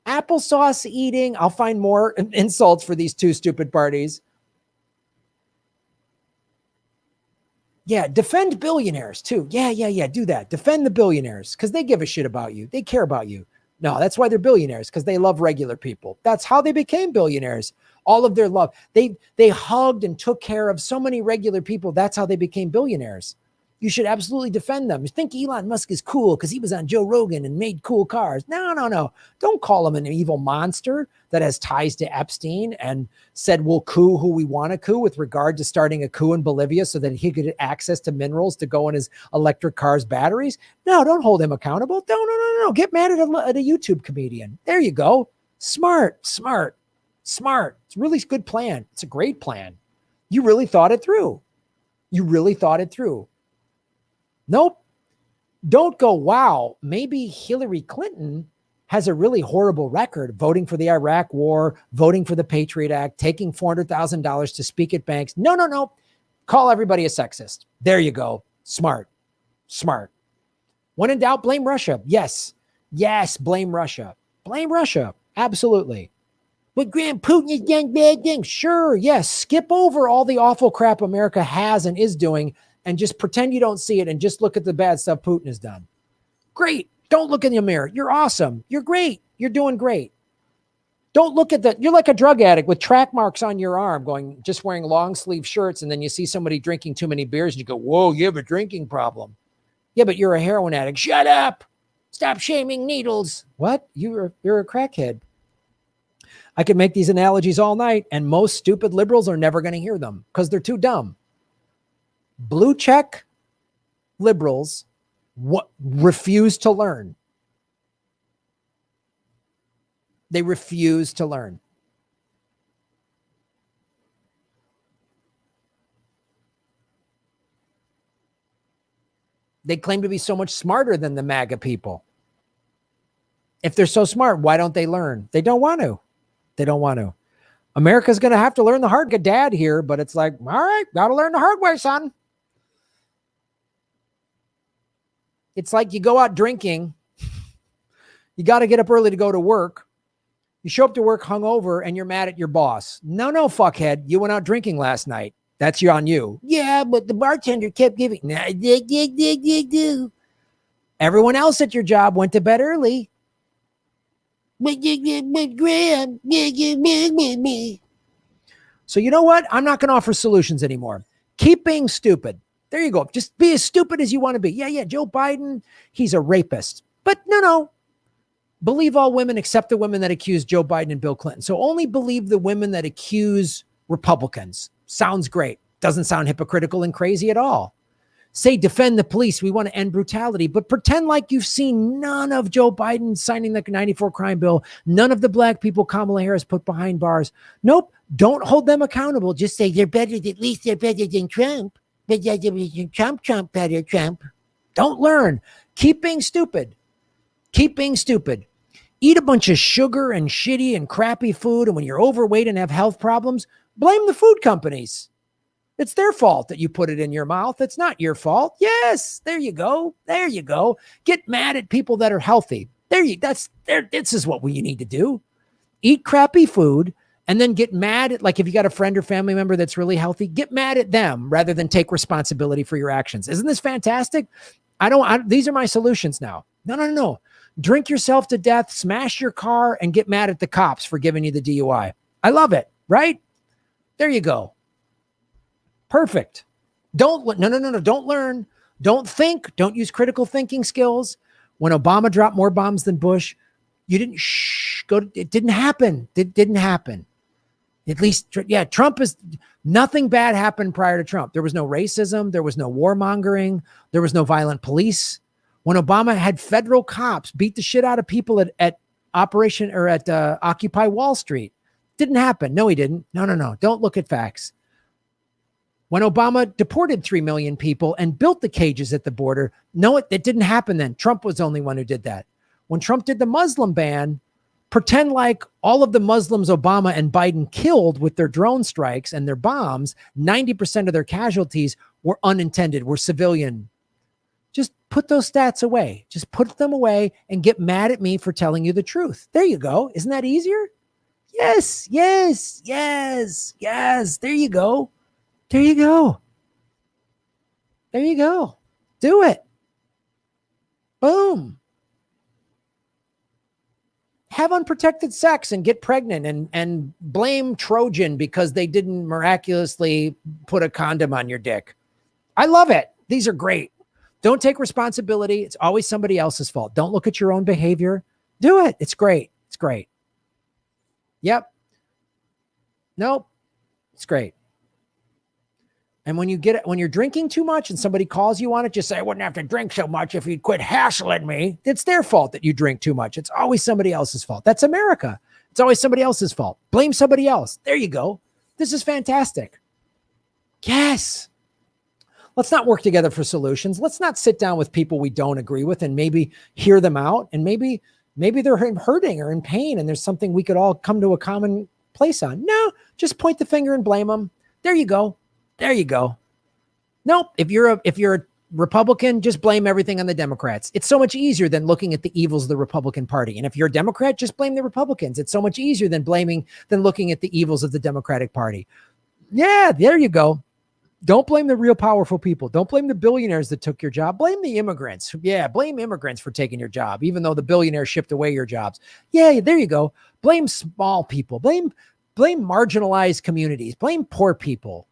applesauce eating. I'll find more insults for these two stupid parties. Yeah, defend billionaires too. Yeah. Do that. Defend the billionaires because they give a shit about you. They care about you. No, that's why they're billionaires, because they love regular people. That's how they became billionaires. All of their love. They hugged and took care of so many regular people. That's how they became billionaires. You should absolutely defend them. You think Elon Musk is cool because he was on Joe Rogan and made cool cars. No. Don't call him an evil monster that has ties to Epstein and said we'll coup who we want to coup with regard to starting a coup in Bolivia so that he could get access to minerals to go in his electric cars' batteries. No, don't hold him accountable. No. Get mad at a YouTube comedian. There you go. Smart. It's a really good plan. It's a great plan. You really thought it through. Nope. Don't go, wow, maybe Hillary Clinton has a really horrible record voting for the Iraq war, voting for the Patriot Act, taking $400,000 to speak at banks. No. Call everybody a sexist. There you go. Smart. When in doubt, blame Russia. Yes, blame Russia. Absolutely. But Graham, Putin has done bad things. Sure, yes. Skip over all the awful crap America has and is doing and just pretend you don't see it and just look at the bad stuff Putin has done. Great. Don't look in the mirror. You're awesome. You're great. You're doing great. Don't look at you're like a drug addict with track marks on your arm just wearing long sleeve shirts. And then you see somebody drinking too many beers and you go, whoa, you have a drinking problem. Yeah, but you're a heroin addict. Shut up. Stop shaming needles. What? You're a crackhead. I could make these analogies all night and most stupid liberals are never going to hear them because they're too dumb. Blue check liberals refuse to learn. They refuse to learn. They claim to be so much smarter than the MAGA people. If they're so smart, why don't they learn? They don't want to. America's going to have to learn the hard way, Dad here, but it's like, all right, got to learn the hard way, son. It's like you go out drinking. You got to get up early to go to work. You show up to work hungover and you're mad at your boss. No, fuckhead. You went out drinking last night. That's on you. Yeah, but the bartender kept giving. Everyone else at your job went to bed early. But Graham. So you know what? I'm not going to offer solutions anymore. Keep being stupid. There you go. Just be as stupid as you want to be. Yeah. Joe Biden, he's a rapist. But no. Believe all women except the women that accuse Joe Biden and Bill Clinton. So only believe the women that accuse Republicans. Sounds great. Doesn't sound hypocritical and crazy at all. Say defend the police. We want to end brutality, but pretend like you've seen none of Joe Biden signing the 94 crime bill, none of the black people Kamala Harris put behind bars. Nope. Don't hold them accountable. Just say they're better. At least they're better than Trump. Trump better, Trump. Don't learn. Keep being stupid. Keep being stupid. Eat a bunch of sugar and shitty and crappy food. And when you're overweight and have health problems, blame the food companies. It's their fault that you put it in your mouth. It's not your fault. Yes, there you go. There you go. Get mad at people that are healthy. This is what you need to do. Eat crappy food and then get mad at, like, if you got a friend or family member that's really healthy, get mad at them rather than take responsibility for your actions. Isn't this fantastic? These are my solutions now. No. Drink yourself to death, smash your car, and get mad at the cops for giving you the DUI. I love it, right? There you go. Perfect. Don't learn. Don't think. Don't use critical thinking skills. When Obama dropped more bombs than Bush, you didn't it didn't happen. It didn't happen. At least, Trump nothing bad happened prior to Trump. There was no racism. There was no warmongering. There was no violent police. When Obama had federal cops beat the shit out of people at Operation or at Occupy Wall Street, didn't happen. No, he didn't. No. Don't look at facts. When Obama deported 3 million people and built the cages at the border, no, it didn't happen then. Trump was the only one who did that. When Trump did the Muslim ban, pretend like all of the Muslims Obama and Biden killed with their drone strikes and their bombs, 90% of their casualties were unintended, were civilian. Just put those stats away. Just put them away and get mad at me for telling you the truth. There you go. Isn't that easier? Yes. There you go. There you go. There you go. Do it. Boom. Have unprotected sex and get pregnant and blame Trojan because they didn't miraculously put a condom on your dick. I love it. These are great. Don't take responsibility. It's always somebody else's fault. Don't look at your own behavior. Do it. It's great. It's great. Yep. Nope. It's great. And when you're drinking too much and somebody calls you on it, just say, I wouldn't have to drink so much if you'd quit hassling me. It's their fault that you drink too much. It's always somebody else's fault. That's America. It's always somebody else's fault. Blame somebody else. There you go. This is fantastic. Yes. Let's not work together for solutions. Let's not sit down with people we don't agree with and maybe hear them out. And maybe they're hurting or in pain and there's something we could all come to a common place on. No, just point the finger and blame them. There you go. There you go. Nope. If you're a Republican, just blame everything on the Democrats. It's so much easier than looking at the evils of the Republican Party. And if you're a Democrat, just blame the Republicans. It's so much easier than looking at the evils of the Democratic Party. Yeah, there you go. Don't blame the real powerful people. Don't blame the billionaires that took your job. Blame the immigrants. Yeah, blame immigrants for taking your job, even though the billionaires shipped away your jobs. Yeah, there you go. Blame small people. Blame marginalized communities. Blame poor people.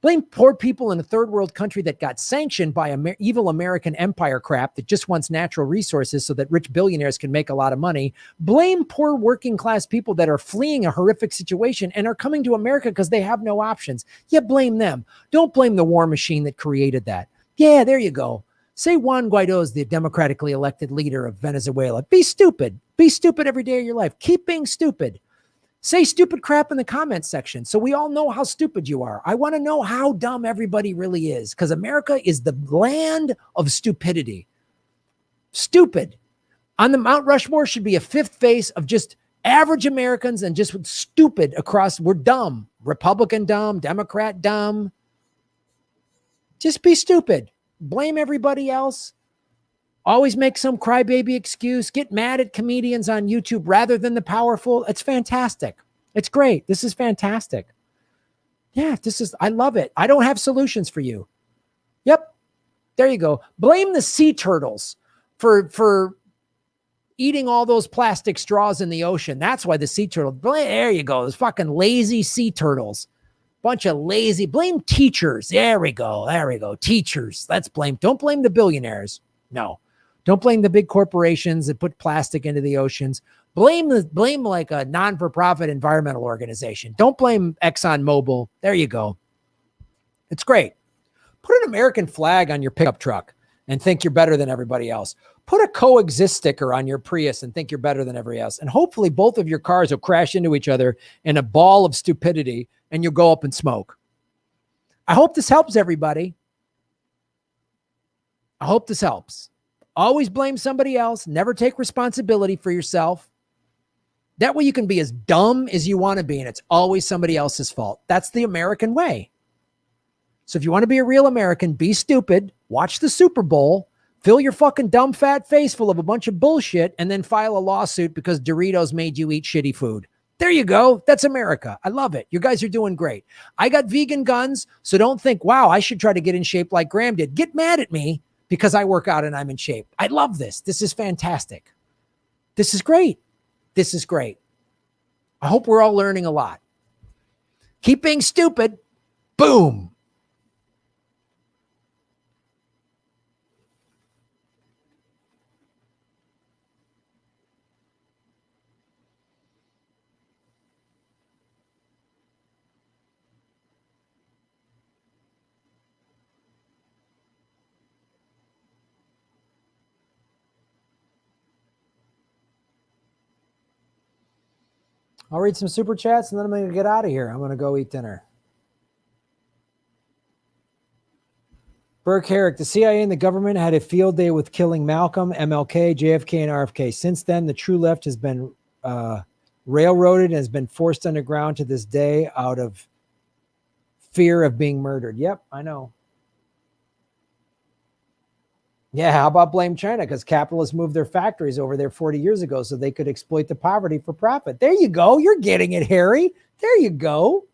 Blame poor people in a third world country that got sanctioned by evil American empire crap that just wants natural resources so that rich billionaires can make a lot of money. Blame poor working class people that are fleeing a horrific situation and are coming to America because they have no options. Yeah, blame them. Don't blame the war machine that created that. Yeah, there you go. Say Juan Guaido is the democratically elected leader of Venezuela. Be stupid. Be stupid every day of your life. Keep being stupid. Say stupid crap in the comments section so we all know how stupid you are. I want to know how dumb everybody really is because America is the land of stupidity. Stupid. On the Mount Rushmore should be a fifth face of just average Americans and just stupid across. We're dumb. Republican dumb, Democrat dumb. Just be stupid. Blame everybody else. Always make some crybaby excuse. Get mad at comedians on YouTube rather than the powerful. It's fantastic. It's great. This is fantastic. Yeah, I love it. I don't have solutions for you. Yep. There you go. Blame the sea turtles for eating all those plastic straws in the ocean. That's why the sea turtle. There you go. Those fucking lazy sea turtles. Bunch of lazy. Blame teachers. There we go. There we go. Teachers. Let's blame. Don't blame the billionaires. No. Don't blame the big corporations that put plastic into the oceans. Blame like a non-for-profit environmental organization. Don't blame ExxonMobil. There you go. It's great. Put an American flag on your pickup truck and think you're better than everybody else. Put a coexist sticker on your Prius and think you're better than everybody else. And hopefully both of your cars will crash into each other in a ball of stupidity and you'll go up in smoke. I hope this helps everybody. I hope this helps. Always blame somebody else. Never take responsibility for yourself. That way you can be as dumb as you want to be, and it's always somebody else's fault. That's the American way. So if you want to be a real American, be stupid, watch the Super Bowl, fill your fucking dumb fat face full of a bunch of bullshit, and then file a lawsuit because Doritos made you eat shitty food. There you go. That's America. I love it. You guys are doing great. I got vegan guns, so don't think, wow, I should try to get in shape like Graham did. Get mad at me because I work out and I'm in shape. I love this. This is fantastic. This is great. This is great. I hope we're all learning a lot. Keep being stupid. Boom. I'll read some super chats and then I'm going to get out of here. I'm going to go eat dinner. Burke Herrick, the CIA and the government had a field day with killing Malcolm, MLK, JFK, and RFK. Since then, the true left has been railroaded and has been forced underground to this day out of fear of being murdered. Yep, I know. Yeah, how about blame China? Because capitalists moved their factories over there 40 years ago so they could exploit the poverty for profit. There you go. You're getting it, Harry. There you go.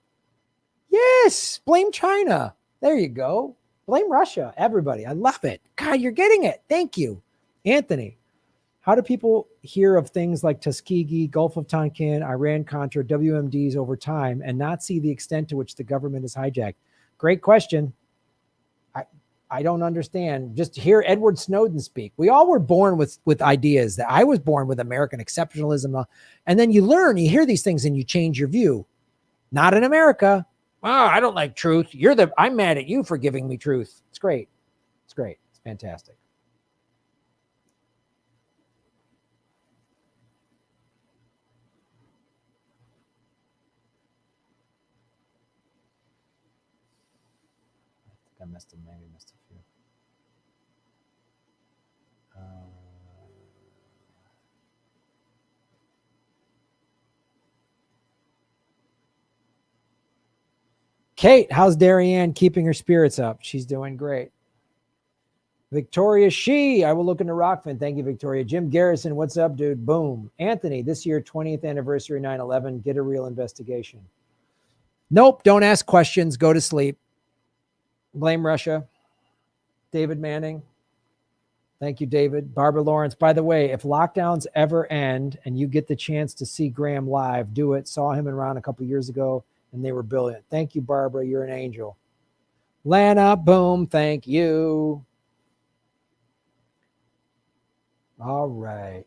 Yes, blame China. There you go. Blame Russia. Everybody. I love it. God, you're getting it. Thank you. Anthony, how do people hear of things like Tuskegee, Gulf of Tonkin, Iran-Contra, WMDs over time and not see the extent to which the government is hijacked? Great question. I don't understand. Just hear Edward Snowden speak. We all were born with ideas. That I was born with American exceptionalism. And then you learn, you hear these things and you change your view. Not in America. Oh, I don't like truth. I'm mad at you for giving me truth. It's great. It's great. It's fantastic. I think I missed a few. Kate, how's Darianne keeping her spirits up? She's doing great. Victoria I will look into Rockfin. Thank you, Victoria. Jim Garrison, what's up, dude? Boom. Anthony, this year, 20th anniversary 9/11. Get a real investigation. Nope, don't ask questions. Go to sleep. Blame Russia. David Manning. Thank you, David. Barbara Lawrence. By the way, if lockdowns ever end and you get the chance to see Graham live, do it. Saw him around a couple years ago, and they were brilliant. Thank you, Barbara. You're an angel. Lana, boom. Thank you. All right.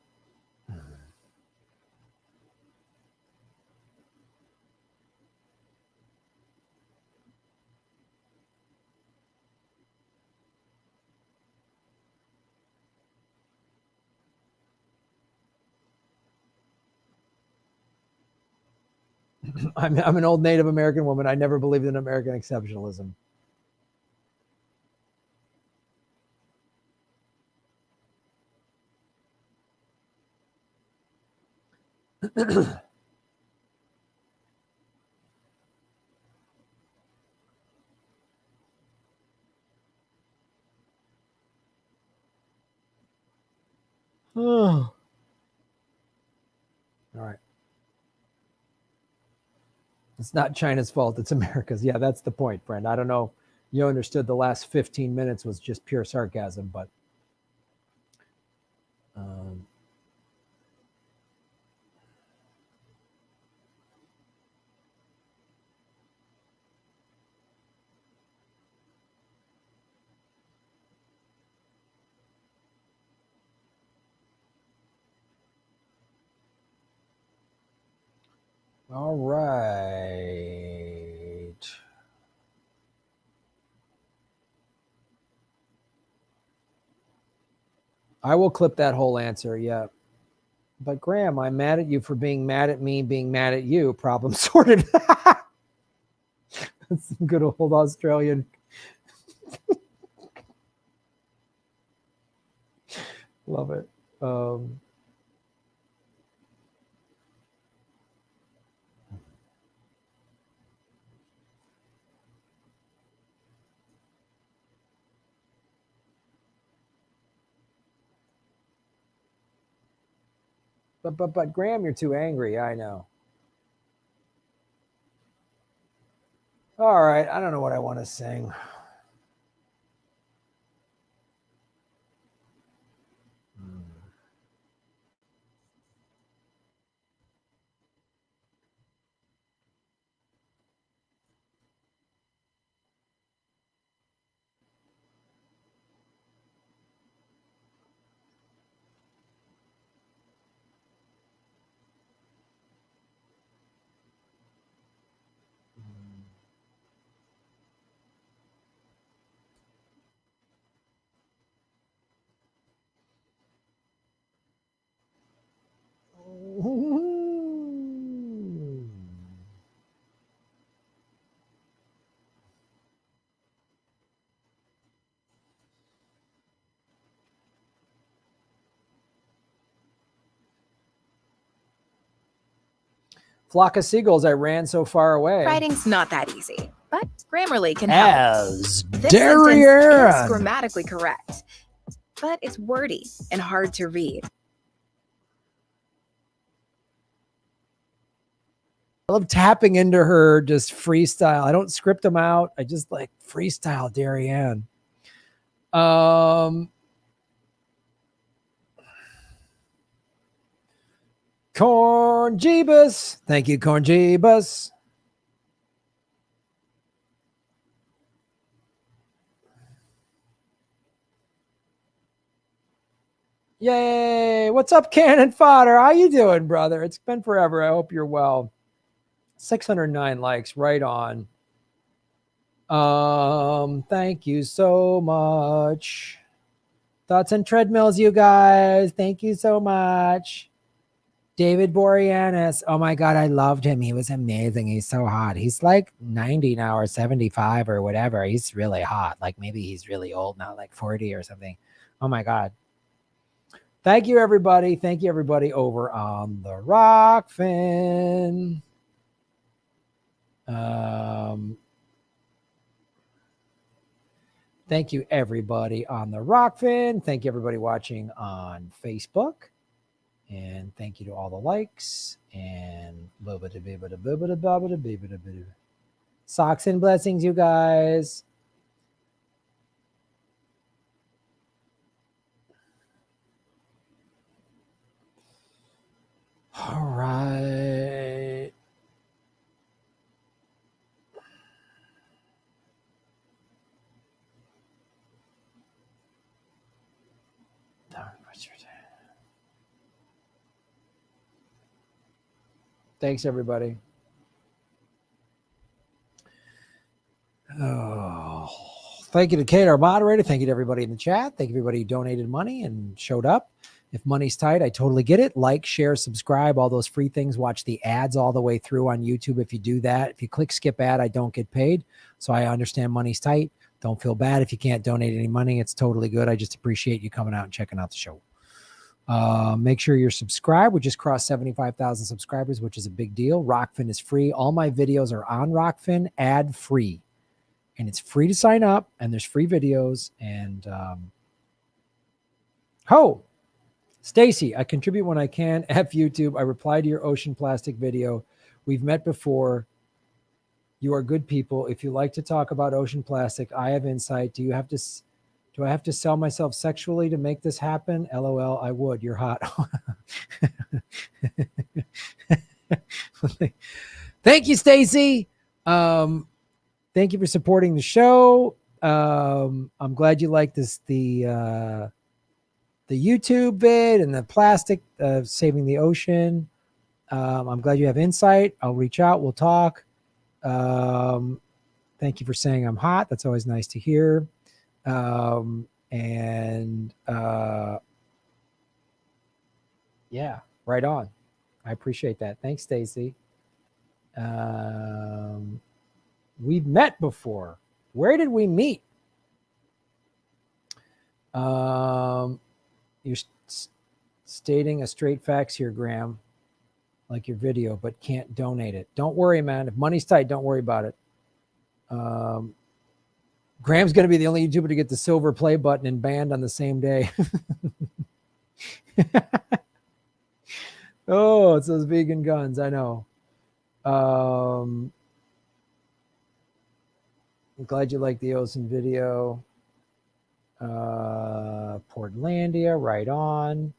I'm an old Native American woman. I never believed in American exceptionalism. Oh. All right. It's not China's fault. It's America's. Yeah, that's the point, friend. I don't know. You understood the last 15 minutes was just pure sarcasm, but all right. I will clip that whole answer. Yeah. But Graham, I'm mad at you for being mad at me, being mad at you. Problem sorted. That's some good old Australian. Love it. But Graham, you're too angry. I know. All right. I don't know what I want to sing. Flock of seagulls, I ran so far away. Writing's not that easy, but Grammarly can help. As This sentence is Darien. grammatically correct, but it's wordy and hard to read. I love tapping into her just freestyle. I don't script them out. I just like freestyle Darien. Corn Jeebus. Thank you, Corn Jeebus. Yay. What's up, Cannon Fodder? How you doing, brother? It's been forever. I hope you're well. 609 likes. Right on. Thank you so much. Thoughts on treadmills, you guys. Thank you so much. David Boreanaz. Oh my God, I loved him. He was amazing. He's so hot. He's like 90 now or 75 or whatever. He's really hot. Like maybe he's really old now, like 40 or something. Oh my God. Thank you, everybody. Thank you, everybody over on the Rockfin. Thank you, everybody on the Rockfin. Thank you, everybody watching on Facebook. And thank you to all the likes. And socks and blessings, you guys. All right. Thanks, everybody. Oh, thank you to Kate, our moderator. Thank you to everybody in the chat. Thank you to everybody who donated money and showed up. If money's tight, I totally get it. Like, share, subscribe, all those free things. Watch the ads all the way through on YouTube. If you do that, if you click skip ad, I don't get paid. So I understand money's tight. Don't feel bad if you can't donate any money. It's totally good. I just appreciate you coming out and checking out the show. Make sure you're subscribed. We just crossed 75,000 subscribers, which is a big deal. Rockfin is free. All my videos are on Rockfin, ad free. And it's free to sign up, and there's free videos. And Stacy, I contribute when I can. F YouTube. I reply to your ocean plastic video. We've met before. You are good people. If you like to talk about ocean plastic, I have insight. Do I have to sell myself sexually to make this happen? LOL, I would. You're hot. Thank you, Stacy. Thank you for supporting the show. I'm glad you like the YouTube vid and the plastic saving the ocean. I'm glad you have insight. I'll reach out. We'll talk. Thank you for saying I'm hot. That's always nice to hear. Yeah, right on. I appreciate that. Thanks, Stacy. We've met before. Where did we meet? You're stating a straight facts here, Graham, like your video, but can't donate it. Don't worry, man. If money's tight, don't worry about it. Graham's going to be the only YouTuber to get the silver play button and banned on the same day. Oh, it's those vegan guns. I know. I'm glad you like the Ocean video. Portlandia, right on.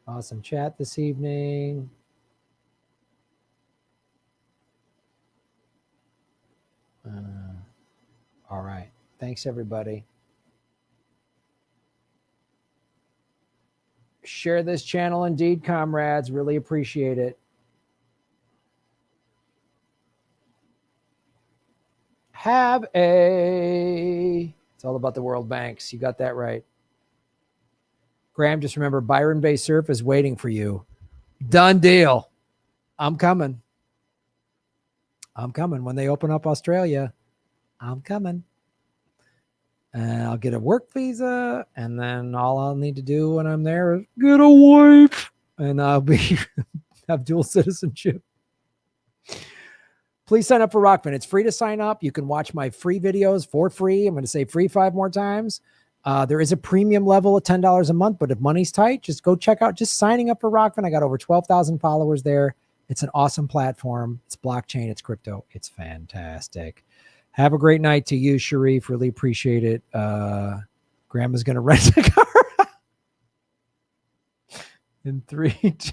Awesome chat this evening. All right. Thanks, everybody. Share this channel indeed, comrades. Really appreciate it. It's all about the world banks. You got that right. Graham, just remember Byron Bay Surf is waiting for you. Done deal. I'm coming. When they open up Australia, I'm coming. And I'll get a work visa, and then all I'll need to do when I'm there is get a wife, and I'll have dual citizenship. Please sign up for Rockman. It's free to sign up. You can watch my free videos for free. I'm going to say free 5 more times. There is a premium level at $10 a month, but if money's tight, just go check out just signing up for Rockman. I got over 12,000 followers there. It's an awesome platform. It's blockchain. It's crypto. It's fantastic. Have a great night to you, Sharif. Really appreciate it. Grandma's going to rent a car. In 3, 2.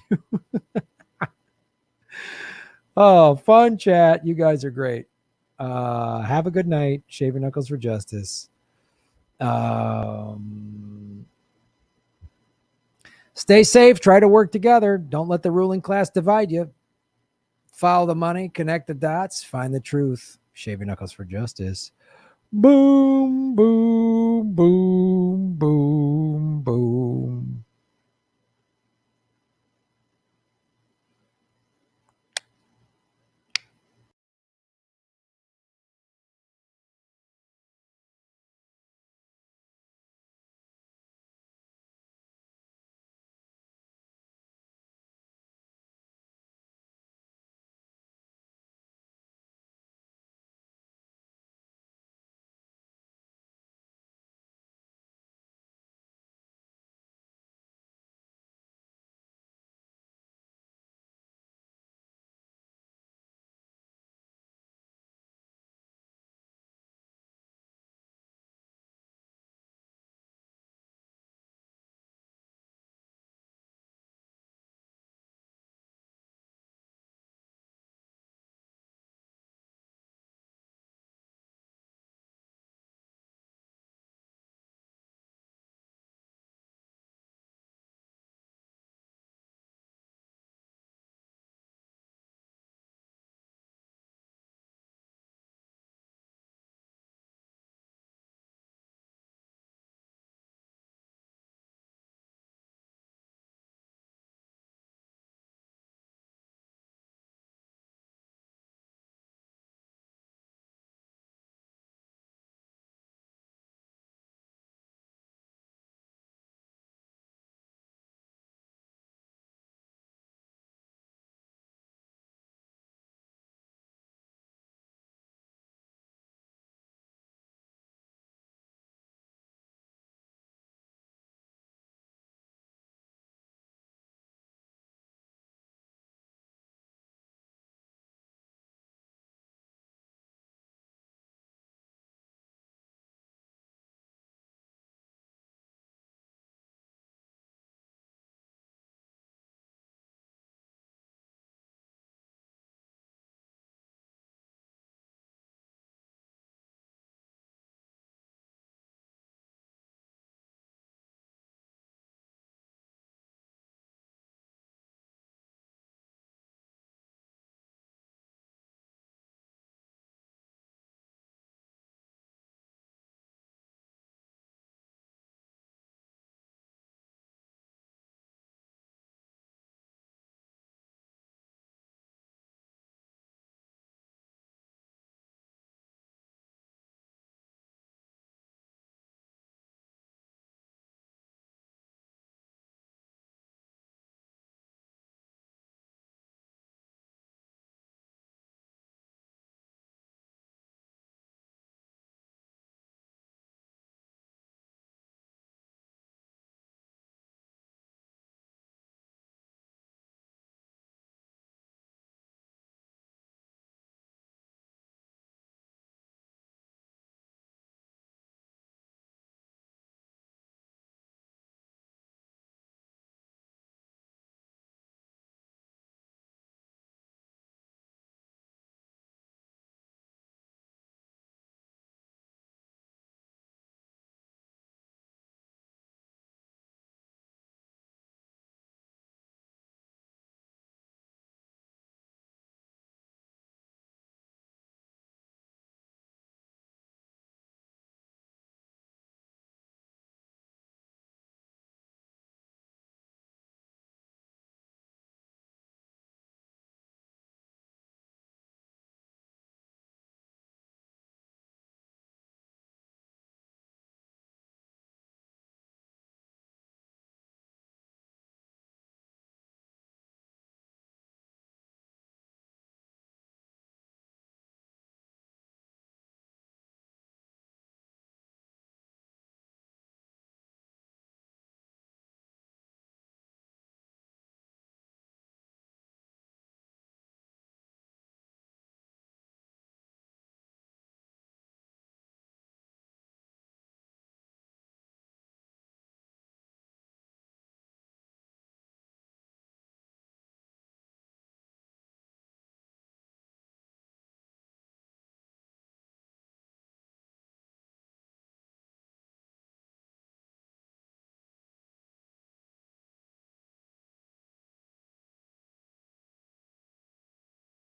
Oh, fun chat. You guys are great. Have a good night. Shave your knuckles for justice. Stay safe. Try to work together. Don't let the ruling class divide you. Follow the money. Connect the dots. Find the truth. Shave your knuckles for justice. Boom, boom, boom, boom, boom.